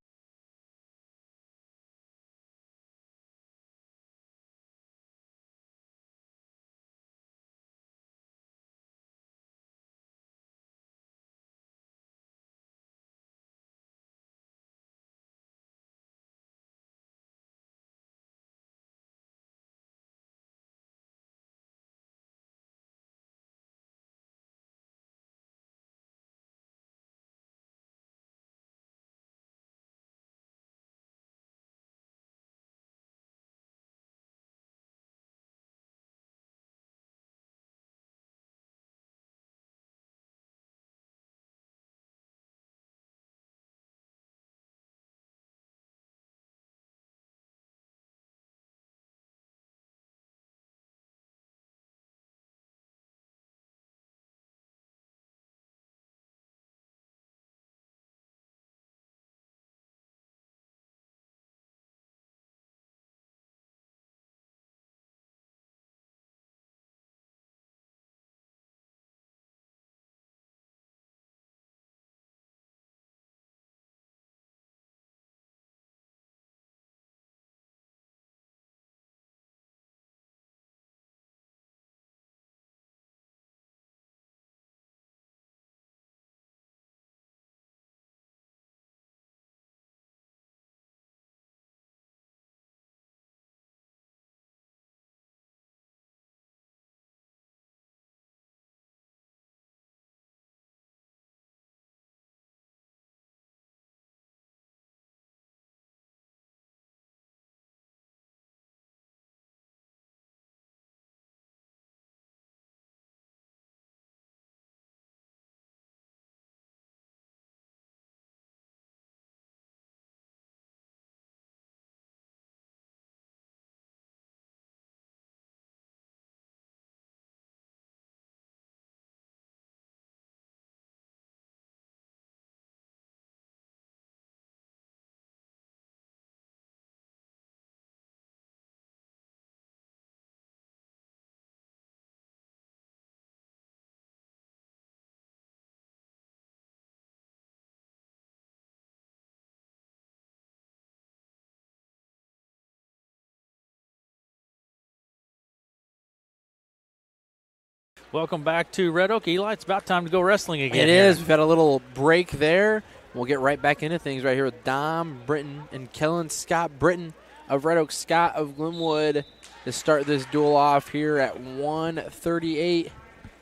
Welcome back to Red Oak. Eli, it's about time to go wrestling again. It is. We've had a little break there. We'll get right back into things right here with Dom Britton and Kellen Scott Britton of Red Oak, Scott of Glenwood to start this duel off here at 1:38.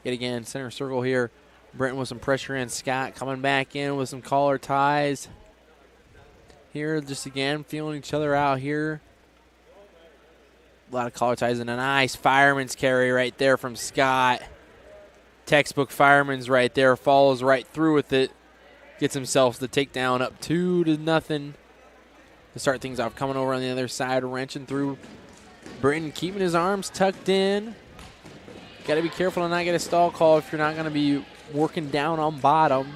Yet again, center circle here. Britton with some pressure in. Scott coming back in with some collar ties. Here, just again, feeling each other out here. A lot of collar ties and a nice fireman's carry right there from Scott. Textbook fireman's right there. Follows right through with it. Gets himself the takedown up 2-0 to start things off. Coming over on the other side, wrenching through. Britton keeping his arms tucked in. Got to be careful to not get a stall call if you're not going to be working down on bottom.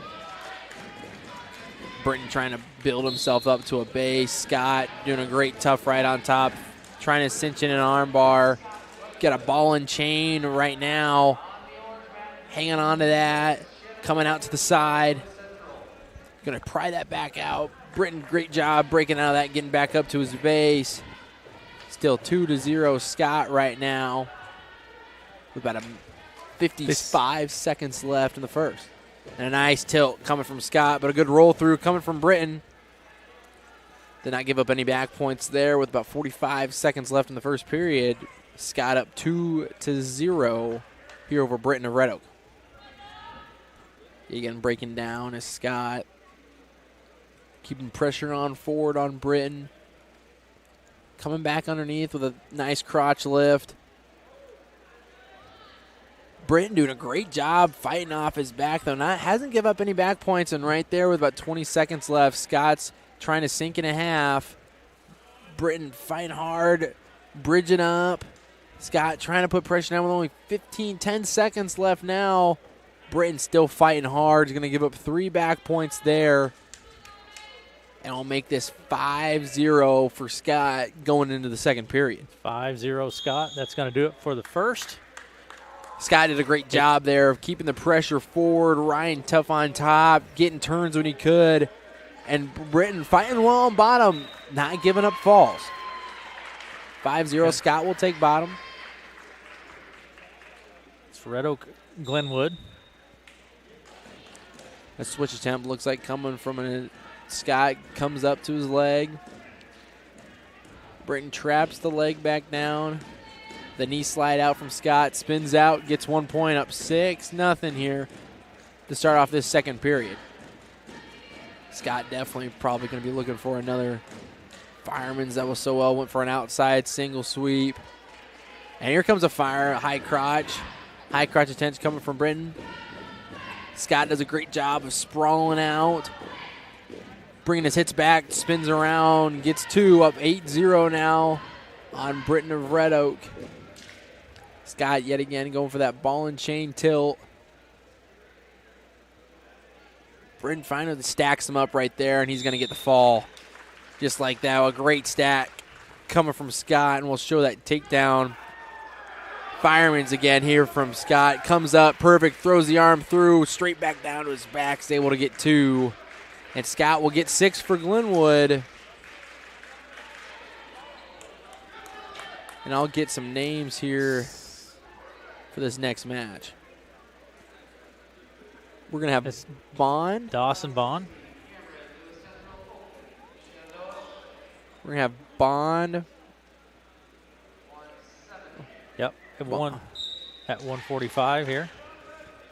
Britton trying to build himself up to a base. Scott doing a great tough right on top. Trying to cinch in an arm bar. Got a ball and chain right now. Hanging on to that. Coming out to the side. Going to pry that back out. Britton, great job breaking out of that, getting back up to his base. Still 2-0 Scott right now. With about 55 seconds left in the first. And a nice tilt coming from Scott, but a good roll through coming from Britton. Did not give up any back points there with about 45 seconds left in the first period. Scott up 2-0 here over Britton of Red Oak. Again, breaking down is Scott. Keeping pressure on forward on Britton. Coming back underneath with a nice crotch lift. Britton doing a great job fighting off his back, though. Hasn't given up any back points, and right there with about 20 seconds left, Scott's trying to sink in a half. Britton fighting hard, bridging up. Scott trying to put pressure down with only 10 seconds left now. Britton still fighting hard. He's going to give up 3 back points there. And I'll make this 5-0 for Scott going into the second period. 5-0 Scott. That's going to do it for the first. Scott did a great job there of keeping the pressure forward. Ryan tough on top, getting turns when he could. And Britton fighting well on bottom, not giving up falls. 5-0, Scott will take bottom. It's Red Oak Glenwood. A switch attempt looks like coming from Scott, comes up to his leg. Britton traps the leg back down. The knee slide out from Scott, spins out, gets 1 point, up 6-0 here to start off this second period. Scott definitely probably going to be looking for another fireman's that was so well, went for an outside single sweep. And here comes a fire, high crotch. High crotch attention coming from Britton. Scott does a great job of sprawling out, bringing his hits back, spins around, gets 2, up 8-0 now on Britton of Red Oak. Scott yet again going for that ball and chain tilt. Britton finally stacks him up right there, and he's going to get the fall. Just like that, a great stack coming from Scott, and we'll show that takedown. Fireman's again here from Scott. Comes up, perfect, throws the arm through, straight back down to his back, is able to get 2. And Scott will get 6 for Glenwood. And I'll get some names here for this next match. We're going to have Bond. Dawson Bond. We're going to have Bond. Yep, at 1:45 here.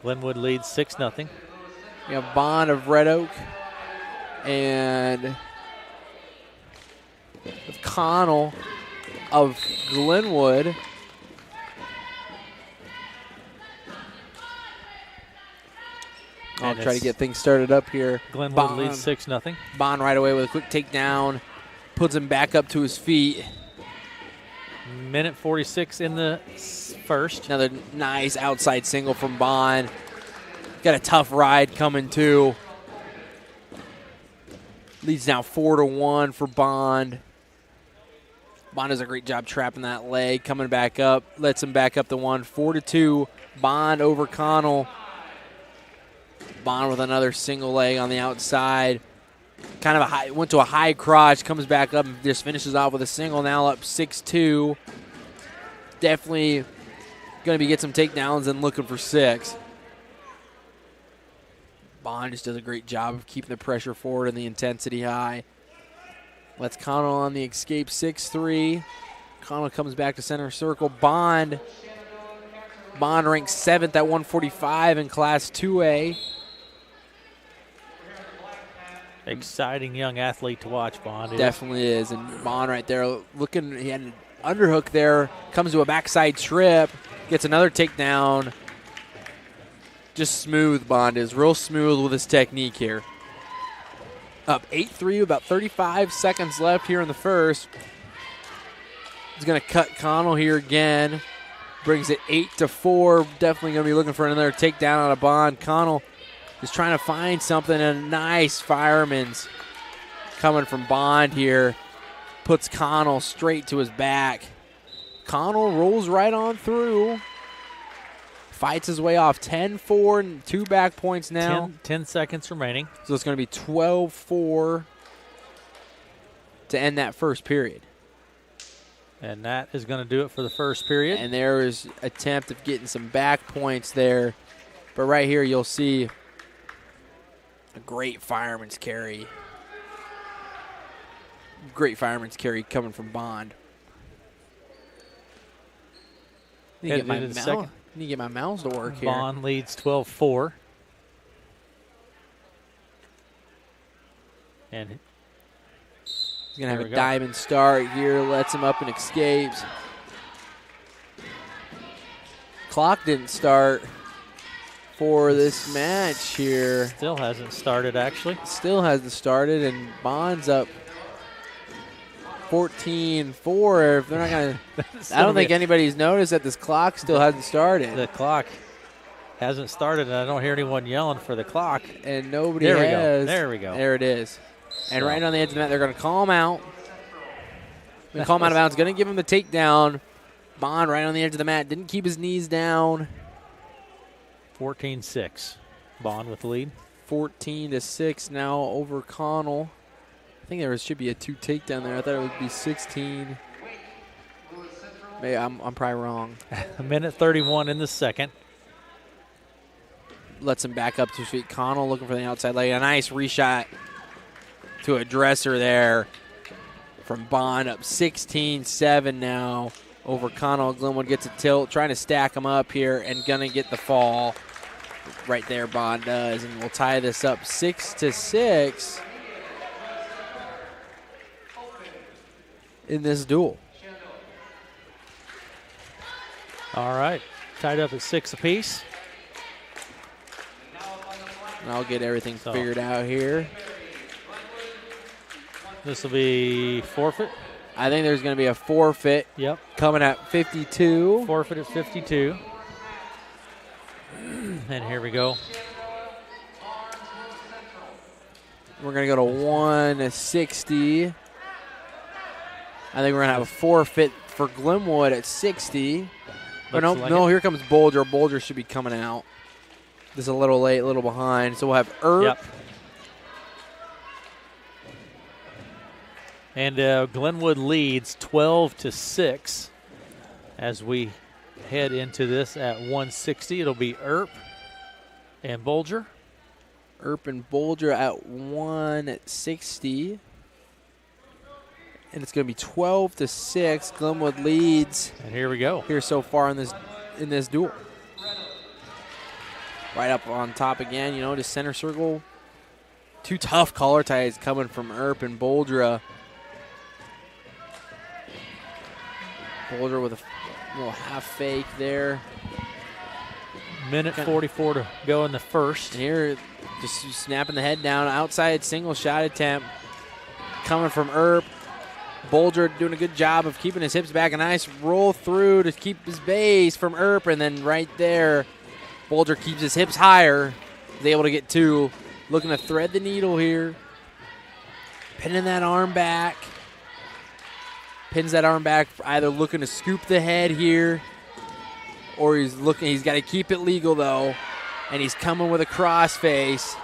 Glenwood leads 6-0. We have Bond of Red Oak and Connell of Glenwood. I'll try to get things started up here. Glenwood leads 6-0. Bond right away with a quick takedown. Puts him back up to his feet. Minute 46 in the first. Another nice outside single from Bond. Got a tough ride coming too. Leads now 4-1 for Bond. Bond does a great job trapping that leg, coming back up, lets him back up to 1. 4-2. Bond over Connell. Bond with another single leg on the outside. Kind of went to a high crotch, comes back up and just finishes off with a single. Now up 6-2. Definitely going to be get some takedowns and looking for 6. Bond just does a great job of keeping the pressure forward and the intensity high. Lets Connell on the escape, 6-3. Connell comes back to center circle. Bond ranks 7th at 145 in Class 2A. Exciting young athlete to watch, Bond. Definitely is. And Bond right there looking, he had an underhook there, comes to a backside trip, gets another takedown. Just smooth, Bond is. Real smooth with his technique here. Up 8-3, about 35 seconds left here in the first. He's going to cut Connell here again. Brings it 8-4. Definitely going to be looking for another takedown out of Bond. Connell is trying to find something. A nice fireman's coming from Bond here. Puts Connell straight to his back. Connell rolls right on through. Fights his way off 10-4 and 2 back points now. 10 seconds remaining. So it's going to be 12-4 to end that first period. And that is going to do it for the first period. And there is attempt of getting some back points there. But right here you'll see a great fireman's carry. Great fireman's carry coming from Bond. Need to get my mouse to work here. Bond leads 12-4. And he's going to have a diamond start here. Lets him up and escapes. Clock didn't start for this match here. Still hasn't started, actually. Still hasn't started, and Bond's up 14-4. If they're not going to, I don't think anybody's noticed that this clock still hasn't started. The clock hasn't started, and I don't hear anyone yelling for the clock. And nobody there has. There we go. There it is. And right on the edge of the mat, they're going to call him out. Going to call him out of bounds. Going to give him the takedown. Bond right on the edge of the mat. Didn't keep his knees down. 14-6. Bond with the lead. 14-6 now over Connell. I think there should be a 2 takedown there. I thought it would be 16. Maybe I'm probably wrong. A minute 31 in the second. Lets him back up to his feet. Connell looking for the outside leg. A nice reshot to a dresser there from Bond, up 16-7 now over Connell. Glenwood gets a tilt, trying to stack him up here and going to get the fall. Right there, Bond does, and we'll tie this up 6-6 in this duel. All right, tied up at 6 apiece. And I'll get everything figured out here. This will be forfeit. I think there's going to be a forfeit. Yep. Coming at 52. Forfeit at 52. And here we go. We're going to go to 160. I think we're going to have a forfeit for Glenwood at 60. But no, here comes Bolger. Bolger should be coming out. This is a little late, a little behind. So we'll have Earp. Yep. And Glenwood leads 12-6 as we head into this at 160. It'll be Earp and Bolger. Earp and Bolger at 160. And it's going to be 12-6. Glenwood leads. And here we go. Here so far in this duel. Right up on top again, to center circle. 2 tough collar ties coming from Earp and Bolger. Bolger with a little half fake there. Minute 44 to go in the first. And here, just snapping the head down. Outside single shot attempt coming from Earp. Bolger doing a good job of keeping his hips back. A nice roll through to keep his base from Earp. And then right there, Bolger keeps his hips higher. He's able to get 2. Looking to thread the needle here. Pinning that arm back. Pins that arm back, either looking to scoop the head here, or he's got to keep it legal though, and he's coming with a crossface.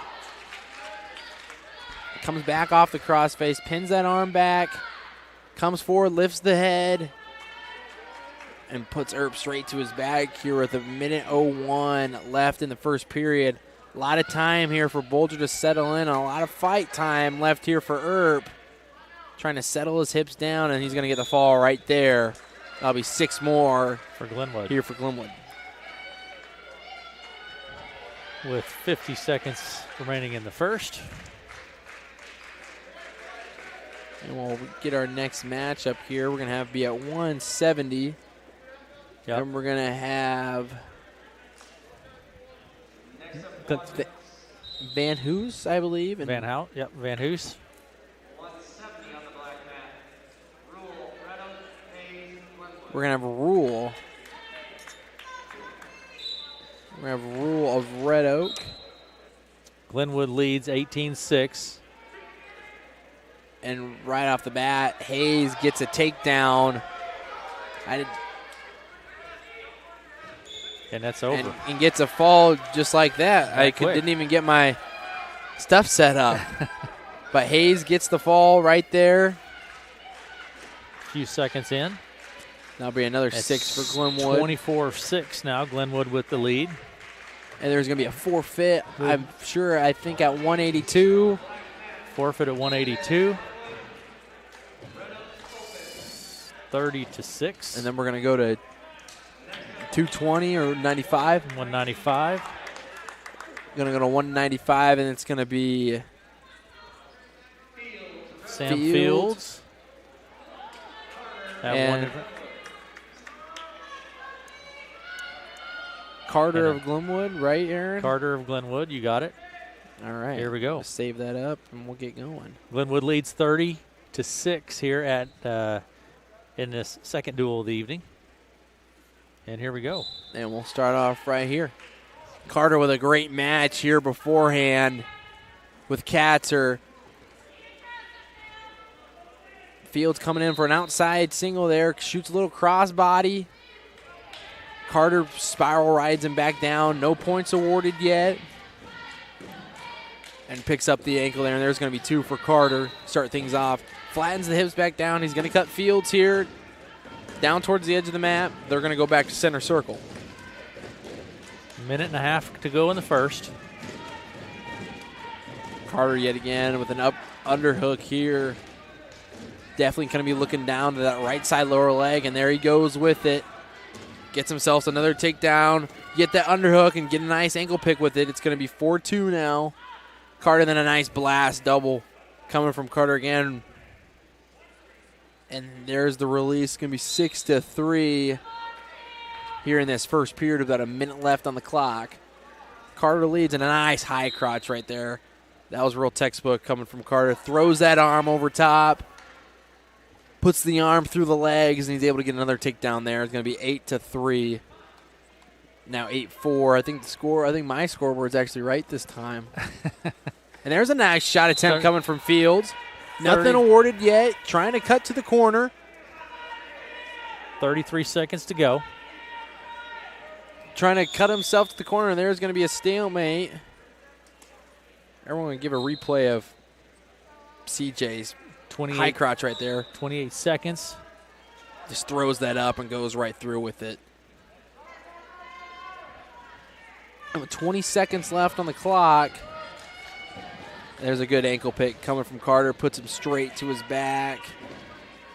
Comes back off the crossface, pins that arm back, comes forward, lifts the head, and puts Earp straight to his back here with a minute 01 left in the first period. A lot of time here for Bolger to settle in, a lot of fight time left here for Earp. Trying to settle his hips down, and he's going to get the fall right there. That'll be 6 more for Glenwood. Here for Glenwood. With 50 seconds remaining in the first. And we'll get our next match up here. We're going to be at 170. Yep. And we're going to have Van Hoos, I believe. Van Hout, yep, Van Hoos. We're going to have a rule. We're going to have a rule of Red Oak. Glenwood leads 18-6. And right off the bat, Hayes gets a takedown. And that's over. And gets a fall just like that. Didn't even get my stuff set up. But Hayes gets the fall right there. A few seconds in. That'll be another 6 for Glenwood. 24-6 now, Glenwood with the lead. And there's going to be a forfeit, I think at 182. Forfeit at 182. 30-6. And then we're going to go to 220 or 95. 195. Going to go to 195, and it's going to be Sam Fields. And Carter of Glenwood, right, Aaron? Carter of Glenwood, you got it. All right. Here we go. Let's save that up, and we'll get going. Glenwood leads 30-6 here at in this second duel of the evening. And here we go. And we'll start off right here. Carter with a great match here beforehand with Katzer. Fields coming in for an outside single there. Shoots a little crossbody. Carter spiral rides him back down. No points awarded yet. And picks up the ankle there, and there's going to be 2 for Carter. Start things off. Flattens the hips back down. He's going to cut Fields here. Down towards the edge of the mat. They're going to go back to center circle. Minute and a half to go in the first. Carter yet again with an up underhook here. Definitely going to be looking down to that right side lower leg, and there he goes with it. Gets himself another takedown. Get that underhook and get a nice ankle pick with it. It's going to be 4-2 now. Carter, then a nice blast double coming from Carter again. And there's the release. It's going to be 6-3 here in this first period with about a minute left on the clock. Carter leads, and a nice high crotch right there. That was real textbook coming from Carter. Throws that arm over top. Puts the arm through the legs, and he's able to get another takedown there. It's going to be 8-3. Now 8-4. I think my scoreboard's actually right this time. And there's a nice shot attempt coming from Fields. Nothing awarded yet. Trying to cut to the corner. 33 seconds to go. Trying to cut himself to the corner, and there's going to be a stalemate. Everyone will give a replay of CJ's high crotch right there. 28 seconds. Just throws that up and goes right through with it. And with 20 seconds left on the clock, there's a good ankle pick coming from Carter. Puts him straight to his back.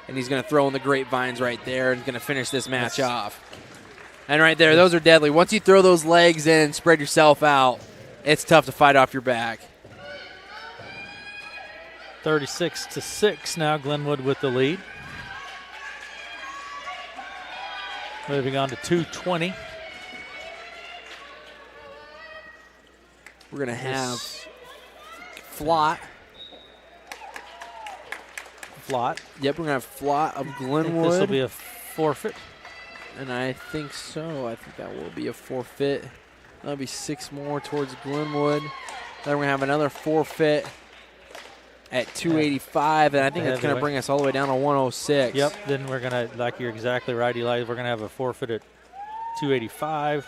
And he's going to throw in the grapevines right there and going to finish this match off. And right there, those are deadly. Once you throw those legs in, spread yourself out, it's tough to fight off your back. 36-6 now, Glenwood with the lead. Moving on to 2:20. We're going to have Flott. Yep, we're going to have Flott of Glenwood. This will be a forfeit. And I think so. I think that will be a forfeit. That'll be 6 more towards Glenwood. Then we're going to have another forfeit at 285, and I think that's going to bring us all the way down to 106. Yep, then we're going to, like you're exactly right, Eli, we're going to have a forfeit at 285.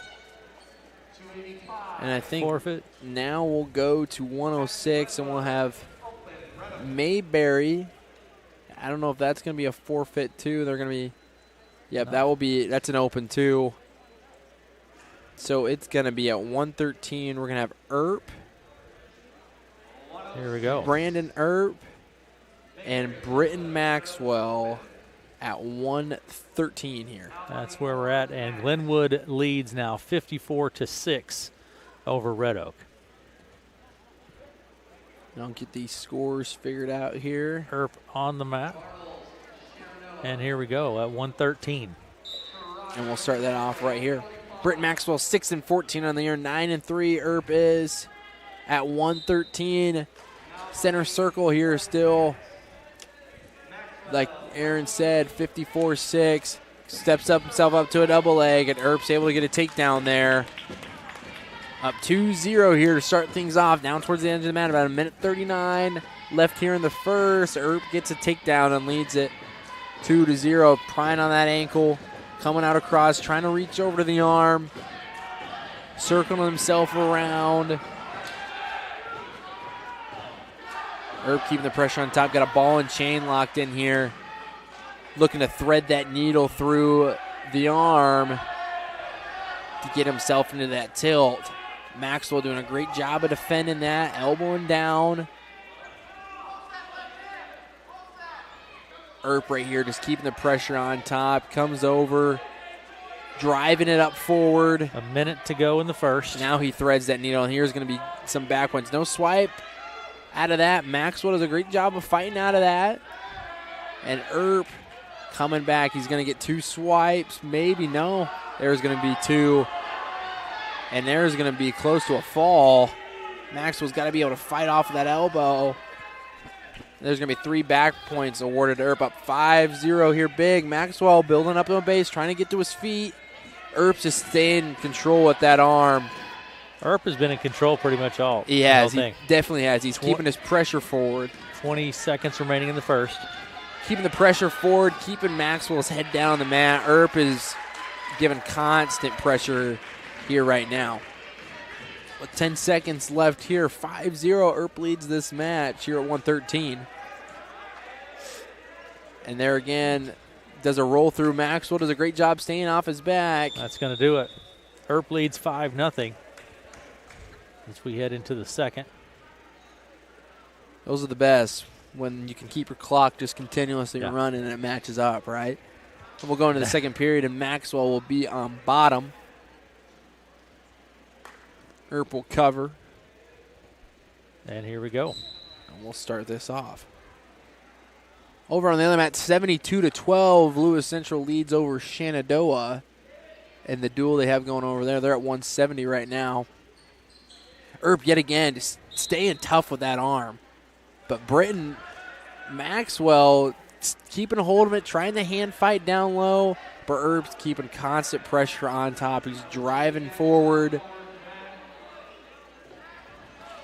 And I think forfeit. Now we'll go to 106, and we'll have Mayberry. I don't know if that's going to be a forfeit, too. They're going to be, yep, that's an open, too. So it's going to be at 113. We're going to have Earp. Here we go. Brandon Earp and Britton Maxwell at 113 here. That's where we're at, and Glenwood leads now 54-6 over Red Oak. Don't get these scores figured out here. Earp on the mat. And here we go at 113. And we'll start that off right here. Britton Maxwell 6-14 on the year, 9-3. Earp is at 113. Center circle here still, like Aaron said, 54-6. Steps up himself up to a double leg, and Earp's able to get a takedown there. Up 2-0 here to start things off. Down towards the end of the mat, about a minute 39 left here in the first. Earp gets a takedown and leads it 2-0. Prying on that ankle, coming out across, trying to reach over to the arm, circling himself around. Earp keeping the pressure on top. Got a ball and chain locked in here. Looking to thread that needle through the arm to get himself into that tilt. Maxwell doing a great job of defending that. Elbowing down. Earp right here just keeping the pressure on top. Comes over. Driving it up forward. A minute to go in the first. Now he threads that needle, and here's going to be some back ones. No swipe. Out of that, Maxwell does a great job of fighting out of that. And Earp coming back. He's going to get 2 swipes. Maybe, no. There's going to be 2. And there's going to be close to a fall. Maxwell's got to be able to fight off of that elbow. There's going to be 3 back points awarded to Earp. Up 5-0 here big. Maxwell building up on the base, trying to get to his feet. Earp's just staying in control with that arm. Earp has been in control pretty much all. He has. He definitely has. He's keeping his pressure forward. 20 seconds remaining in the first. keeping the pressure forward, keeping Maxwell's head down on the mat. Earp is giving constant pressure here right now. With 10 seconds left here, 5-0, Earp leads this match here at 113. And there again, does a roll through. Maxwell does a great job staying off his back. That's going to do it. Earp leads 5-0 as we head into the second. Those are the best, when you can keep your clock just continuously running and it matches up, right? And we'll go into the second period, and Maxwell will be on bottom. Earp will cover. And here we go. And we'll start this off. Over on the other mat, 72-12, Lewis Central leads over Shenandoah in the duel they have going over there. They're at 170 right now. Earp yet again just staying tough with that arm. But Britton Maxwell keeping a hold of it, trying to hand fight down low, but Earp's keeping constant pressure on top. He's driving forward.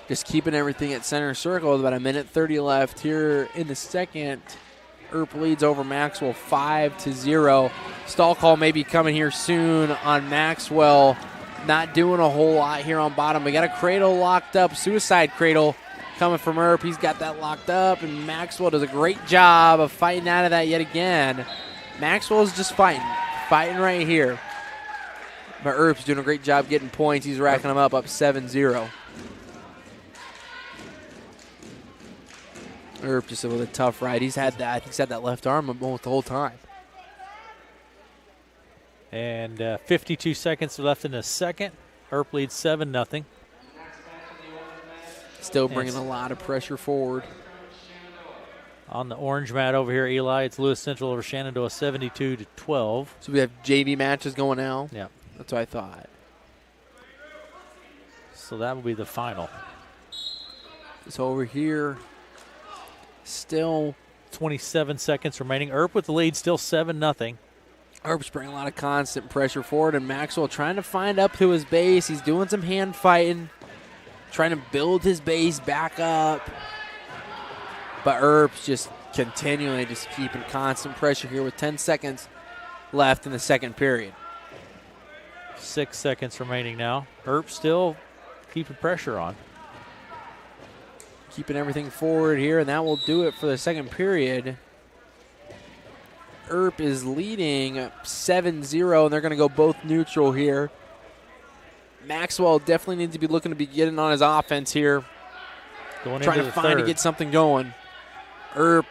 Just keeping everything at center circle with about 1:30 left here in the second. Earp leads over Maxwell 5-0. Stall call may be coming here soon on Maxwell. Not doing a whole lot here on bottom. We got a cradle locked up, suicide cradle coming from Earp. He's got that locked up, and Maxwell does a great job of fighting out of that yet again. Maxwell's just fighting right here. But Earp's doing a great job getting points. He's racking them up 7-0. Earp just with a tough ride. He's had that left arm almost the whole time. And 52 seconds left in the second. Earp leads 7-0. Still bringing a lot of pressure forward. On the orange mat over here, Eli, it's Lewis Central over Shenandoah, 72-12. So we have JV matches going now? Yeah. That's what I thought. So that will be the final. So over here, still 27 seconds remaining. Earp with the lead, still 7-0. Earp's bringing a lot of constant pressure forward, and Maxwell trying to find up to his base. He's doing some hand fighting, trying to build his base back up. But Earp's just continually just keeping constant pressure here with 10 seconds left in the second period. 6 seconds remaining now. Earp still keeping pressure on. Keeping everything forward here, and that will do it for the second period. Earp is leading 7-0, and they're going to go both neutral here. Maxwell definitely needs to be looking to be getting on his offense here. Going trying into to the find third. to get something going. Earp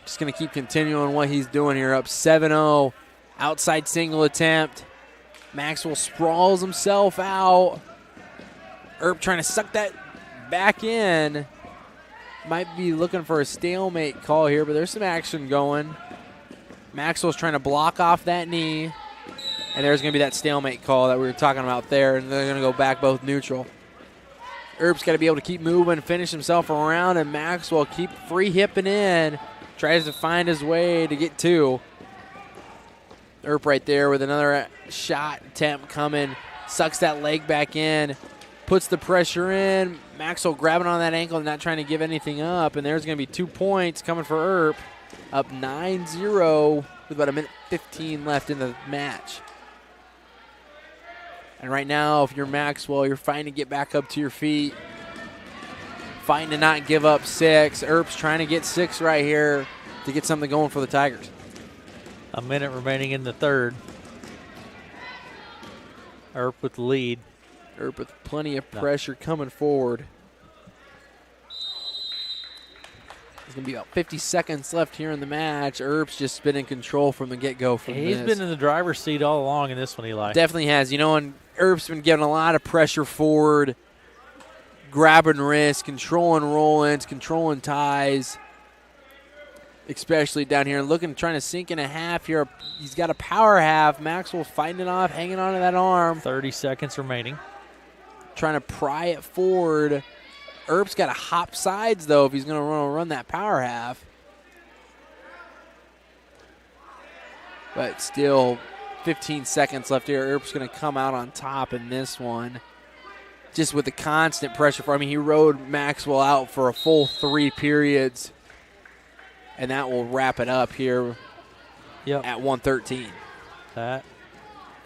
just going to keep continuing what he's doing here, up 7-0. Outside single attempt. Maxwell sprawls himself out. Earp trying to suck that back in. Might be looking for a stalemate call here, but there's some action going. Maxwell's trying to block off that knee, and there's going to be that stalemate call that we were talking about there, and they're going to go back both neutral. Earp's got to be able to keep moving, finish himself around, and Maxwell keep free hipping in, tries to find his way to get two. Earp right there with another shot attempt coming, sucks that leg back in, puts the pressure in. Maxwell grabbing on that ankle and not trying to give anything up, and there's going to be 2 points coming for Earp. Up 9-0 with about 1:15 left in the match. And right now, if you're Maxwell, you're fighting to get back up to your feet. Fighting to not give up 6. Earp's trying to get 6 right here to get something going for the Tigers. A minute remaining in the third. Earp with the lead. Earp with plenty of pressure coming forward. There's going to be about 50 seconds left here in the match. Earp's just been in control from the get-go from He's this. been in the driver's seat all along in this one, Eli. Definitely has. You know, and Earp's been getting a lot of pressure forward, grabbing wrists, controlling roll-ins, controlling ties, especially down here. Trying to sink in a half here. He's got a power half. Maxwell fighting it off, hanging on to that arm. 30 seconds remaining. Trying to pry it forward. Earp's got to hop sides, though, if he's going to run that power half. But still, 15 seconds left here. Earp's going to come out on top in this one. Just with the constant pressure. He rode Maxwell out for a full 3 periods. and that will wrap it up here Yep. at 113. That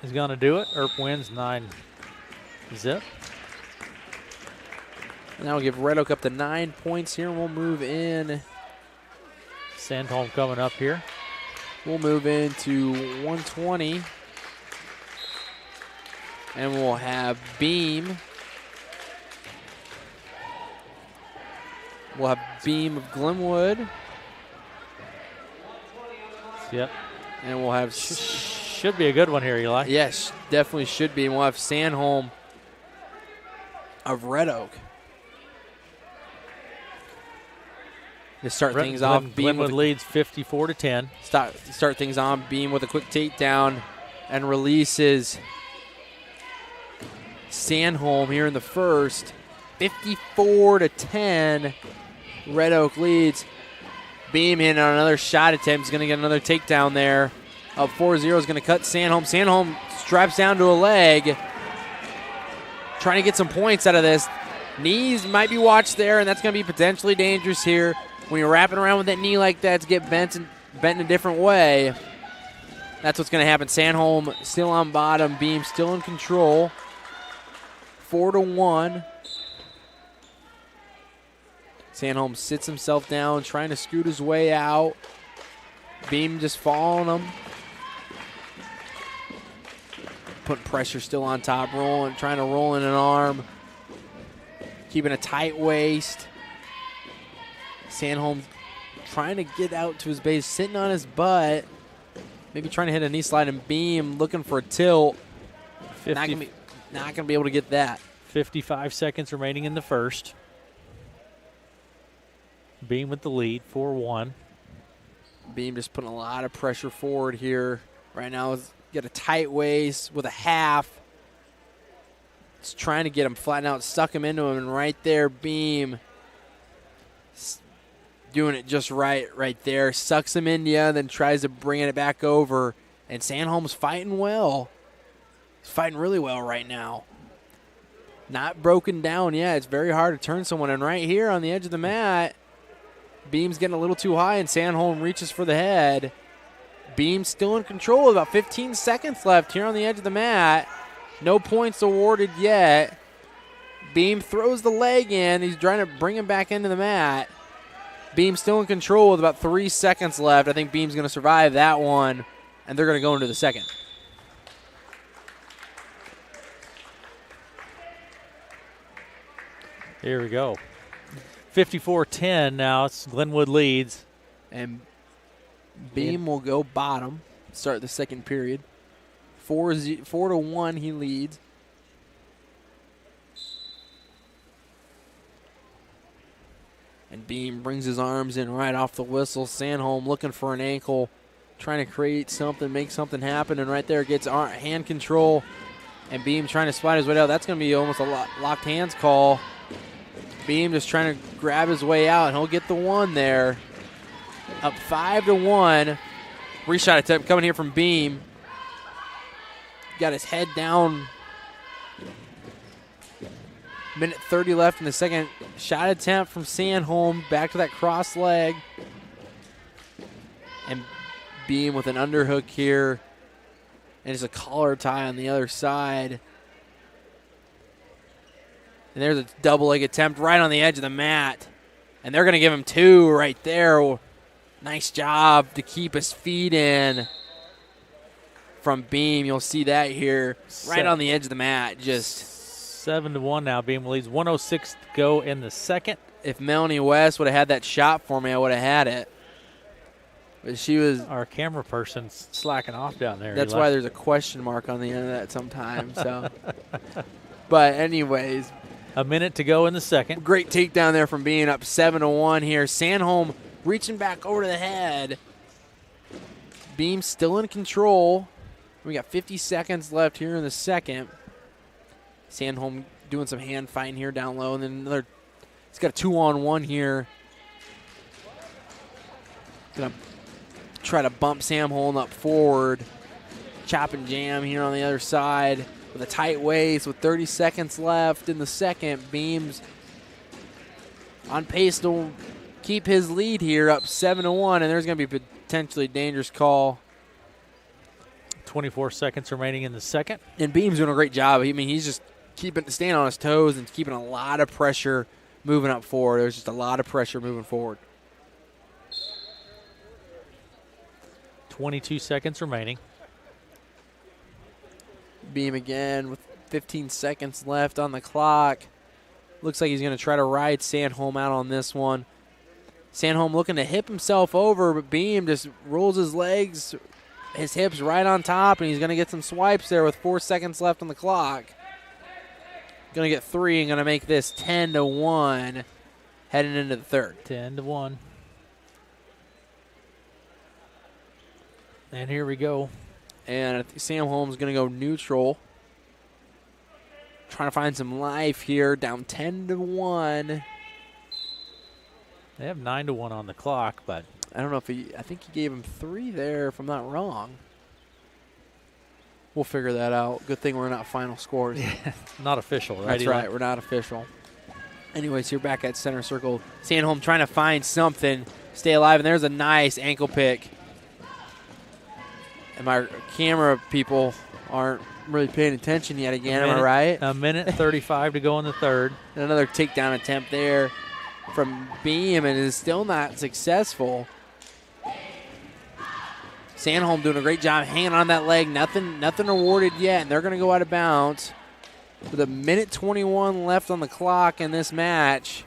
is going to do it. Earp wins 9-zip. And that will give Red Oak up to 9 points here, and we'll move in. Sandholm coming up here. We'll move into 120. And we'll have Beam. We'll have Beam of Glenwood. Yep. And we'll have... Should be a good one here, Eli. Yes, definitely should be. And we'll have Sandholm of Red Oak. To start things off, Beam Glenwood leads 54-10. Start things on. Beam with a quick takedown and releases Sandholm here in the first. 54-10. Red Oak leads. Beam in on another shot attempt. He's going to get another takedown there. Up 4-0 is going to cut Sandholm. Sandholm straps down to a leg. Trying to get some points out of this. Knees might be watched there, and that's going to be potentially dangerous here. When you're wrapping around with that knee like that to get bent in a different way, that's what's going to happen. Sandholm still on bottom. Beam still in control. 4-1. Sandholm sits himself down, trying to scoot his way out. Beam just following him. Putting pressure still on top, rolling, trying to roll in an arm. Keeping a tight waist. Sandholm trying to get out to his base, sitting on his butt. Maybe trying to hit a knee slide, and Beam looking for a tilt. Not going to be able to get that. 55 seconds remaining in the first. Beam with the lead, 4-1. Beam just putting a lot of pressure forward here. Right now, he's got a tight waist with a half. It's trying to get him flattened out, stuck him into him, and right there, Beam doing it just right there. Sucks him in, then tries to bring it back over. And Sandholm's fighting well. He's fighting really well right now. Not broken down yet. It's very hard to turn someone. And right here on the edge of the mat, Beam's getting a little too high, and Sandholm reaches for the head. Beam's still in control with about 15 seconds left here on the edge of the mat. No points awarded yet. Beam throws the leg in. He's trying to bring him back into the mat. Beam still in control with about 3 seconds left. I think Beam's going to survive that one, and they're going to go into the second. Here we go. 54-10 now. It's Glenwood leads. And Beam will go bottom, start the second period. 4-1 he leads. And Beam brings his arms in right off the whistle. Sandholm looking for an ankle, trying to create something, make something happen. And right there gets hand control. And Beam trying to slide his way out. That's going to be almost a locked hands call. Beam just trying to grab his way out, and he'll get the one there. Up 5-1. Reshot attempt coming here from Beam. Got his head down. Minute 30 left in the second. Shot attempt from Sandholm. Back to that cross leg. And Beam with an underhook here. And just a collar tie on the other side. And there's a double leg attempt right on the edge of the mat. And they're going to give him two right there. Nice job to keep his feet in from Beam. You'll see that here right on the edge of the mat. Just 7-1 now. Beam leads. 1:06 to go in the second. If Melanie West would have had that shot for me, I would have had it. But she was... Our camera person's slacking off down there. That's why there's a question mark on the end of that sometimes. So, but anyways... A minute to go in the second. Great takedown there from Beam, up 7-1 here. Sandholm reaching back over to the head. Beam still in control. We got 50 seconds left here in the second. Sandholm doing some hand fighting here down low. And then another, he's got a 2-on-1 here. Gonna try to bump Sandholm up forward. Chop and jam here on the other side. With a tight waist with 30 seconds left in the second. Beam's on pace to keep his lead here up 7-1, and there's going to be a potentially dangerous call. 24 seconds remaining in the second. And Beam's doing a great job. I mean, he's just staying on his toes and keeping a lot of pressure moving up forward. There's just a lot of pressure moving forward. 22 seconds remaining. Beam again with 15 seconds left on the clock. Looks like he's going to try to ride Sandholm out on this one. Sandholm looking to hip himself over, but Beam just rolls his legs, his hips right on top, and he's going to get some swipes there with 4 seconds left on the clock. Going to get 3 and going to make this 10-1 heading into the third. 10-1. And here we go. And I think Sandholm's going to go neutral. Trying to find some life here, down 10-1. They have 9-1 on the clock, but I don't know if I think he gave him 3 there, if I'm not wrong. We'll figure that out. Good thing we're not final scores. not official, right? That's Eli? right. We're not official. Anyways, you're back at center circle. Sandholm trying to find something, stay alive, and there's a nice ankle pick. And my camera people aren't really paying attention yet again, am I right? A minute 35 to go in the third. And another takedown attempt there from Beam, and is still not successful. Sandholm doing a great job hanging on that leg. Nothing awarded yet, and they're going to go out of bounds. With a minute 21 left on the clock in this match,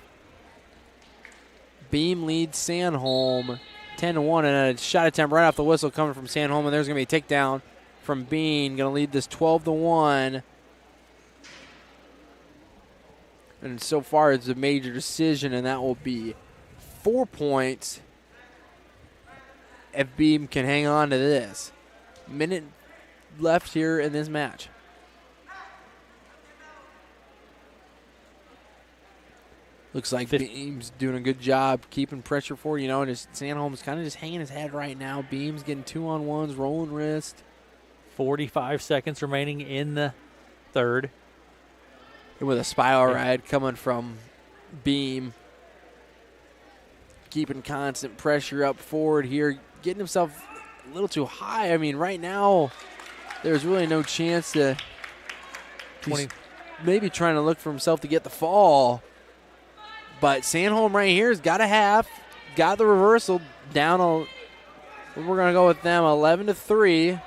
Beam leads Sandholm 10-1, and a shot attempt right off the whistle coming from Sandholm, and there's going to be a takedown from Beam. Going to lead this 12-1. And so far it's a major decision, and that will be 4 points if Beam can hang on to this. Minute left here in this match. Looks like Beam's doing a good job keeping pressure forward. You know, just Sandholm's kind of just hanging his head right now. Beam's getting 2-on-1s, rolling wrist. 45 seconds remaining in the third. And with a spiral ride coming from Beam. Keeping constant pressure up forward here. Getting himself a little too high. I mean, right now, there's really no chance to. He's maybe trying to look for himself to get the fall. But Sandholm right here has got a half. Got the reversal down. We're going to go with them 11-3.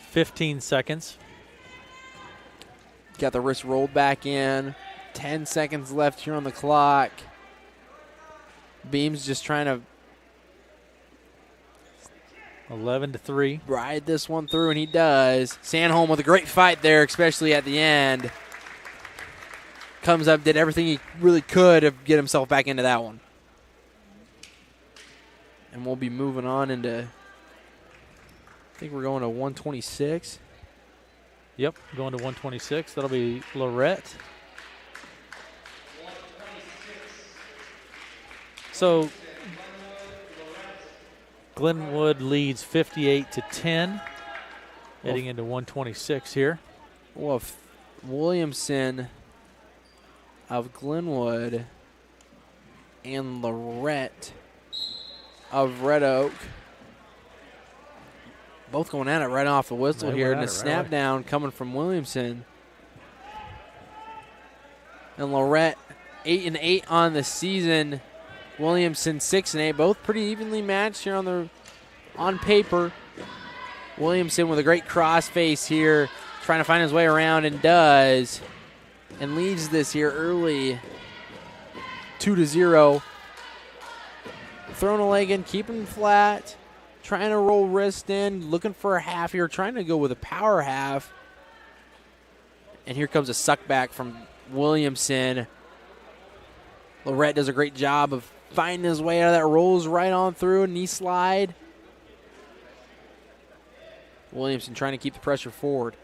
15 seconds. Got the wrist rolled back in. 10 seconds left here on the clock. Beam's just trying to 11-3. ride this one through, and he does. Sandholm with a great fight there, especially at the end. Comes up, did everything he really could to get himself back into that one. And we'll be moving on into, I think we're going to 126. Yep, going to 126. That'll be Lorette. So Glenwood leads 58-10, heading into 126 here. Well, Williamson of Glenwood and Lorette of Red Oak both going at it right off the whistle here, and a snap down coming from Williamson. And Lorette 8-8 on the season. Williamson 6-8, both pretty evenly matched here on paper. Williamson with a great crossface here, trying to find his way around, and does, and leads this here early, 2-0. Throwing a leg in, keeping flat, trying to roll wrist in, looking for a half here, trying to go with a power half. And here comes a suck back from Williamson. Lorette does a great job of finding his way out of that, rolls right on through, a knee slide. Williamson trying to keep the pressure forward.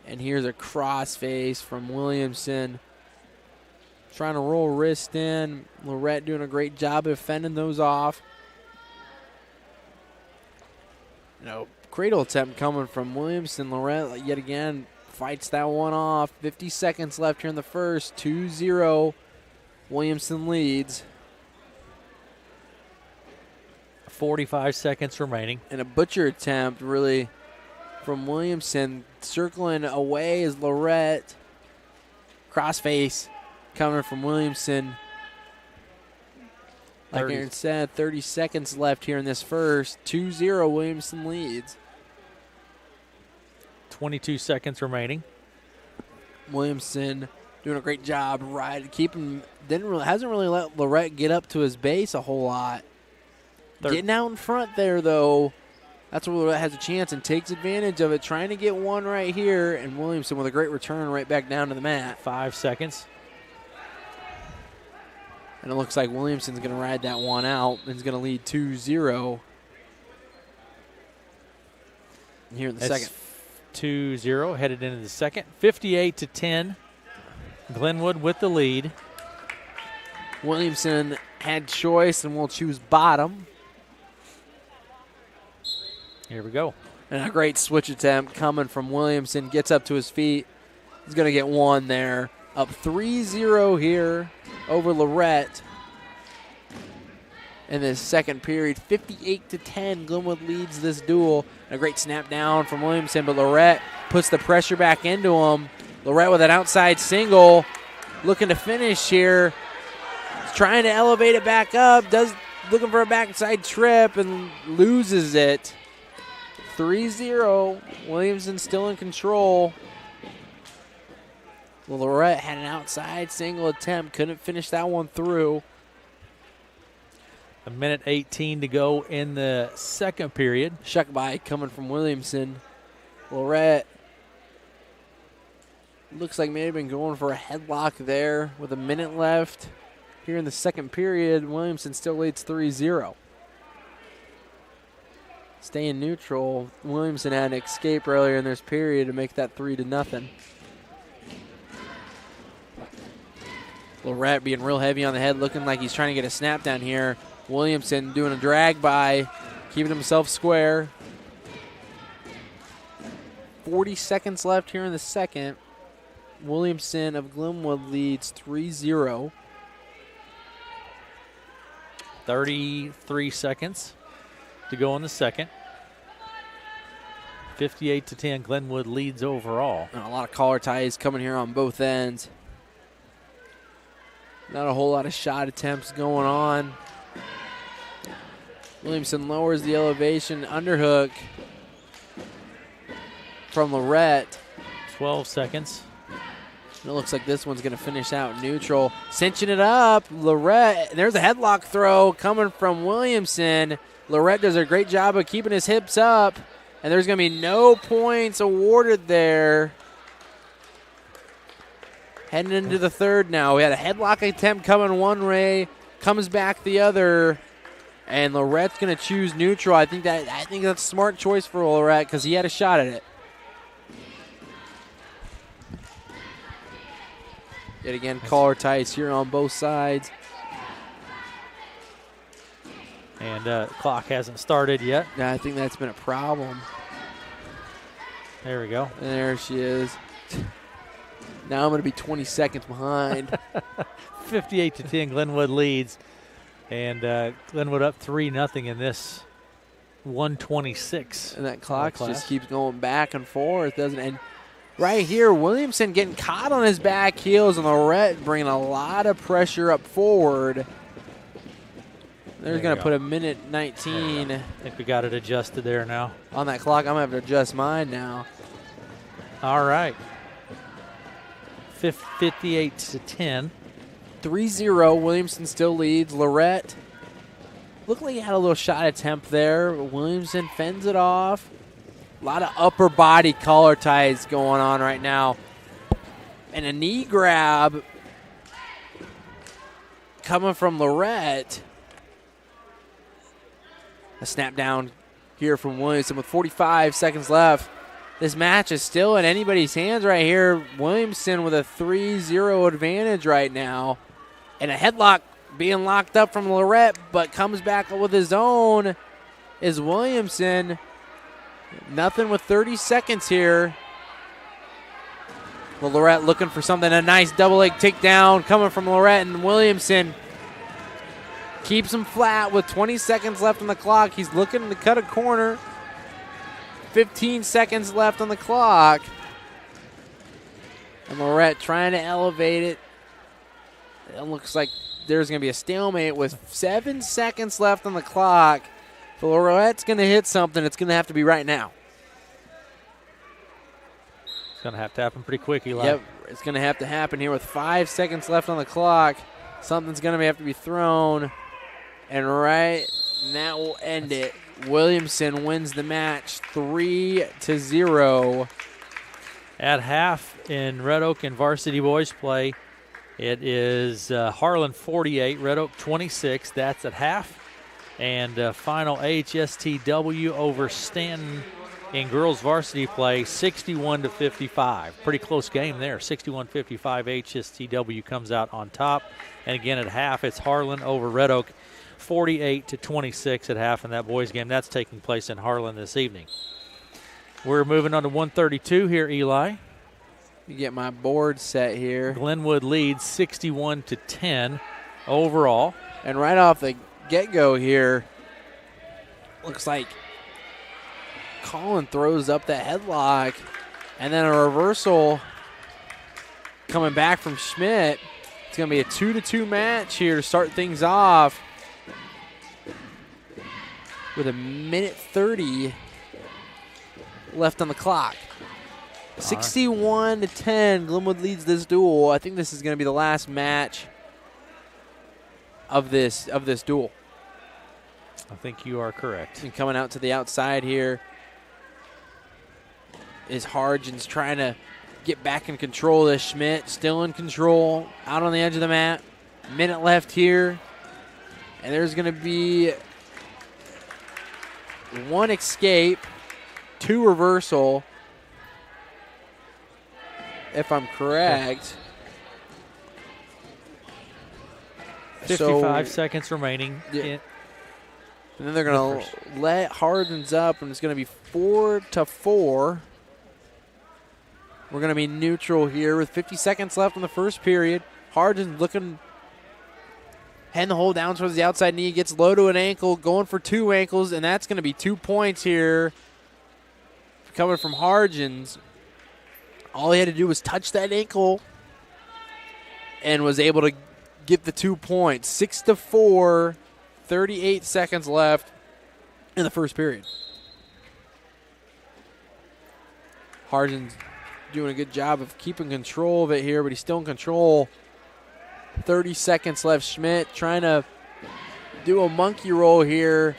And here's a crossface from Williamson. Trying to roll wrist in. Lorette doing a great job of fending those off. Cradle attempt coming from Williamson. Lorette yet again fights that one off. 50 seconds left here in the first. 2-0. Williamson leads. 45 seconds remaining. And a butcher attempt, really, from Williamson. Circling away is Lorette. Crossface coming from Williamson. Like 30. Aaron said, 30 seconds left here in this first. 2-0, Williamson leads. 22 seconds remaining. Williamson doing a great job, keeping. Hasn't really let Lorette get up to his base a whole lot. Getting out in front there, though, that's where Lorette has a chance and takes advantage of it, trying to get one right here, and Williamson with a great return right back down to the mat. 5 seconds. And it looks like Williamson's going to ride that one out and is going to lead 2-0 here in the second. 2-0 headed into the second. 58-10. Glenwood with the lead. Williamson had choice and will choose bottom. Here we go. And a great switch attempt coming from Williamson. Gets up to his feet. He's going to get one there. Up 3-0 here over Lorette in this second period. 58-10. Glenwood leads this duel. And a great snap down from Williamson, but Lorette puts the pressure back into him. Lorette with an outside single. Looking to finish here. He's trying to elevate it back up. Looking for a backside trip and loses it. 3-0. Williamson still in control. Lorette had an outside single attempt. Couldn't finish that one through. 1:18 to go in the second period. Shuck by coming from Williamson. Lorette looks like may have been going for a headlock there with a minute left. Here in the second period, Williamson still leads 3-0. Staying neutral, Williamson had an escape earlier in this period to make that 3-0. Lorette being real heavy on the head, looking like he's trying to get a snap down here. Williamson doing a drag by, keeping himself square. 40 seconds left here in the second. Williamson of Glenwood leads 3-0. 33 seconds to go in the second. 58-10, Glenwood leads overall. And a lot of collar ties coming here on both ends. Not a whole lot of shot attempts going on. Williamson lowers the elevation, underhook from Lorette. 12 seconds. And it looks like this one's going to finish out neutral. Cinching it up, Lorette. There's a headlock throw coming from Williamson. Lorette does a great job of keeping his hips up, and there's going to be no points awarded there. Heading into the third now. We had a headlock attempt coming one way, comes back the other, and Lorette's going to choose neutral. I think that's a smart choice for Lorette because he had a shot at it. Yet again, collar ties here on both sides. And clock hasn't started yet. Yeah, I think that's been a problem. There we go. And there she is. Now I'm going to be 20 seconds behind. 58-10, Glenwood leads. And Glenwood up 3-0 in this 126. And that clock just keeps going back and forth, doesn't it? And right here, Williamson getting caught on his back heels, and Lorette bringing a lot of pressure up forward. There's going to put a minute 19. I think we got it adjusted there now. On that clock, I'm going to have to adjust mine now. All right. 58-10. 3-0, Williamson still leads. Lorette looked like he had a little shot attempt there. Williamson fends it off. A lot of upper body collar ties going on right now. And a knee grab coming from Lorette. A snap down here from Williamson with 45 seconds left. This match is still in anybody's hands right here. Williamson with a 3-0 advantage right now. And a headlock being locked up from Lorette, but comes back with his own is Williamson. Nothing with 30 seconds here. Lorette looking for something. A nice double leg takedown coming from Lorette, and Williamson keeps him flat with 20 seconds left on the clock. He's looking to cut a corner. 15 seconds left on the clock. And Lorette trying to elevate it. It looks like there's going to be a stalemate with 7 seconds left on the clock. If Lorette's going to hit something, it's going to have to be right now. It's going to have to happen pretty quick, Eli. Yep, it's going to have to happen here with 5 seconds left on the clock. Something's going to have to be thrown. And that will end it. Williamson wins the match 3-0. At half in Red Oak and varsity boys play, it is Harlan 48, Red Oak 26. That's at half. And final HSTW over Stanton in girls varsity play, 61-55. Pretty close game there. 61-55. HSTW comes out on top. And again at half, it's Harlan over Red Oak, 48-26 at half in that boys game. That's taking place in Harlan this evening. We're moving on to 132 here, Eli. You get my board set here. Glenwood leads 61-10 overall. And right off the get-go here, looks like Colin throws up that headlock, and then a reversal coming back from Schmidt. It's going to be a 2-2 match here to start things off with 1:30 left on the clock. 61-10, Glenwood leads this duel. I think this is going to be the last match of this duel. I think you are correct. And coming out to the outside here is Hargens trying to get back in control of this. Schmidt still in control, out on the edge of the mat. Minute left here. And there's going to be 1 escape, 2 reversal, if I'm correct. 55 seconds remaining. Yeah. And then they're going to let Hargens up, and it's going to be 4-4. We're going to be neutral here with 50 seconds left in the first period. Hargens looking, heading the hole down towards the outside knee, gets low to an ankle, going for 2 ankles, and that's going to be 2 points here coming from Hargens. All he had to do was touch that ankle and was able to get the 2 points. 6-4. 38 seconds left in the first period. Hargens doing a good job of keeping control of it here, but he's still in control. 30 seconds left. Schmidt trying to do a monkey roll here.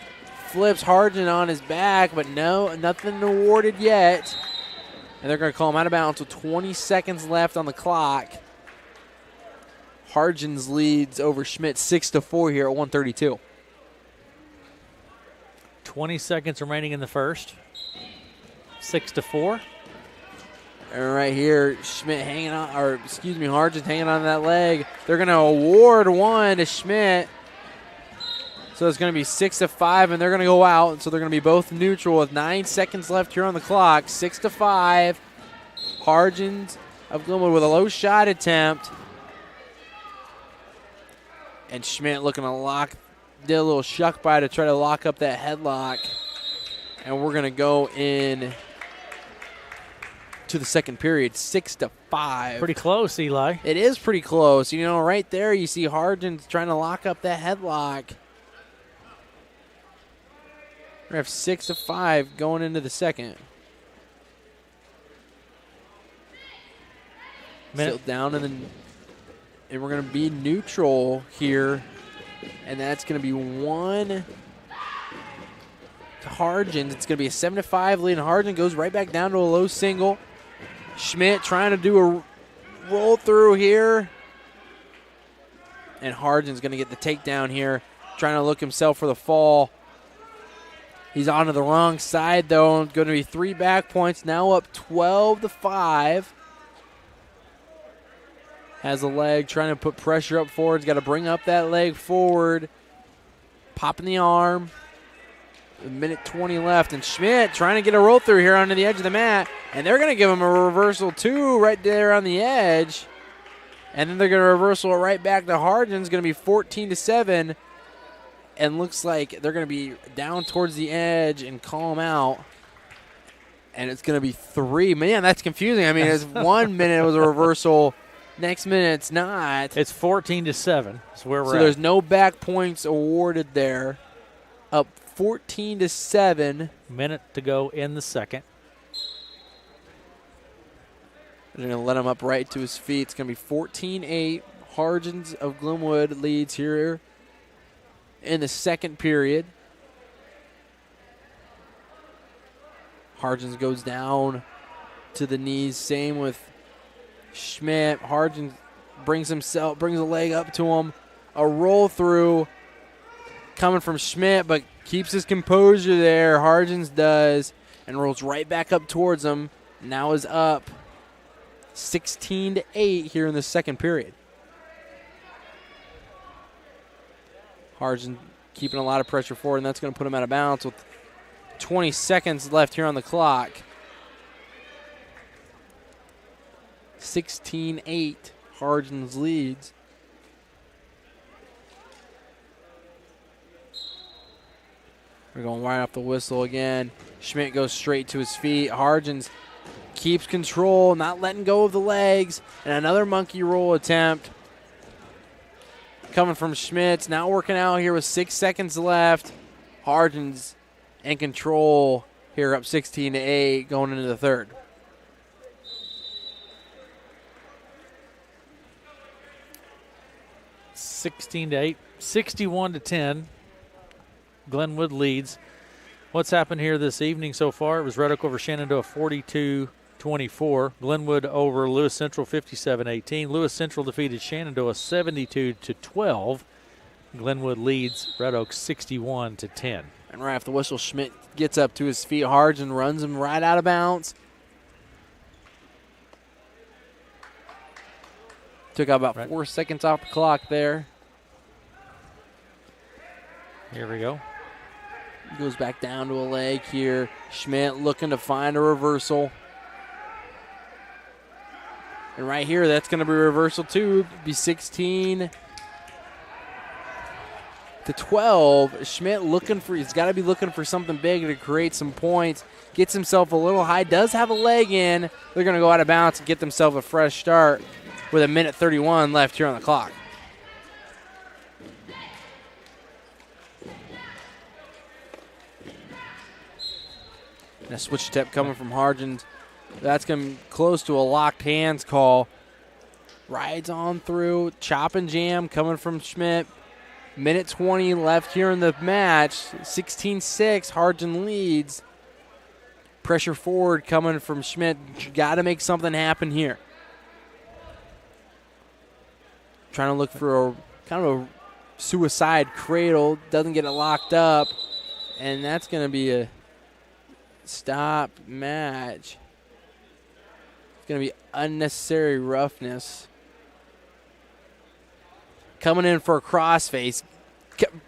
Flips Hargens on his back, but no, nothing awarded yet. And they're going to call him out of bounds with 20 seconds left on the clock. Hargens leads over Schmidt 6-4 here at 132. 20 seconds remaining in the first. 6-4. And right here, Schmidt hanging on, Hargens hanging on that leg. They're going to award 1 to Schmidt. So it's going to be 6-5, and they're going to go out. So they're going to be both neutral with 9 seconds left here on the clock. 6-5. Hargens of Glenwood with a low shot attempt. And Schmidt looking to did a little shuck by to try to lock up that headlock. And we're going to go in to the second period, 6-5. Pretty close, Eli. It is pretty close. You know, right there you see Hargens trying to lock up that headlock. We have 6-5 going into the second. Still down, and we're going to be neutral here. And that's going to be 1 to Hargens. It's going to be a 7-5 lead, and Hargens goes right back down to a low single. Schmidt trying to do a roll through here. And Hargens going to get the takedown here, trying to look himself for the fall. He's onto the wrong side, though. Going to be 3 back points, now up 12-5. Has a leg, trying to put pressure up forward. He's got to bring up that leg forward. Popping the arm. A minute 20 left, and Schmidt trying to get a roll through here onto the edge of the mat, and they're going to give him a reversal too right there on the edge. And then they're going to reversal it right back to Harjan. It's going to be 14-7, and looks like they're going to be down towards the edge and call him out. And it's going to be 3. Man, that's confusing. I mean, it's 1 minute it was a reversal. Next minute it's not. It's 14-7. That's where we're So at. there's no back points awarded there. Up 14-7. Minute to go in the second. They're going to let him up right to his feet. It's going to be 14-8. Hargens of Glenwood leads here in the second period. Hargens goes down to the knees. Same with Schmidt. Hargens brings a leg up to him. A roll through coming from Schmidt, but keeps his composure there. Hargens does, and rolls right back up towards him. Now is up 16-8 here in the second period. Hargens keeping a lot of pressure forward, and that's going to put him out of bounds with 20 seconds left here on the clock. 16-8, Hargens leads. We're going right off the whistle again. Schmidt goes straight to his feet. Hargens keeps control, not letting go of the legs. And another monkey roll attempt coming from Schmidt. Now working out here with 6 seconds left. Hargens in control here, up 16-8, going into the third. 16-8, 61-10. Glenwood leads. What's happened here this evening so far? It was Red Oak over Shenandoah 42-24. Glenwood over Lewis Central 57-18. Lewis Central defeated Shenandoah 72-12. Glenwood leads Red Oak 61-10. And right off the whistle, Schmidt gets up to his feet. Hargens runs him right out of bounds. Took out about 4 seconds off the clock there. Here we go. Goes back down to a leg here. Schmidt looking to find a reversal. And right here, that's going to be a reversal too. Be 16-12. Schmidt he's got to be looking for something big to create some points. Gets himself a little high. Does have a leg in. They're going to go out of bounds and get themselves a fresh start with a minute 31 left here on the clock. And a switch step coming from Hargens. That's going to be close to a locked hands call. Rides on through. Chop and jam coming from Schmidt. Minute 20 left here in the match. 16-6. Hargens leads. Pressure forward coming from Schmidt. Got to make something happen here. Trying to look for a kind of a suicide cradle. Doesn't get it locked up. And that's going to be a stop match. It's going to be unnecessary roughness. Coming in for a crossface.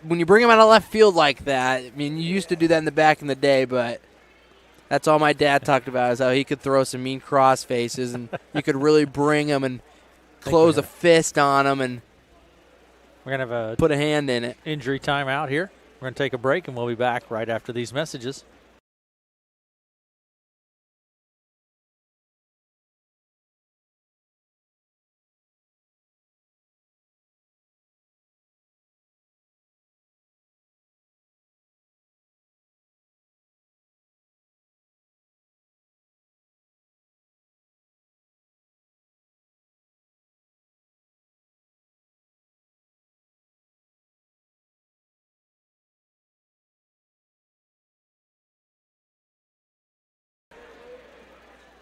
When you bring him out of left field like that, I mean, you used to do that in the back in the day, but that's all my dad talked about is how he could throw some mean crossfaces and you could really bring him and close a fist on him and we're going to have put a hand in it. Injury timeout here. We're going to take a break and we'll be back right after these messages.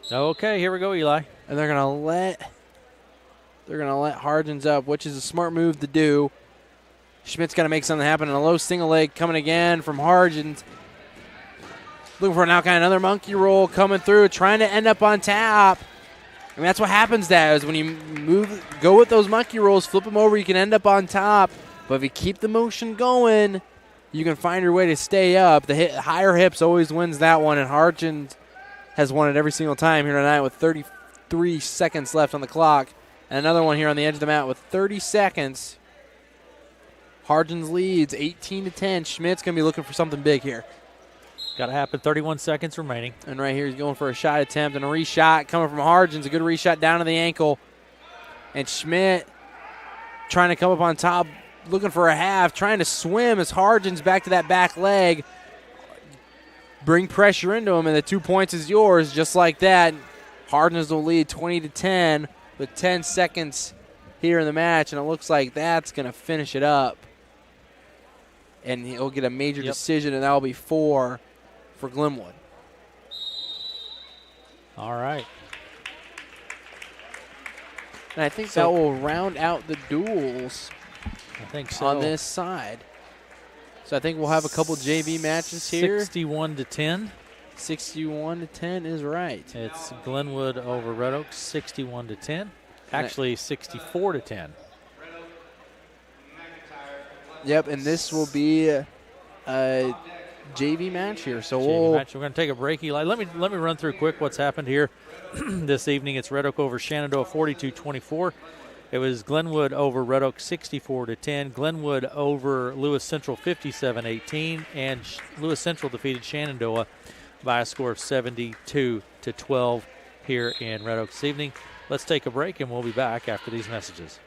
Okay, here we go, Eli. And they're gonna let Hargens up, which is a smart move to do. Schmidt's got to make something happen, and a low single leg coming again from Hargens. Looking for now kind of another monkey roll coming through, trying to end up on top. I mean, that's what happens, Dad, is when you go with those monkey rolls, flip them over, you can end up on top. But if you keep the motion going, you can find your way to stay up. The higher hips always wins that one, and Hargens has won it every single time here tonight with 33 seconds left on the clock. And another one here on the edge of the mat with 30 seconds. Hargens leads 18-10. Schmidt's going to be looking for something big here. Got to happen. 31 seconds remaining. And right here he's going for a shot attempt and a reshot coming from Hargens. A good reshot down to the ankle. And Schmidt trying to come up on top, looking for a half, trying to swim as Hargens back to that back leg. Bring pressure into him, and the 2 points is yours just like that. Hargens will lead 20-10 with 10 seconds here in the match, and it looks like that's going to finish it up. And he'll get a major decision, and that will be 4 for Glenwood. All right. And I think that will round out the duels I think so. on this side. So I think we'll have a couple JV matches here. 61-10. 61-10 is right. It's Glenwood over Red Oak, 61-10. Actually, 64-10. Yep, and this will be a JV match here. So We're going to take a break, Eli. Let me run through quick what's happened here this evening. It's Red Oak over Shenandoah, 42-24. It was Glenwood over Red Oak, 64-10. Glenwood over Lewis Central, 57-18, and Lewis Central defeated Shenandoah by a score of 72-12 here in Red Oak this evening. Let's take a break, and we'll be back after these messages.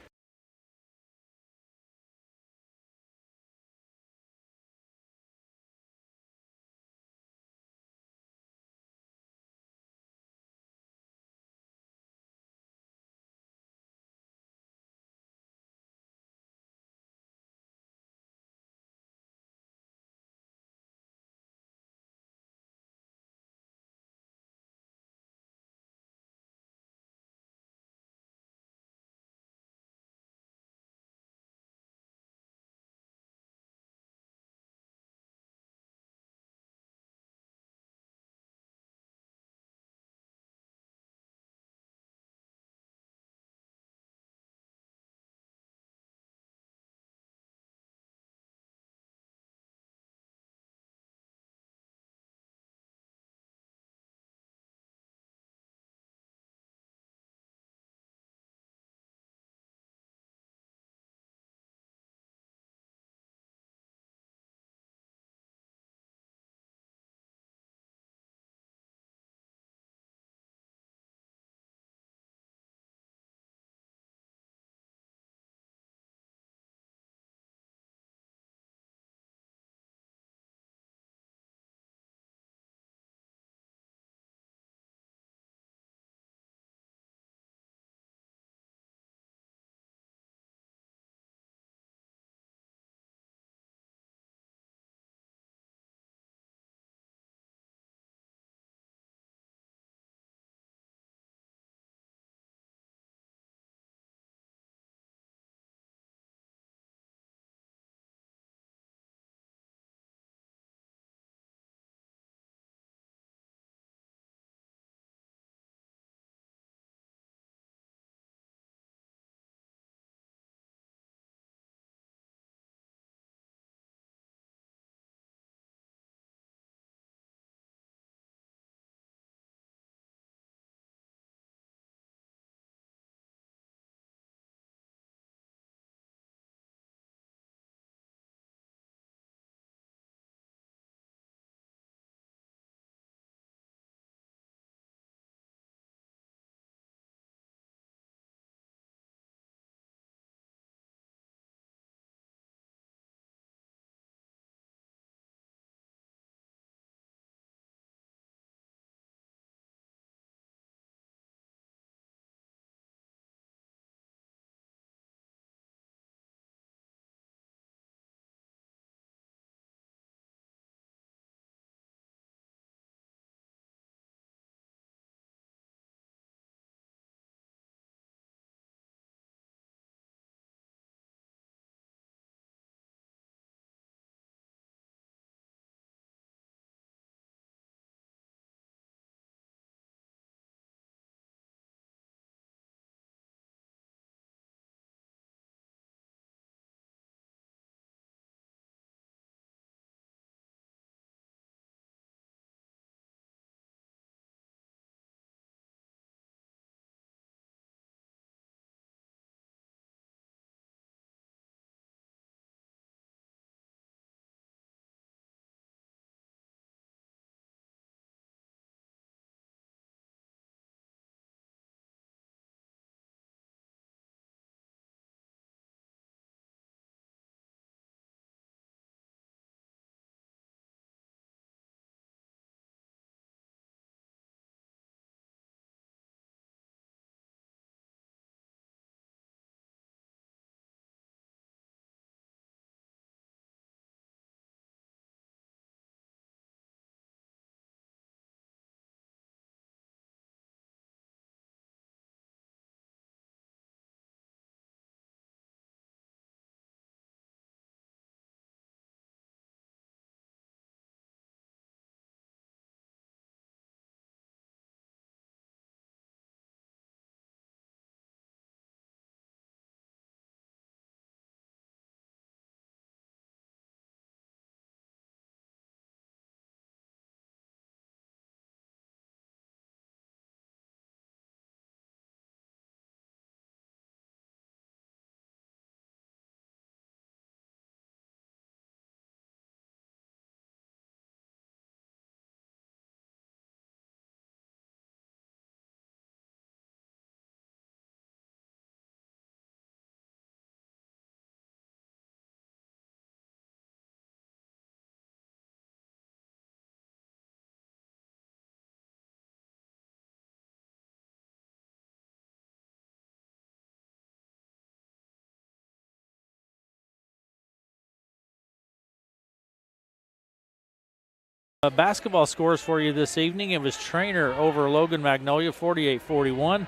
Basketball scores for you this evening. It was Trainer over Logan Magnolia, 48-41.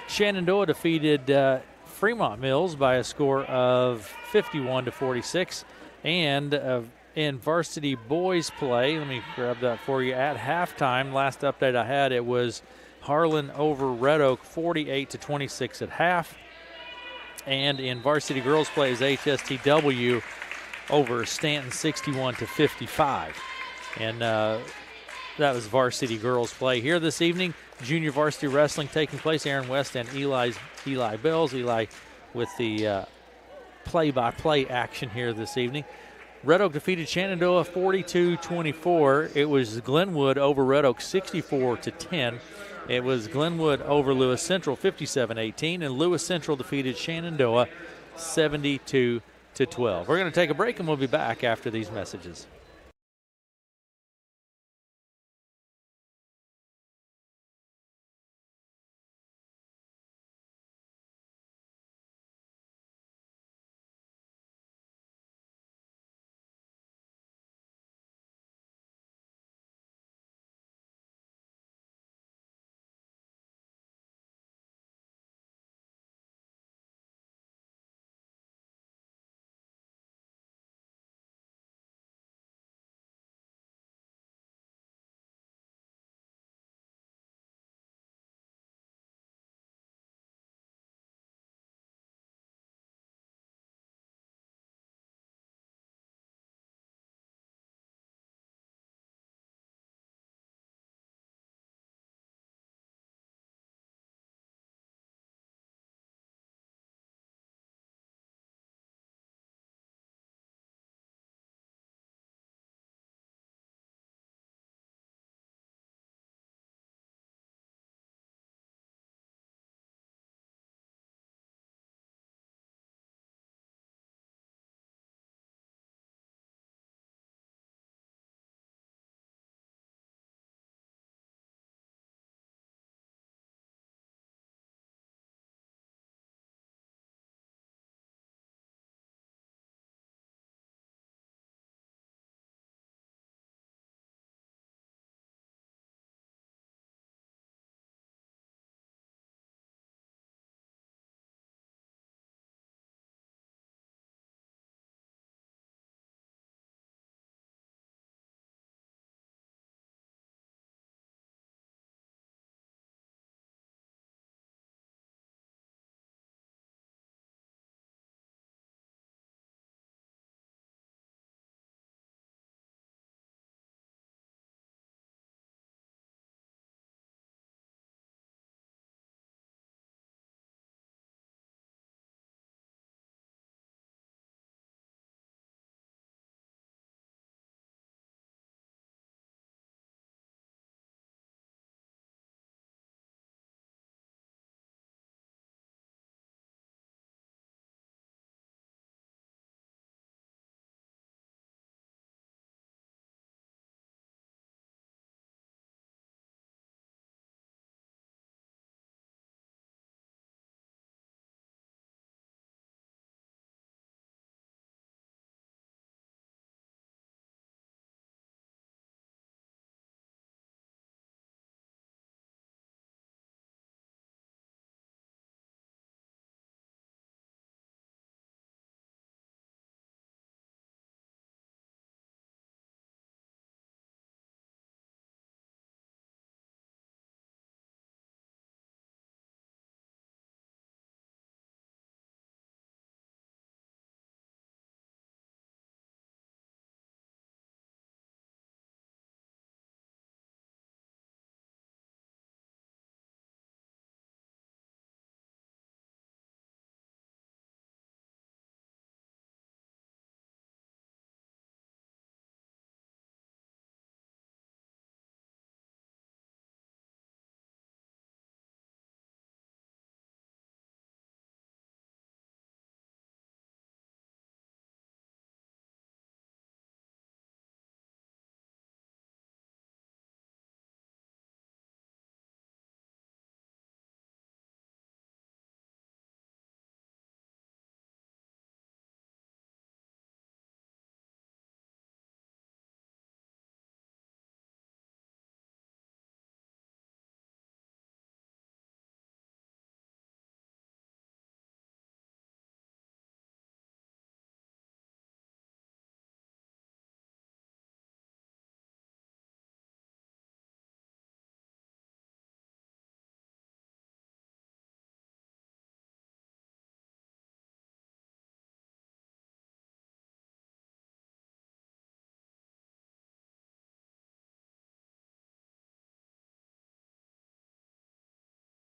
Shenandoah defeated Fremont Mills by a score of 51-46. And in varsity boys play, let me grab that for you, at halftime, last update I had, it was Harlan over Red Oak, 48-26 at half. And in varsity girls play is HSTW over Stanton, 61-55. And that was varsity girls play. Here this evening, junior varsity wrestling taking place. Aaron West and Eli Bells. Eli with the play-by-play action here this evening. Red Oak defeated Shenandoah 42-24. It was Glenwood over Red Oak 64-10. It was Glenwood over Lewis Central 57-18. And Lewis Central defeated Shenandoah 72-12. We're going to take a break and we'll be back after these messages.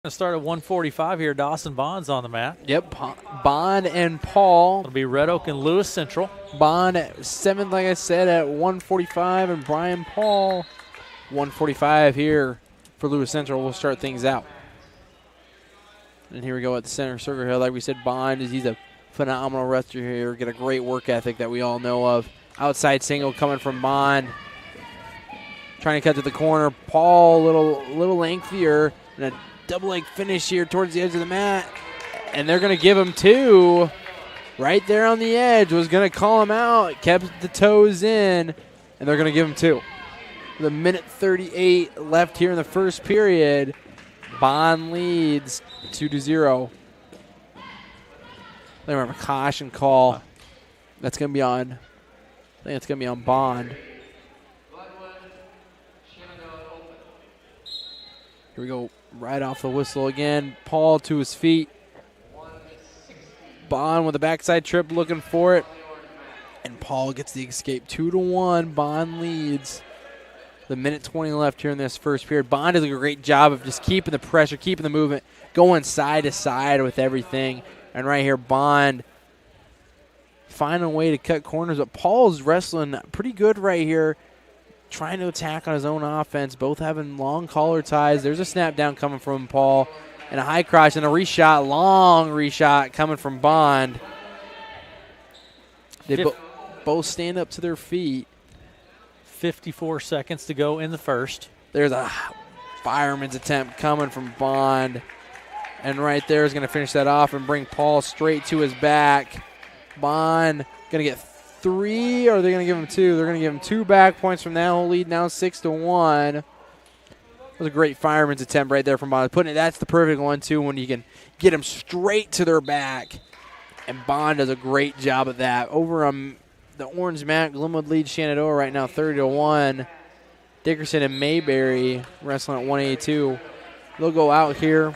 Gonna start at 145 here. Dawson Bond's on the mat. Yep, Bond and Paul. It'll be Red Oak and Lewis Central. Bond at 7th, like I said, at 145, and Brian Paul 145 here for Lewis Central. We'll start things out. And here we go at the center circle here. Like we said, Bond he's a phenomenal wrestler here. Got a great work ethic that we all know of. Outside single coming from Bond. Trying to cut to the corner. Paul a little lengthier. And a double leg finish here towards the edge of the mat. And they're going to give him 2. Right there on the edge. Was going to call him out. Kept the toes in. And they're going to give him 2. The minute 38 left here in the first period. Bond leads 2-0. They remember caution call. That's going to be on. I think it's going to be on Bond. Here we go. Right off the whistle again. Paul to his feet. Bond with a backside trip looking for it. And Paul gets the escape. 2-1. Bond leads. The minute 20 left here in this first period. Bond does a great job of just keeping the pressure, keeping the movement, going side to side with everything. And right here, Bond finding a way to cut corners. But Paul's wrestling pretty good right here, trying to attack on his own offense, both having long collar ties. There's a snap down coming from Paul, and a high crotch and a reshot, long reshot coming from Bond. They both stand up to their feet. 54 seconds to go in the first. There's a fireman's attempt coming from Bond. And right there is going to finish that off and bring Paul straight to his back. Bond going to get 3, or are they going to give him 2? They're going to give him 2 back points from that whole lead, now 6-1. It was a great fireman's attempt right there from Bond. That's the perfect one, too, when you can get them straight to their back. And Bond does a great job of that. Over on the orange mat, Glenwood leads Shenandoah right now 30-1. Dickerson and Mayberry wrestling at 182. They'll go out here.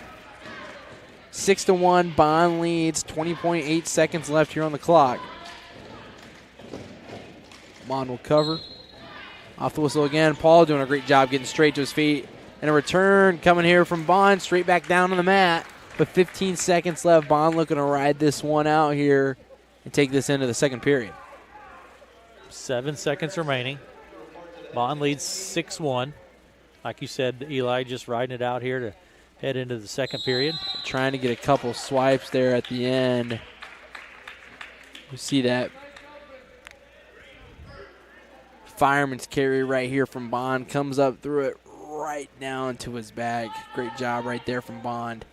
6-1, Bond leads, 20.8 seconds left here on the clock. Bond will cover. Off the whistle again. Paul doing a great job getting straight to his feet. And a return coming here from Bond, straight back down on the mat. But 15 seconds left. Bond looking to ride this one out here and take this into the second period. 7 seconds remaining. Bond leads 6-1. Like you said, Eli just riding it out here to head into the second period. Trying to get a couple swipes there at the end. You see that fireman's carry right here from Bond. Comes up through it right down to his bag. Great job right there from Bond.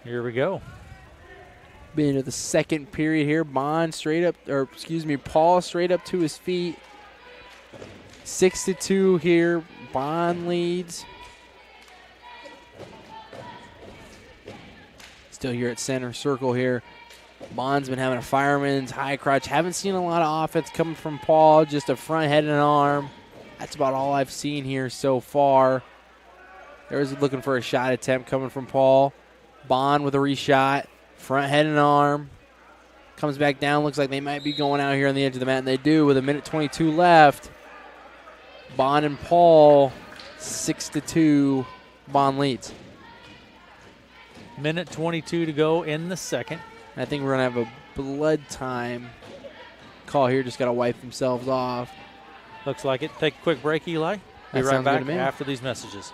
Here we go. Being into the second period here. Paul straight up to his feet. 6-2 here. Bond leads. Still here at center circle here. Bond's been having a fireman's high crotch. Haven't seen a lot of offense coming from Paul. Just a front head and an arm. That's about all I've seen here so far. There's looking for a shot attempt coming from Paul. Bond with a reshot. Front head and arm. Comes back down. Looks like they might be going out here on the edge of the mat, and they do with a minute 22 left. Bond and Paul, 6-2. Bond leads. Minute 22 to go in the second. I think we're going to have a blood time call here. Just got to wipe themselves off. Looks like it. Take a quick break, Eli. Be That right sounds good back to me. after these messages.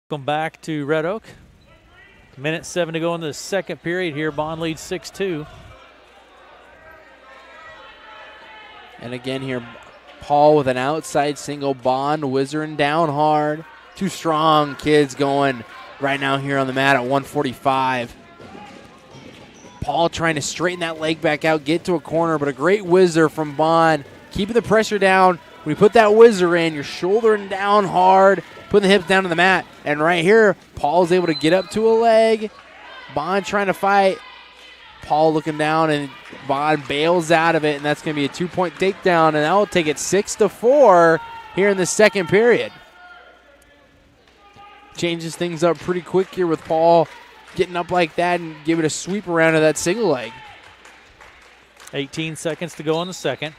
Welcome back to Red Oak. Minute 7 to go in the second period here. Bond leads 6-2. And again here, Paul with an outside single. Bond whizzing down hard. 2 strong kids going right now here on the mat at 145. Paul trying to straighten that leg back out, get to a corner, but a great whizzer from Bond. Keeping the pressure down. when you put that whizzer in, you're shouldering down hard, putting the hips down to the mat. And right here, Paul's able to get up to a leg. Bond trying to fight. Paul looking down, and Bond bails out of it, and that's going to be a 2-point takedown, and that will take it 6-4 here in the second period. Changes things up pretty quick here with Paul getting up like that and give it a sweep around to that single leg. 18 seconds to go in the second.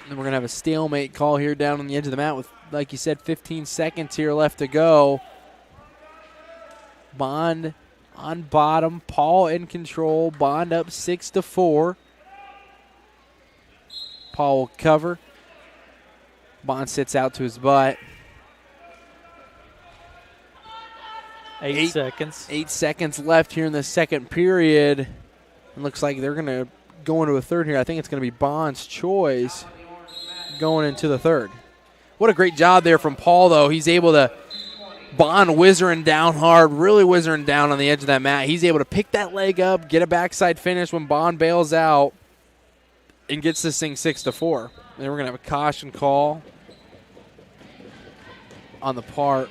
And we're going to have a stalemate call here down on the edge of the mat with, like you said, 15 seconds here left to go. Bond on bottom, Paul in control. Bond up 6-4. Paul will cover. Bond sits out to his butt. 8 seconds. 8 seconds left here in the second period. It looks like they're going to go into a third here. I think it's going to be Bond's choice going into the third. What a great job there from Paul, though. He's able to Bond whizzering down hard, really whizzering down on the edge of that mat. He's able to pick that leg up, get a backside finish when Bond bails out, and gets this thing 6-4. Then we're going to have a caution call on the part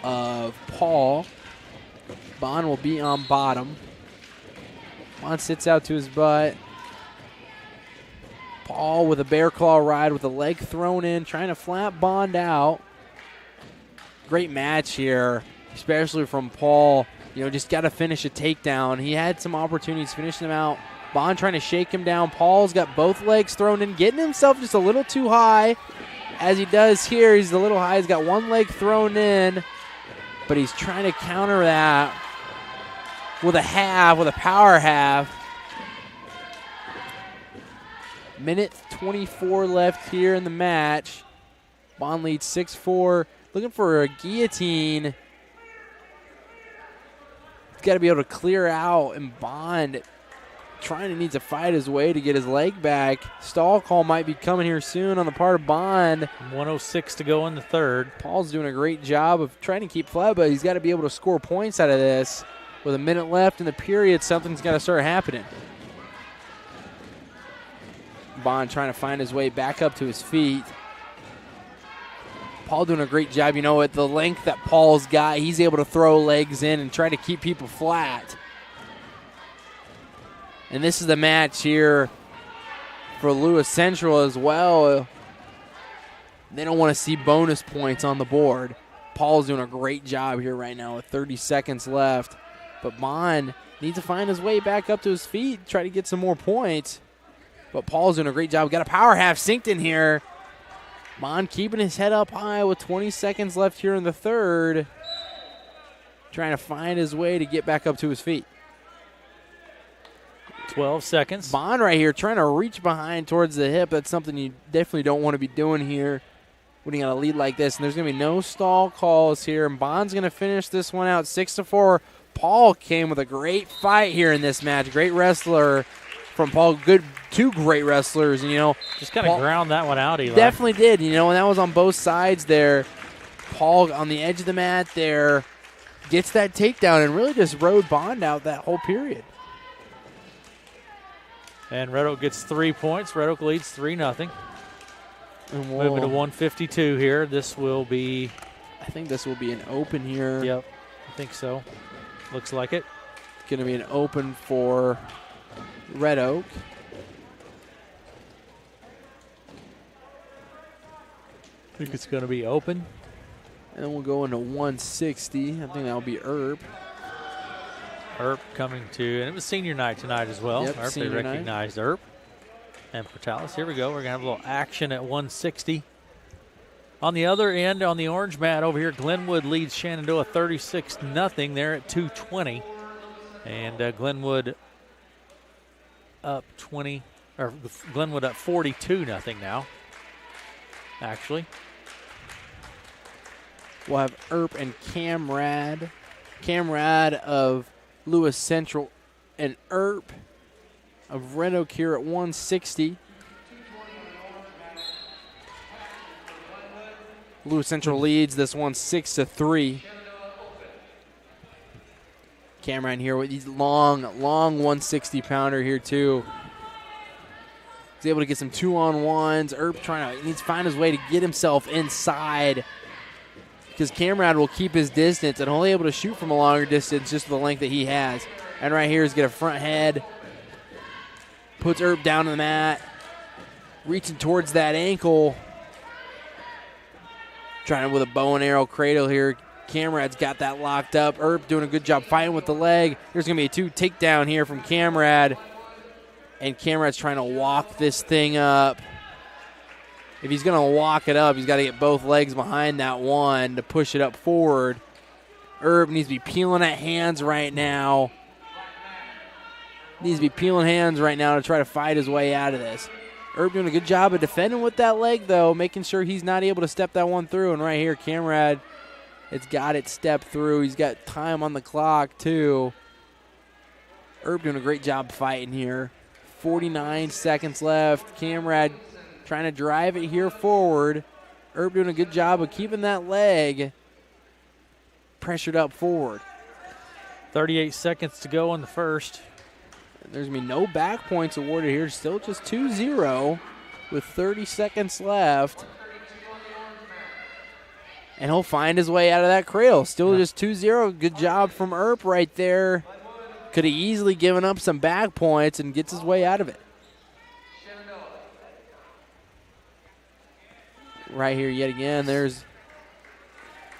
of Paul. Bond will be on bottom. Bond sits out to his butt. Paul with a bear claw ride with the leg thrown in, trying to flat Bond out. Great match here, especially from Paul. You know, just got to finish a takedown. He had some opportunities finishing him out. Bond trying to shake him down. Paul's got both legs thrown in, getting himself just a little too high. As he does here, he's a little high. He's got one leg thrown in, but he's trying to counter that with a power half. Minute 24 left here in the match. Bond leads 6-4. Looking for a guillotine. He's got to be able to clear out, and Bond need to fight his way to get his leg back. Stall call might be coming here soon on the part of Bond. 1:06 to go in the third. Paul's doing a great job of trying to keep flat, but he's got to be able to score points out of this. With a minute left in the period, something's got to start happening. Bond trying to find his way back up to his feet. Paul doing a great job. You know, at the length that Paul's got, he's able to throw legs in and try to keep people flat. And this is the match here for Lewis Central as well. They don't want to see bonus points on the board. Paul's doing a great job here right now with 30 seconds left. But Bond needs to find his way back up to his feet, try to get some more points. But Paul's doing a great job. Got a power half synced in here. Bond keeping his head up high with 20 seconds left here in the third. Trying to find his way to get back up to his feet. 12 seconds. Bond right here trying to reach behind towards the hip. That's something you definitely don't want to be doing here when you got a lead like this. And there's going to be no stall calls here. And Bond's going to finish this one out 6-4. Paul came with a great fight here in this match. Great wrestler from Paul. Two great wrestlers. And, you know, just kind of ground that one out, Eli. Definitely did, you know, and that was on both sides there. Paul on the edge of the mat there gets that takedown and really just rode Bond out that whole period. And Red Oak gets 3 points. Red Oak leads 3-0. And moving to 152 here. This will be... I think this will be an open here. Yep, I think so. Looks like it. Going to be an open for Red Oak. I think it's going to be open. And then we'll go into 160. I think that'll be Earp. Earp coming to, and it was senior night tonight as well. Yep, Earp, they recognized Earp and Portales. Here we go. We're going to have a little action at 160. On the other end, on the orange mat over here, Glenwood leads Shenandoah 36-0. They're at 2:20. And Glenwood up 20, or Glenwood up 42-0 now, actually. We'll have Earp and Camrad. Camrad of Lewis Central and Earp of Red Oak here at 160. Lewis Central leads this one 6-3. Cameron here with these long 160-pounder here too. He's able to get some 2-on-1s. Earp needs to find his way to get himself inside because Camrad will keep his distance and only able to shoot from a longer distance just the length that he has. And right here is get a front head. Puts Earp down to the mat. Reaching towards that ankle. Trying with a bow and arrow cradle here. Camrad's got that locked up. Earp doing a good job fighting with the leg. There's going to be a 2 takedown here from Camrad. And Camrad's trying to walk this thing up. If he's going to walk it up, he's got to get both legs behind that one to push it up forward. Earp needs to be peeling at hands right now. Needs to be peeling hands right now to try to fight his way out of this. Earp doing a good job of defending with that leg, though, making sure he's not able to step that one through. And right here, Camrad, it's got it stepped through. He's got time on the clock, too. Earp doing a great job fighting here. 49 seconds left. Camrad trying to drive it here forward. Earp doing a good job of keeping that leg pressured up forward. 38 seconds to go in the first. There's going to be no back points awarded here. Still just 2-0 with 30 seconds left. And he'll find his way out of that cradle. Still just 2-0. Good job from Earp right there. Could have easily given up some back points and gets his way out of it. Right here yet again. There's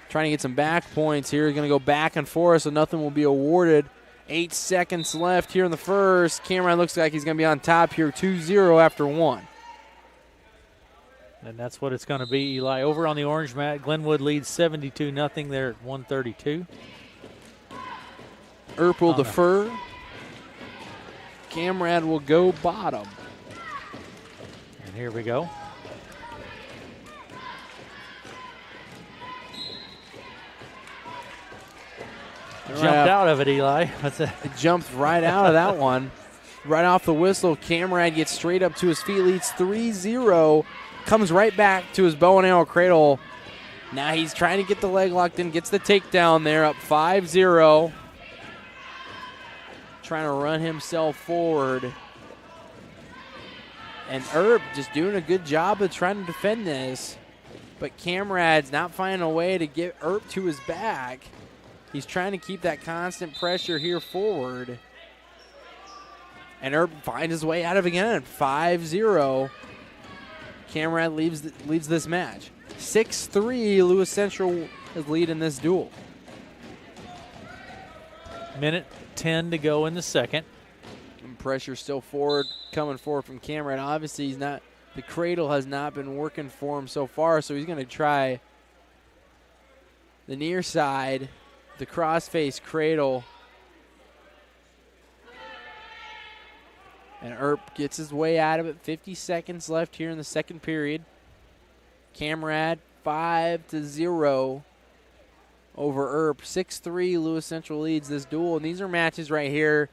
trying to get some back points here. Going to go back and forth, so nothing will be awarded. 8 seconds left here in the first. Cameron looks like he's going to be on top here, 2-0 after 1. And that's what it's going to be, Eli. Over on the orange mat, Glenwood leads 72-0. They're at 132. Earp will defer. Camrad will go bottom. And here we go. Jumped out of it, Eli. It jumped right out of that one. Right off the whistle, Camrad gets straight up to his feet, leads 3-0. Comes right back to his bow and arrow cradle. Now he's trying to get the leg locked in, gets the takedown there, up 5-0. Trying to run himself forward. And Earp just doing a good job of trying to defend this. But Camrad's not finding a way to get Earp to his back. He's trying to keep that constant pressure here forward. And Earp finds his way out of it again, 5-0. Camrad leads this match. 6-3, Lewis Central is leading this duel. Minute 10 to go in the second. And pressure still coming forward from Camrad. Obviously, the cradle has not been working for him so far, so he's going to try the near side, the cross-face cradle. And Earp gets his way out of it. 50 seconds left here in the second period. Camrad 5-0 over Earp. 6-3, Lewis Central leads this duel. And these are matches right here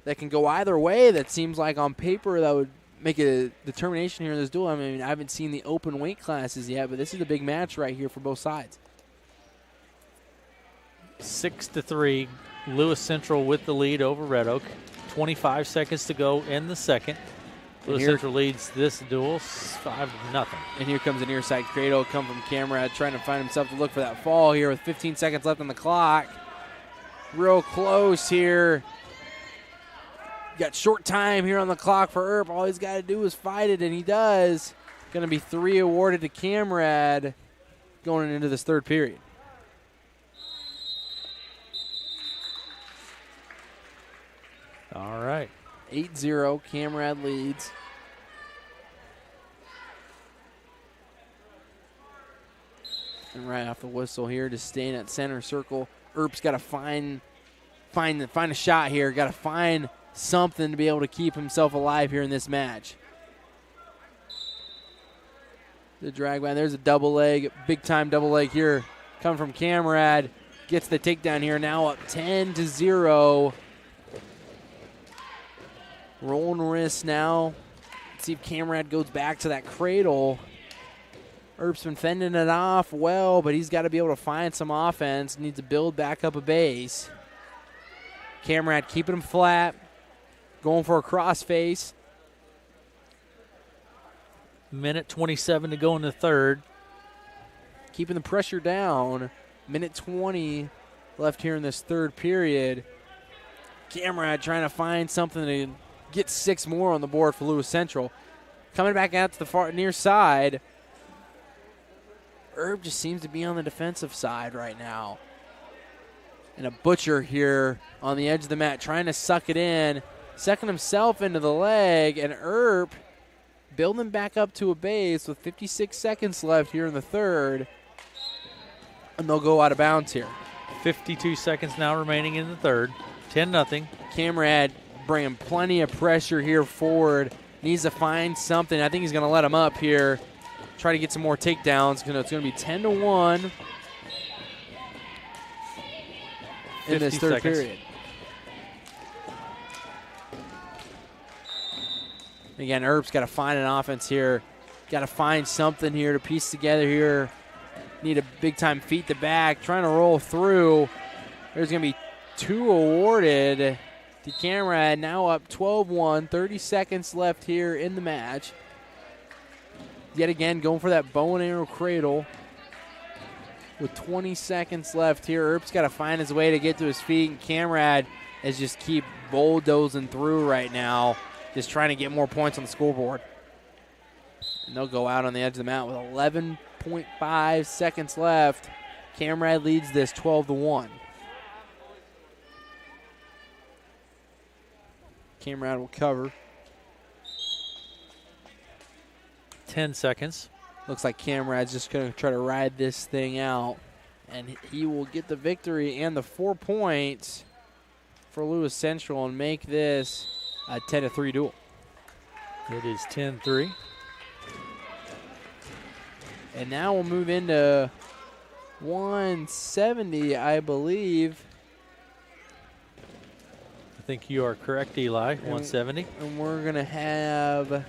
that can go either way. That seems like on paper that would make a determination here in this duel. I mean, I haven't seen the open weight classes yet, but this is a big match right here for both sides. 6-3, Lewis Central with the lead over Red Oak. 25 seconds to go in the second. Lewis Central leads this duel 5-0. And here comes an near side cradle. Come from Camrad trying to find himself to look for that fall here with 15 seconds left on the clock. Real close here. Got short time here on the clock for Earp. All he's got to do is fight it, and he does. Going to be 3 awarded to Camrad going into this third period. All right. 8-0, Camrad leads. And right off the whistle here, just staying at center circle. Earp's got to find a shot here. Got to find something to be able to keep himself alive here in this match. The drag by, there's a double leg, big time double leg here coming from Camrad. Gets the takedown here, now up 10-0. Rolling wrist now. Let's see if Camrad goes back to that cradle. Earp's been fending it off well, but he's got to be able to find some offense. Needs to build back up a base. Camrad keeping him flat. Going for a crossface. Minute 27 to go in the third. Keeping the pressure down. Minute 20 left here in this third period. Camrad trying to find something to get 6 more on the board for Lewis Central. Coming back out to the far near side. Herb just seems to be on the defensive side right now. And a Butcher here on the edge of the mat trying to suck it in. Sucking himself into the leg. And Herb building back up to a base with 56 seconds left here in the third. And they'll go out of bounds here. 52 seconds now remaining in the third. 10-0. Camrad bringing plenty of pressure here forward. Needs to find something. I think he's going to let him up here. Try to get some more takedowns. It's going to be 10-1 in this third period. Again, Herb's got to find an offense here. Got to find something here to piece together here. Need a big-time feet to back. Trying to roll through. There's going to be 2 awarded to Camrad. Now up 12-1. 30 seconds left here in the match. Yet again, going for that bow and arrow cradle. With 20 seconds left here, Earp's got to find his way to get to his feet, and Camrad is just keep bulldozing through right now, just trying to get more points on the scoreboard. And they'll go out on the edge of the mat with 11.5 seconds left. Camrad leads this 12-1. Camrad will cover. 10 seconds. Looks like Camrad's just going to try to ride this thing out. And he will get the victory and the 4 points for Lewis Central and make this a 10-3 duel. It is 10-3. And now we'll move into 170, I believe. I think you are correct, Eli. 170. And we're going to have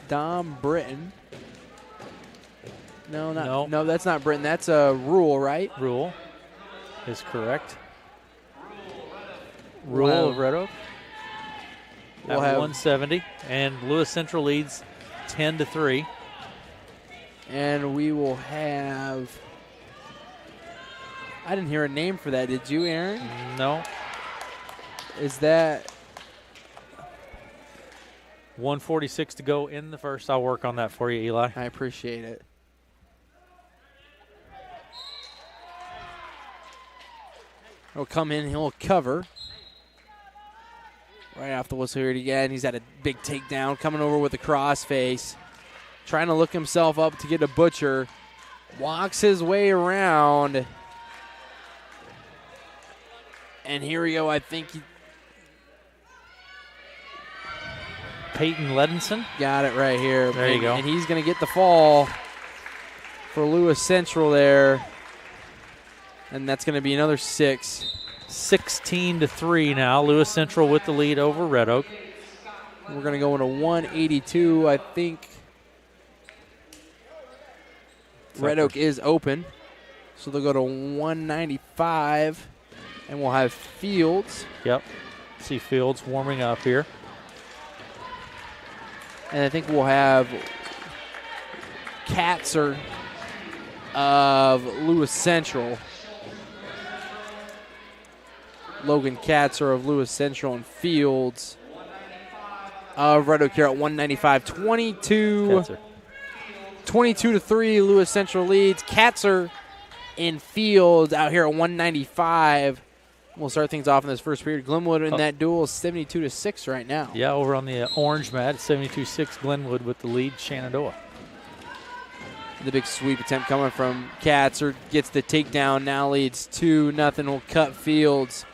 Dom Britton. No, that's not Britton. That's a Rule, right? Rule is correct. Rule of Red Oak. We'll at have 170, and Lewis Central leads 10-3. And we will have. I didn't hear a name for that. Did you, Aaron? No. Is that 1:46 to go in the first? I'll work on that for you, Eli. I appreciate it. He'll come in, he'll cover. Right off the whistle here again. He's had a big takedown, coming over with a crossface. Trying to look himself up to get a Butcher. Walks his way around. And here we go, I think he Peyton Ledinson. got it right here. There you go. And he's going to get the fall for Lewis Central there. And that's going to be another 6. 16-3 now. Lewis Central with the lead over Red Oak. We're going to go into 182, I think. Red Oak is open. So they'll go to 195. And we'll have Fields. Yep. See Fields warming up here. And I think we'll have Katzer of Lewis Central. Logan Katzer of Lewis Central, and Fields of Red Oak here at 195. 22-3, Lewis Central leads. Katzer and Fields out here at 195. We'll start things off in this first period. Glenwood in that duel is 72-6 right now. Yeah, over on the orange mat, 72-6 Glenwood with the lead, Shenandoah. The big sweep attempt coming from Katzer. Gets the takedown, now leads 2-0. Will cut Fields.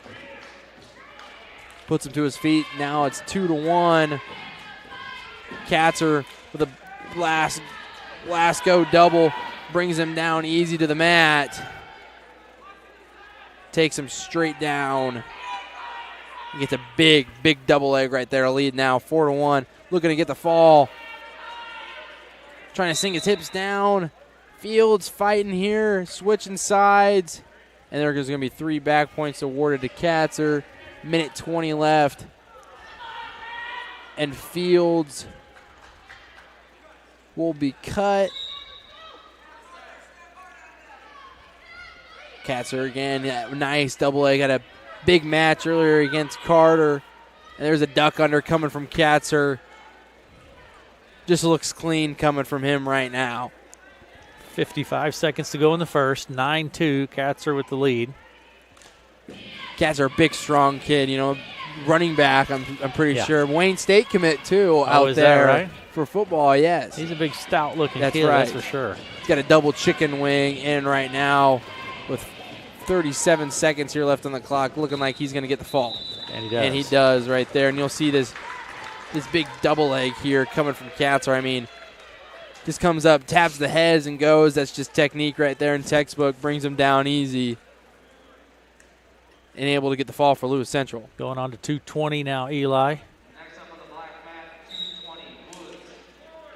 Puts him to his feet. Now it's 2-1. Katzer with a last go double. Brings him down easy to the mat. Takes him straight down. He gets a big double leg right there. A lead now 4-1. Looking to get the fall. Trying to sink his hips down. Fields fighting here. Switching sides. And there's going to be 3 back points awarded to Katzer. Minute 20 left. and Fields will be cut. Katzer again, nice double leg. Had a big match earlier against Carter. And there's a duck under coming from Katzer. Just looks clean coming from him right now. 55 seconds to go in the first. 9-2, Katzer with the lead. Katzer, a big, strong kid, running back, I'm pretty sure. Wayne State commit, too, out is there that right? for football, yes. He's a big, stout-looking That's kid, right. that's for sure. He's got a double chicken wing in right now with 37 seconds here left on the clock, looking like he's going to get the fall. And he does. And he does right there. And you'll see this big double leg here coming from Katzer. I mean, just comes up, taps the heads, and goes. That's just technique right there in textbook. Brings him down easy. And able to get the fall for Lewis Central. Going on to 220 now, Eli. Next up on the black mat, 220 Woods.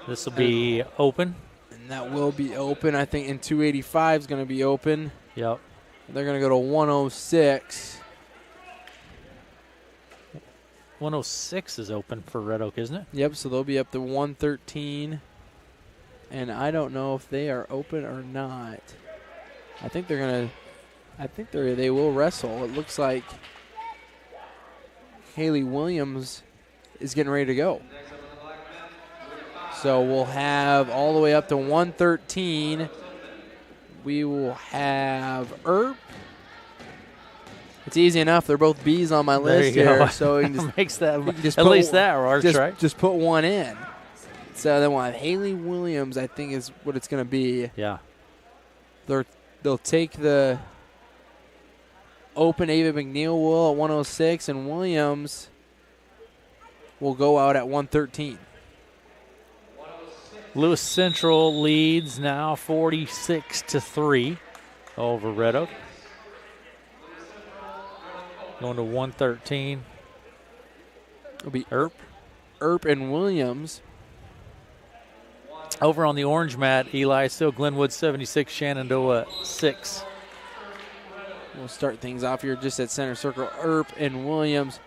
This will be open. And that will be open. I think in 285 is going to be open. Yep. They're going to go to 106. 106 is open for Red Oak, isn't it? Yep, so they'll be up to 113. And I don't know if they are open or not. I think they're going to they will wrestle. It looks like Haley Williams is getting ready to go. So we'll have all the way up to 113. We will have Earp. It's easy enough. They're both B's on my There list you go. here. So you can just, Makes that you can just at put least one- that works, right? just put one in. So then we'll have Haley Williams, I think is what it's going to be. Yeah. They'll take the open. Ava McNeil will at 106, and Williams will go out at 113. Lewis Central leads now 46-3 over Red Oak. Going to 113. It'll be Earp. and Williams. Over on the orange mat, Eli, still Glenwood 76, Shenandoah 6. We'll start things off here just at center circle. Earp and Williams.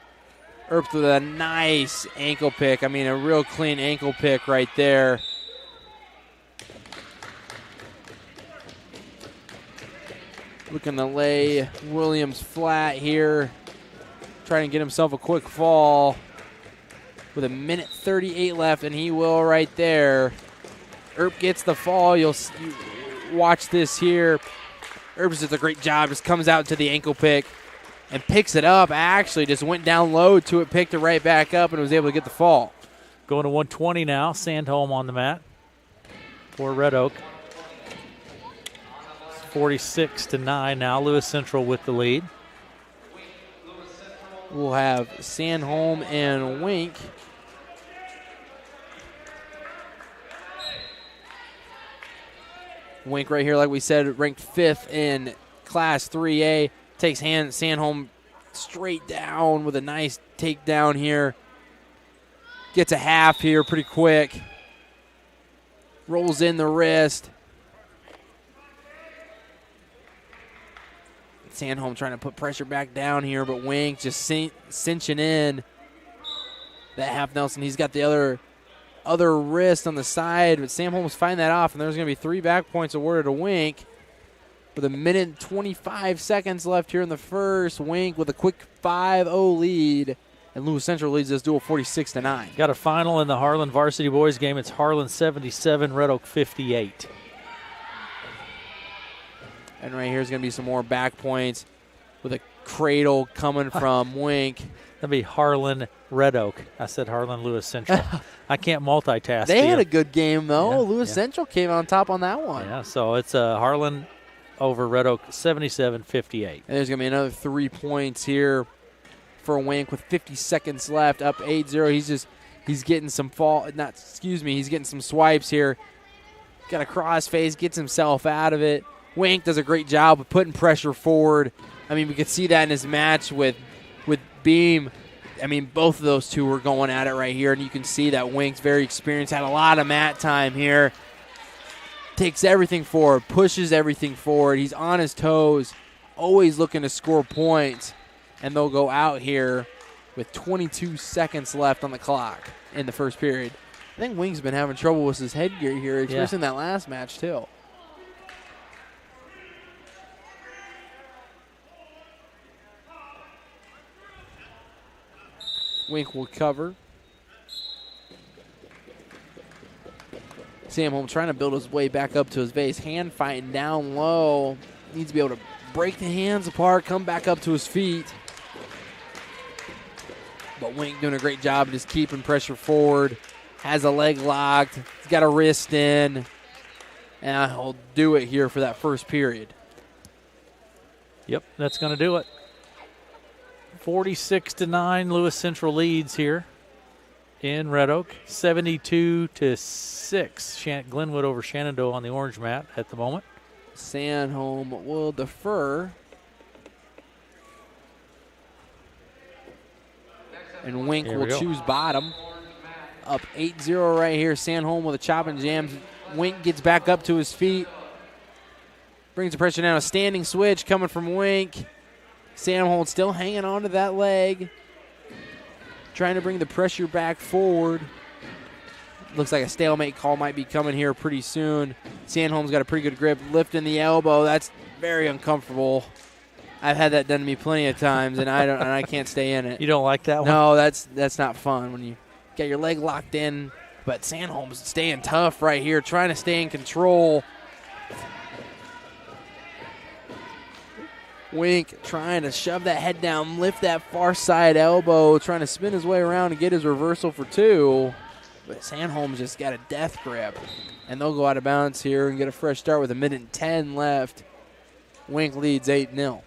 Earp with a nice ankle pick. I mean, a real clean ankle pick right there. Looking to lay Williams flat here. Trying to get himself a quick fall. With a minute 38 left, and he will right there. Earp gets the fall. You watch this here. Earp does a great job. Just comes out to the ankle pick and picks it up. Actually, just went down low to it, picked it right back up, and was able to get the fall. Going to 120 now. Sandholm on the mat for Red Oak. 46-9 now. Lewis Central with the lead. We'll have Sandholm and Wink. Wink right here, like we said, ranked 5th in Class 3A. Takes Sandholm straight down with a nice takedown here. Gets a half here pretty quick. Rolls in the wrist. Sandholm trying to put pressure back down here, but Wink just cinching in that half Nelson. He's got the other wrist on the side, but Sandholm's fighting that off, and there's going to be 3 back points awarded to Wink. With a minute and 25 seconds left here in the first, Wink with a quick 5-0 lead, and Lewis Central leads this duel 46-9. Got a final in the Harlan varsity boys game. It's Harlan 77, Red Oak 58. And right here is going to be some more back points with a cradle coming from Wink. That'd be Harlan Red Oak. I said Harlan Lewis Central. I can't multitask. They had a good game, though. Yeah, Lewis Central came on top on that one. Yeah, so it's Harlan over Red Oak 77-58. And there's going to be another 3 points here for Wink with 50 seconds left, up 8-0. He's getting some he's getting some swipes here. Got a crossface, gets himself out of it. Wink does a great job of putting pressure forward. I mean, we could see that in his match with Beam. I mean, both of those two were going at it right here, and you can see that Wink's very experienced, had a lot of mat time here. Takes everything forward, pushes everything forward. He's on his toes, always looking to score points, and they'll go out here with 22 seconds left on the clock in the first period. I think Wink's been having trouble with his headgear here, especially in that last match, too. Wink will cover. Samholm trying to build his way back up to his base. Hand fighting down low. Needs to be able to break the hands apart, come back up to his feet. But Wink doing a great job just keeping pressure forward. Has a leg locked. He's got a wrist in. And he'll do it here for that first period. Yep, that's going to do it. 46-9, Lewis Central leads here in Red Oak. 72-6, Glenwood over Shenandoah on the orange mat at the moment. Sanholm will defer. And Wink will choose bottom. Up 8-0 right here. Sanholm with a chop and jam. Wink gets back up to his feet. Brings the pressure down. A standing switch coming from Wink. Sanholm still hanging on to that leg. Trying to bring the pressure back forward. Looks like a stalemate call might be coming here pretty soon. Sanholm's got a pretty good grip. Lifting the elbow. That's very uncomfortable. I've had that done to me plenty of times, and I can't stay in it. You don't like that one? No, that's not fun when you get your leg locked in. But Sanholm's staying tough right here, trying to stay in control. Wink trying to shove that head down, lift that far side elbow, trying to spin his way around and get his reversal for two. But Sanholm's just got a death grip. And they'll go out of bounds here and get a fresh start with 1:10 left. Wink leads 8-0.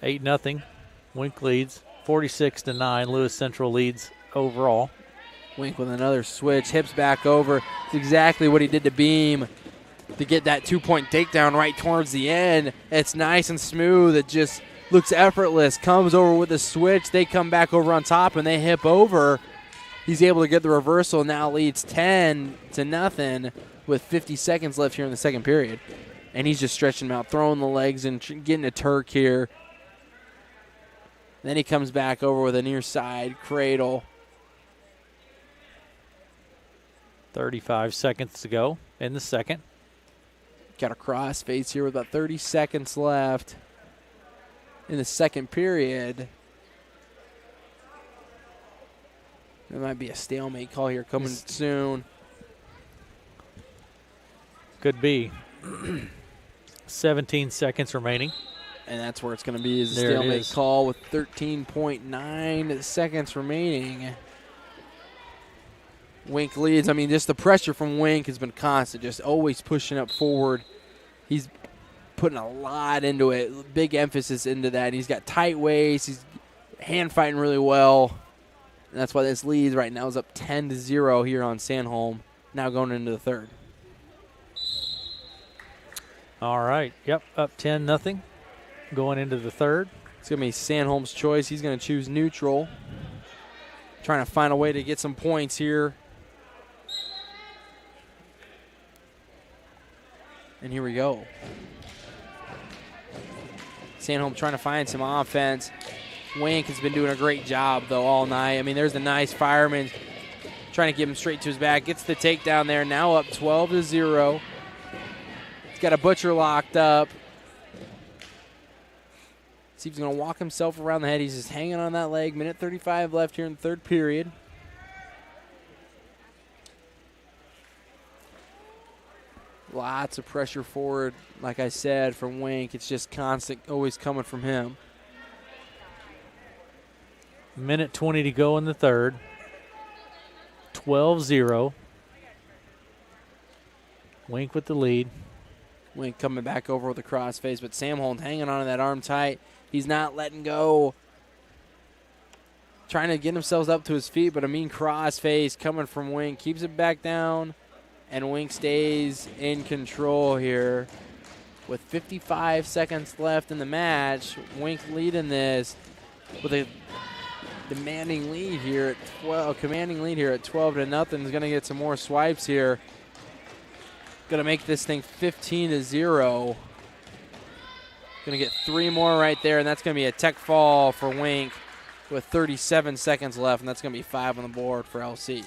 Eight nothing. Wink leads 46-9. Lewis Central leads overall. Wink with another switch, hips back over. It's exactly what he did to Beam to get that 2-point takedown right towards the end. It's nice and smooth. It just looks effortless. Comes over with a switch. They come back over on top and they hip over. He's able to get the reversal. Now leads 10-0 with 50 seconds left here in the second period. And he's just stretching him out, throwing the legs and getting a Turk here. Then he comes back over with a near side cradle. 35 seconds to go in the second. Got a cross face here with about 30 seconds left in the second period. There might be a stalemate call here coming soon. Could be. 17 seconds remaining. And that's where it's going to be, is a There stalemate call with 13.9 seconds remaining. Wink leads. I mean, just the pressure from Wink has been constant, just always pushing up forward. He's putting a lot into it, big emphasis into that. He's got tight waist. He's hand fighting really well. And that's why this lead right now is up 10-0 here on Sanholm, now going into the third. All right. Yep, up 10-0 going into the third. It's going to be Sanholm's choice. He's going to choose neutral. Trying to find a way to get some points here. And here we go. Sanholm trying to find some offense. Wink has been doing a great job, though, all night. I mean, there's a nice fireman trying to get him straight to his back. Gets the takedown there. Now up 12-0. He's got a butcher locked up. See if he's going to walk himself around the head. He's just hanging on that leg. 1:35 left here in the third period. Lots of pressure forward, like I said, from Wink. It's just constant, always coming from him. 1:20 to go in the third. 12-0. Wink with the lead. Wink coming back over with a crossface, but Sanholm hanging on to that arm tight. He's not letting go. Trying to get himself up to his feet, but a mean crossface coming from Wink. Keeps it back down, and Wink stays in control here. With 55 seconds left in the match, Wink leading this with a commanding lead here at 12-0. He's going to get some more swipes here. Going to make this thing 15-0. Going to get 3 more right there, and that's going to be a tech fall for Wink with 37 seconds left, and that's going to be 5 on the board for LC.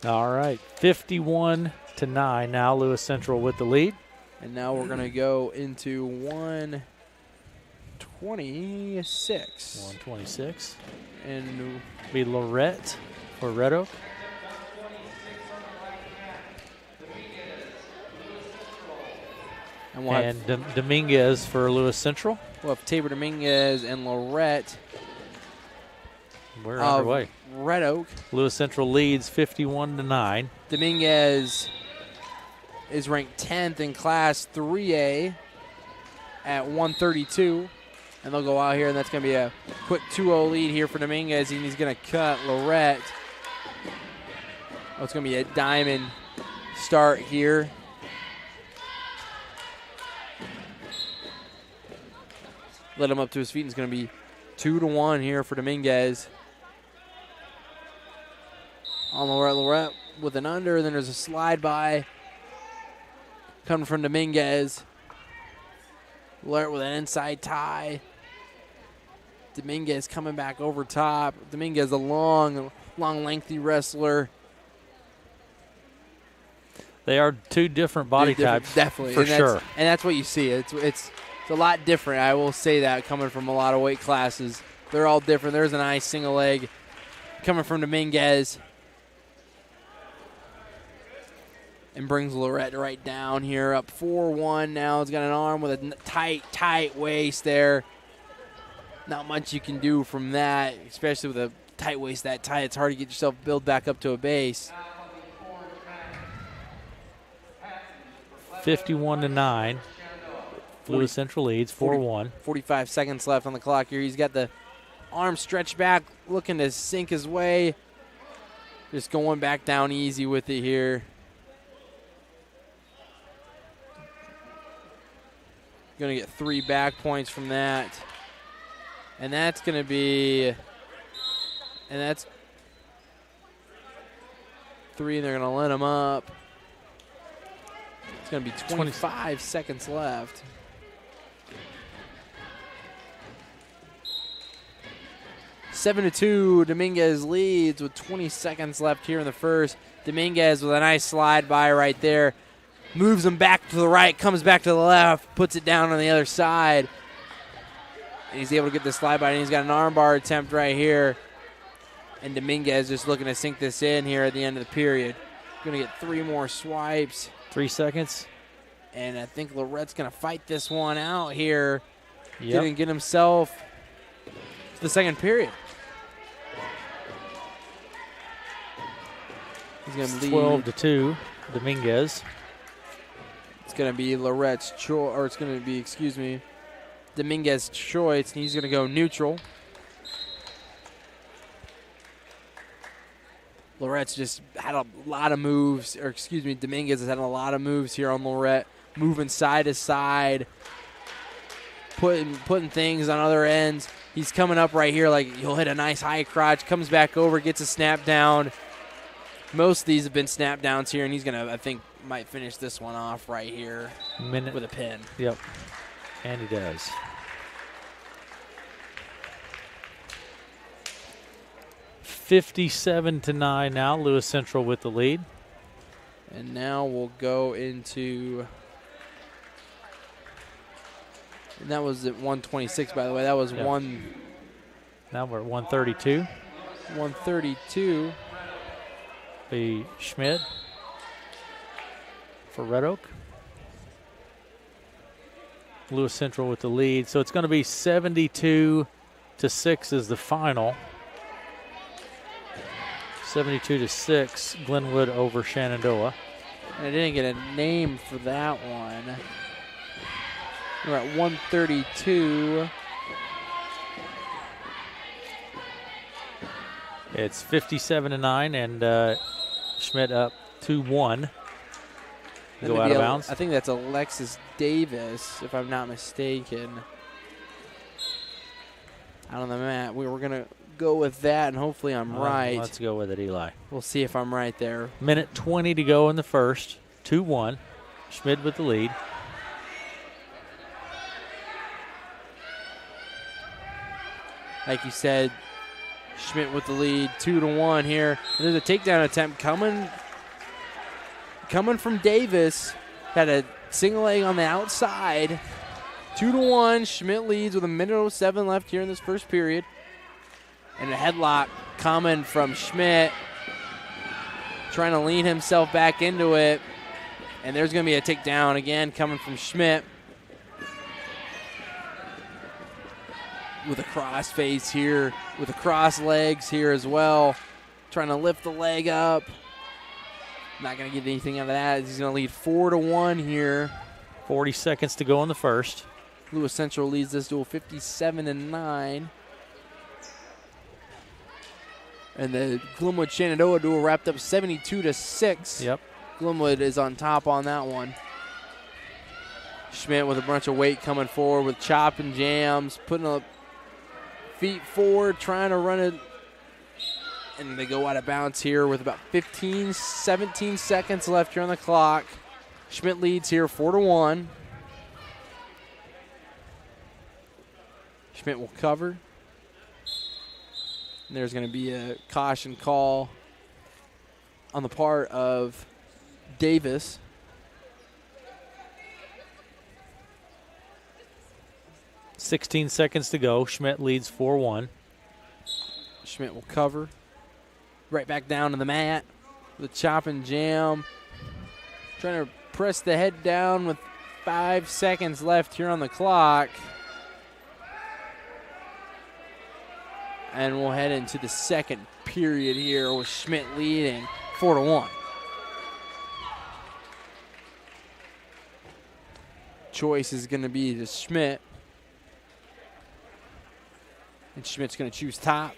All right, 51-9 now. Lewis Central with the lead. And now we're going to go into 126. 126. And Be Lorette for Red Oak. we'll have, Dominguez for Lewis Central. we'll have Tabor Dominguez and Lorette We're of underway. Red Oak. Lewis Central leads 51-9. Dominguez is ranked 10th in Class 3A at 132. And they'll go out here, and that's going to be a quick 2-0 lead here for Dominguez, and he's going to cut Lorette. Oh, it's going to be a diamond start here. Let him up to his feet, and it's going to be 2-1 here for Dominguez. On Lorette. Lorette with an under, and then there's a slide by coming from Dominguez. Lorette with an inside tie. Dominguez coming back over top. Dominguez, a long, lengthy wrestler. They are two different body types. Definitely. For and sure. And that's what you see. It's a lot different. I will say that, coming from a lot of weight classes. They're all different. There's a nice single leg coming from Dominguez. And brings Lorette right down here, up 4-1 now. He's got an arm with a tight waist there. Not much you can do from that, especially with a tight waist that tight. It's hard to get yourself built back up to a base. 51-9. Lewis Central leads 4-1. 45 seconds left on the clock here. He's got the arm stretched back, looking to sink his way. Just going back down easy with it here. Going to get 3 back points from that. And that's going to be, and that's 3, and they're going to let him up. It's going to be 25 seconds left. Seven to 2, Dominguez leads with 20 seconds left here in the first. Dominguez with a nice slide by right there. Moves him back to the right, comes back to the left, puts it down on the other side. And he's able to get the slide by, and he's got an armbar attempt right here. And Dominguez just looking to sink this in here at the end of the period. Going to get 3 more swipes. 3 seconds. And I think Lorette's going to fight this one out here. Yep. Get himself to the second period. He's going to lead 12-2, Dominguez. It's going to be Lorette's choice, or it's going to be, Dominguez's choice, and he's going to go neutral. Lorette's just had a lot of moves, Dominguez has had a lot of moves here on Lorette, moving side to side, putting things on other ends. He's coming up right here, like he'll hit a nice high crotch, comes back over, gets a snap down. Most of these have been snap downs here, and he's going to, I think, might finish this one off right here with a pin. Yep, and he does. $57-9 now. Lewis Central with the lead. And now we'll go into, and that was at 126, by the way. That was Yep. Now we're at 132. 132. Be Schmidt for Red Oak. Lewis Central with the lead. So it's going to be 72-6 is the final. 72-6, Glenwood over Shenandoah. And I didn't get a name for that one. We're at 132. It's 57-9, and Schmidt up 2-1. Go out of bounds. I think that's Alexis Davis, if I'm not mistaken. Out on the mat. We were going to go with that, and hopefully I'm right. Let's go with it, Eli. We'll see if I'm right there. Minute 20 to go in the first. 2-1. Schmidt with the lead. Like you said, Schmidt with the lead, 2-1 here. There's a takedown attempt coming from Davis. Had a single leg on the outside. 2-1. Schmidt leads with 1:07 left here in this first period. And a headlock coming from Schmidt. Trying to lean himself back into it. And there's going to be a takedown again coming from Schmidt. With a cross face here, with the cross legs here as well. Trying to lift the leg up. Not going to get anything out of that. He's going to lead 4-1 here. 40 seconds to go in the first. Lewis Central leads this duel 57-9. And the Glenwood-Shenandoah duel wrapped up 72-6. Yep. Glenwood is on top on that one. Schmidt with a bunch of weight coming forward with chop and jams, putting up feet forward, trying to run it. And they go out of bounds here with about 17 seconds left here on the clock. Schmidt leads here 4-1. Schmidt will cover. And there's going to be a caution call on the part of Davis. $16 seconds to go. Schmidt leads 4-1. Schmidt will cover. Right back down to the mat with a chop and jam. Trying to press the head down with 5 seconds left here on the clock. And we'll head into the second period here with Schmidt leading 4-1. Choice is going to be to Schmidt. And Schmidt's going to choose top.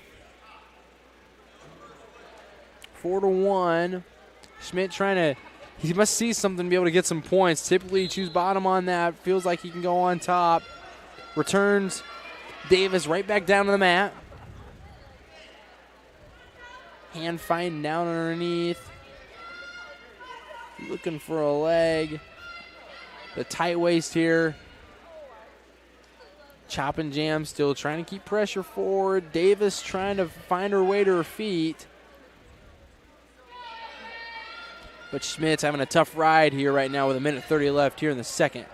4-1. Schmidt trying to, he must see something to be able to get some points. Typically, choose bottom on that. Feels like he can go on top. Returns Davis right back down to the mat. Hand find down underneath. Looking for a leg. The tight waist here. Chop and jam still trying to keep pressure forward. Davis trying to find her way to her feet. But Schmidt's having a tough ride here right now with 1:30 left here in the second.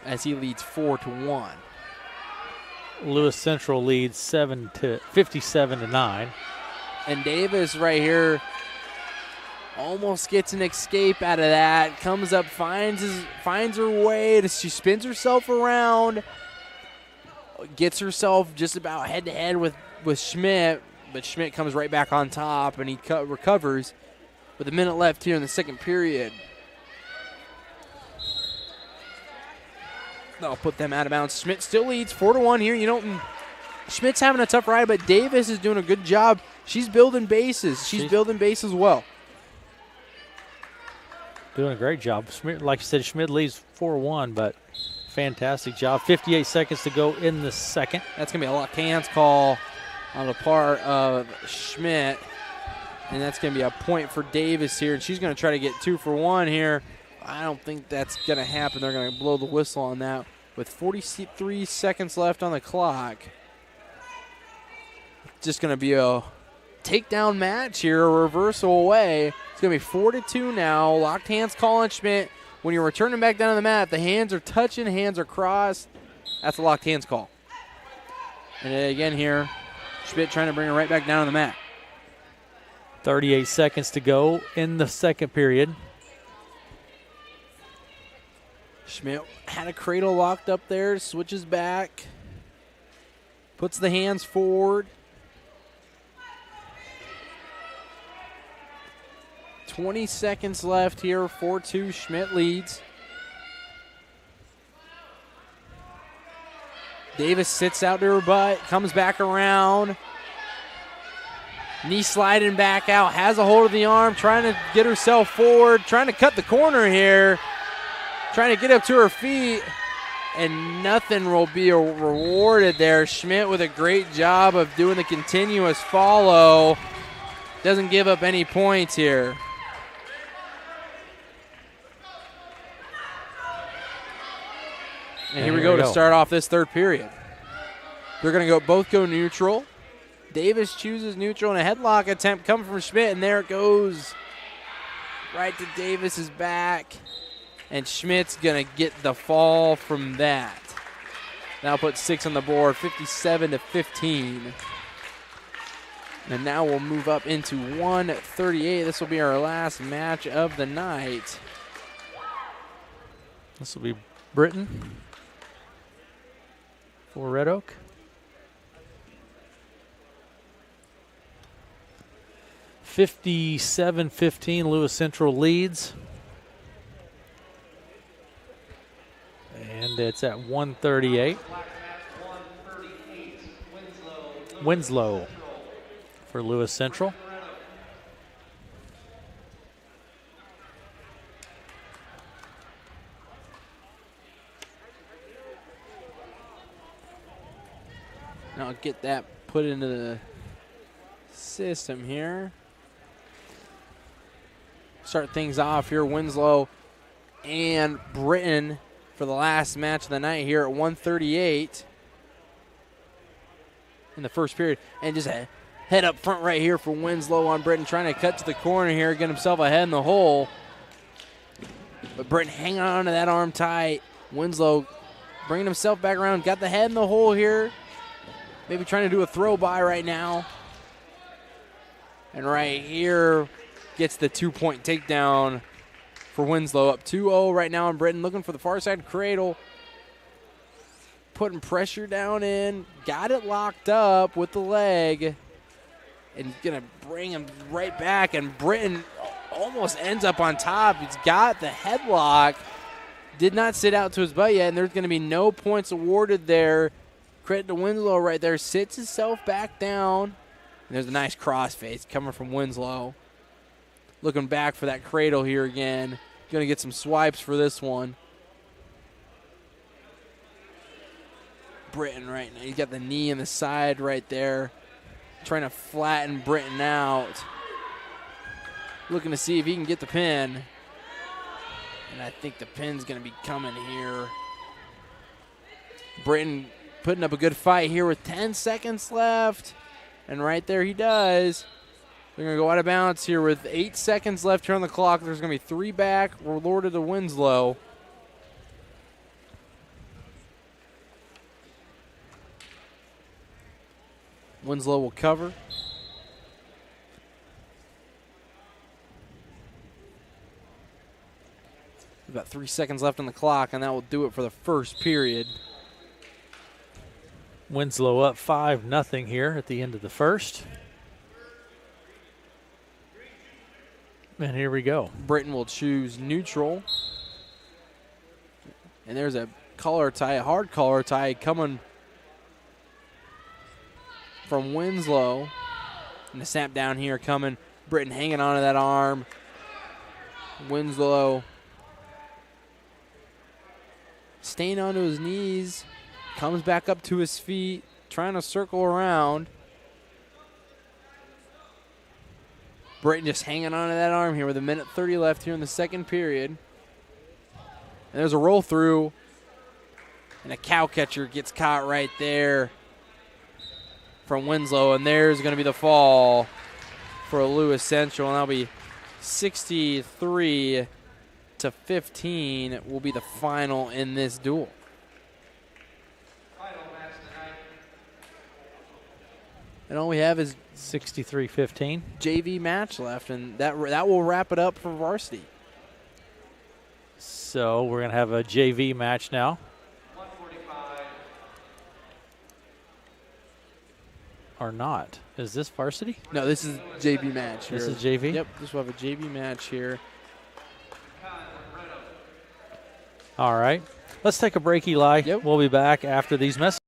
As he leads 4-1. Lewis Central leads 57-9. And Davis right here almost gets an escape out of that. Comes up, finds her way. She spins herself around. Gets herself just about head-to-head with Schmidt. But Schmidt comes right back on top, and he recovers with 1 minute left here in the second period. That'll put them out of bounds. Schmidt still leads 4-1 here. You know, Schmidt's having a tough ride, but Davis is doing a good job. She's building bases. She's building bases well. Doing a great job. Schmidt, like you said, Schmidt leads 4-1, but fantastic job. 58 seconds to go in the second. That's going to be a locked hands call on the part of Schmidt. And that's going to be a point for Davis here. And she's going to try to get 2 for 1 here. I don't think that's going to happen. They're going to blow the whistle on that with 43 seconds left on the clock. Just going to be a takedown match here, a reversal away. It's going to be 4-2 now. Locked hands call on Schmidt. When you're returning back down to the mat, the hands are touching, hands are crossed. That's a locked hands call. And again here, Schmidt trying to bring her right back down to the mat. 38 seconds to go in the second period. Schmidt had a cradle locked up there, switches back, puts the hands forward. 20 seconds left here, 4-2, Schmidt leads. Davis sits out to her butt, comes back around. Knee sliding back out, has a hold of the arm, trying to get herself forward, trying to cut the corner here. Trying to get up to her feet, and nothing will be rewarded there. Schmidt with a great job of doing the continuous follow. Doesn't give up any points here. And here we go to start off this third period. They're going to both go neutral. Davis chooses neutral and a headlock attempt coming from Schmidt, and there it goes right to Davis's back. And Schmidt's going to get the fall from that. Now put 6 on the board, 57-15. And now we'll move up into 138. This will be our last match of the night. This will be Britton for Red Oak. (57-15). Lewis Central leads. And it's at 138. Winslow for Lewis Central. Now I'll get that put into the system here. Start things off here, Winslow and Britton for the last match of the night here at 138 in the first period. And just a head up front right here for Winslow on Britton, trying to cut to the corner here, get himself a head in the hole. But Britton hanging on to that arm tight. Winslow bringing himself back around, got the head in the hole here. Maybe trying to do a throw by right now. And right here gets the 2-point takedown for Winslow. Up 2-0 right now on Britton, looking for the far side cradle. Putting pressure down in. Got it locked up with the leg. And going to bring him right back. And Britton almost ends up on top. He's got the headlock. Did not sit out to his butt yet. And there's going to be no points awarded there. Credit to Winslow right there. Sits himself back down. And there's a nice crossface coming from Winslow. Looking back for that cradle here again. Going to get some swipes for this one. Britton right now. He's got the knee in the side right there. Trying to flatten Britton out. Looking to see if he can get the pin. And I think the pin's going to be coming here. Britton putting up a good fight here with 10 seconds left. And right there he does. They're going to go out of bounds here with 8 seconds left here on the clock. There's going to be 3 back. We're awarded to Winslow. Winslow will cover. About 3 seconds left on the clock, and that will do it for the first period. Winslow up 5-0 here at the end of the first. And here we go. Britton will choose neutral. And there's a collar tie, a hard collar tie coming from Winslow. And the snap down here coming. Britton hanging onto that arm. Winslow staying onto his knees. Comes back up to his feet. Trying to circle around. Britton just hanging onto that arm here with 1:30 left here in the second period. And there's a roll through. And a cow catcher gets caught right there from Winslow. And there's going to be the fall for Lewis Central. And that'll be 63-15 will be the final in this duel. And all we have is 63-15. JV match left, and that will wrap it up for varsity. So we're going to have a JV match now. 145. Or not. Is this varsity? No, this is JV match here. This is JV? Yep, this will have a JV match here. All right. Let's take a break, Eli. Yep. We'll be back after these messages.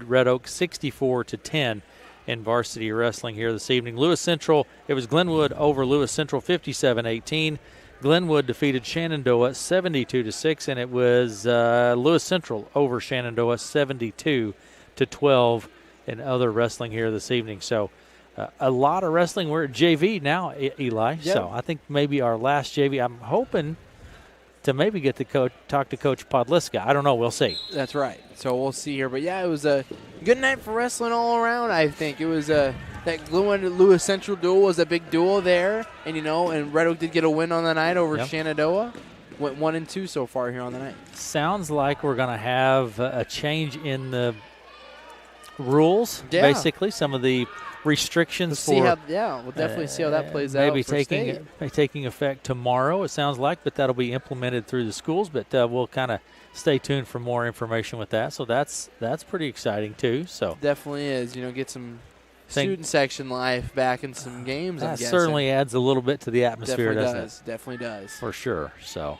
Red Oak 64-10 in varsity wrestling here this evening. Lewis Central, it was Glenwood over Lewis Central 57-18. Glenwood defeated Shenandoah 72-6, and it was Lewis Central over Shenandoah 72-12 in other wrestling here this evening. So a lot of wrestling. We're at JV now, Eli. Yep. So I think maybe our last JV. I'm hoping to maybe get to talk to Coach Podliska. I don't know. We'll see. That's right. So we'll see here. But, yeah, it was a good night for wrestling all around, I think. It was that Glenwood-Lewis Central duel was a big duel there. And, and Red Oak did get a win on the night over Shenandoah. Went 1-2 so far here on the night. Sounds like we're going to have a change in the rules, Yeah. basically. Some of the restrictions we'll definitely see how that plays out. Maybe taking effect tomorrow, it sounds like, but that'll be implemented through the schools. But we'll kind of stay tuned for more information with that. So that's pretty exciting too. So definitely is. Get some student section life back in some games. That certainly adds a little bit to the atmosphere, doesn't it? Definitely does. For sure. So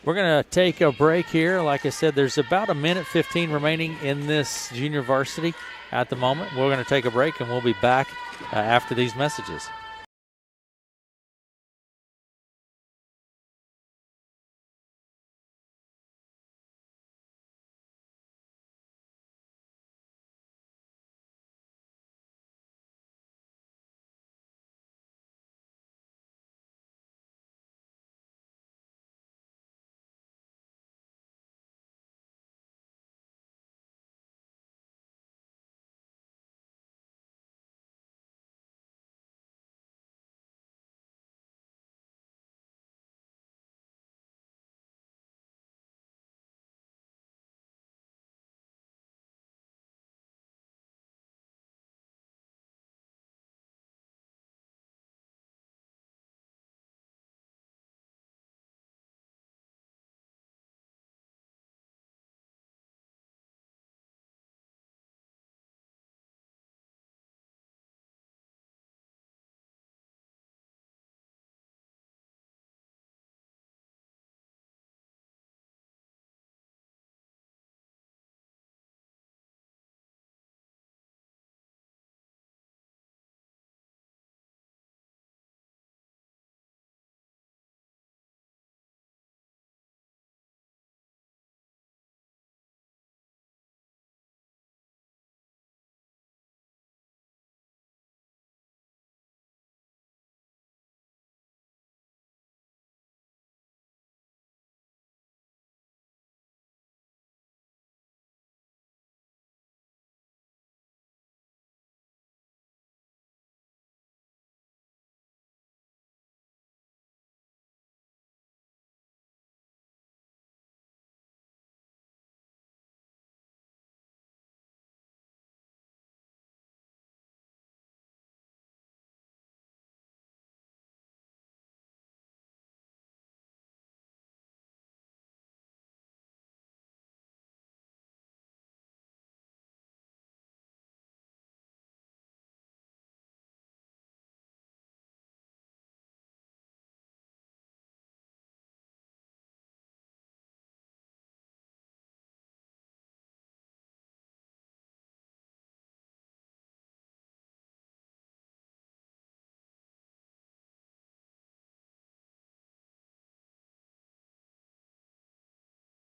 we're going to take a break here. Like I said, there's about 1:15 remaining in this junior varsity at the moment. We're going to take a break, and we'll be back after these messages.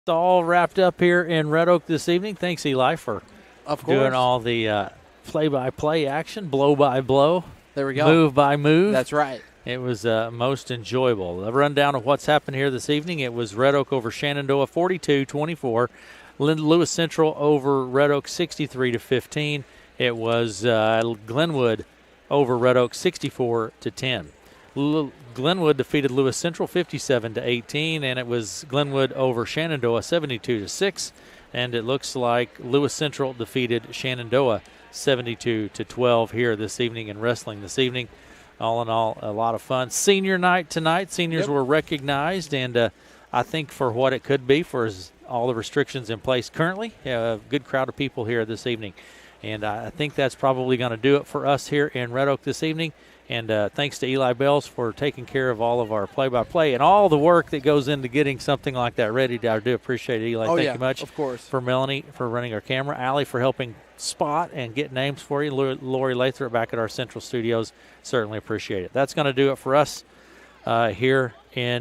All wrapped up here in Red Oak this evening. Thanks, Eli, for doing all the play-by-play action, blow-by-blow. There we go. Move by move. That's right. It was most enjoyable. A rundown of what's happened here this evening. It was Red Oak over Shenandoah 42-24. Lewis Central over Red Oak 63-15. It was Glenwood over Red Oak 64-10. Glenwood defeated Lewis Central 57-18, and it was Glenwood over Shenandoah 72-6. And it looks like Lewis Central defeated Shenandoah 72-12 here this evening in wrestling this evening. All in all, a lot of fun. Senior night tonight. Seniors were recognized, and I think for what it could be, for all the restrictions in place currently, a good crowd of people here this evening. And I think that's probably going to do it for us here in Red Oak this evening. And thanks to Eli Bells for taking care of all of our play-by-play and all the work that goes into getting something like that ready. I do appreciate it, Eli. Thank you much. Of course. For Melanie for running our camera, Allie for helping spot and get names for you. Lori Lathrop back at our Central Studios, certainly appreciate it. That's going to do it for us here in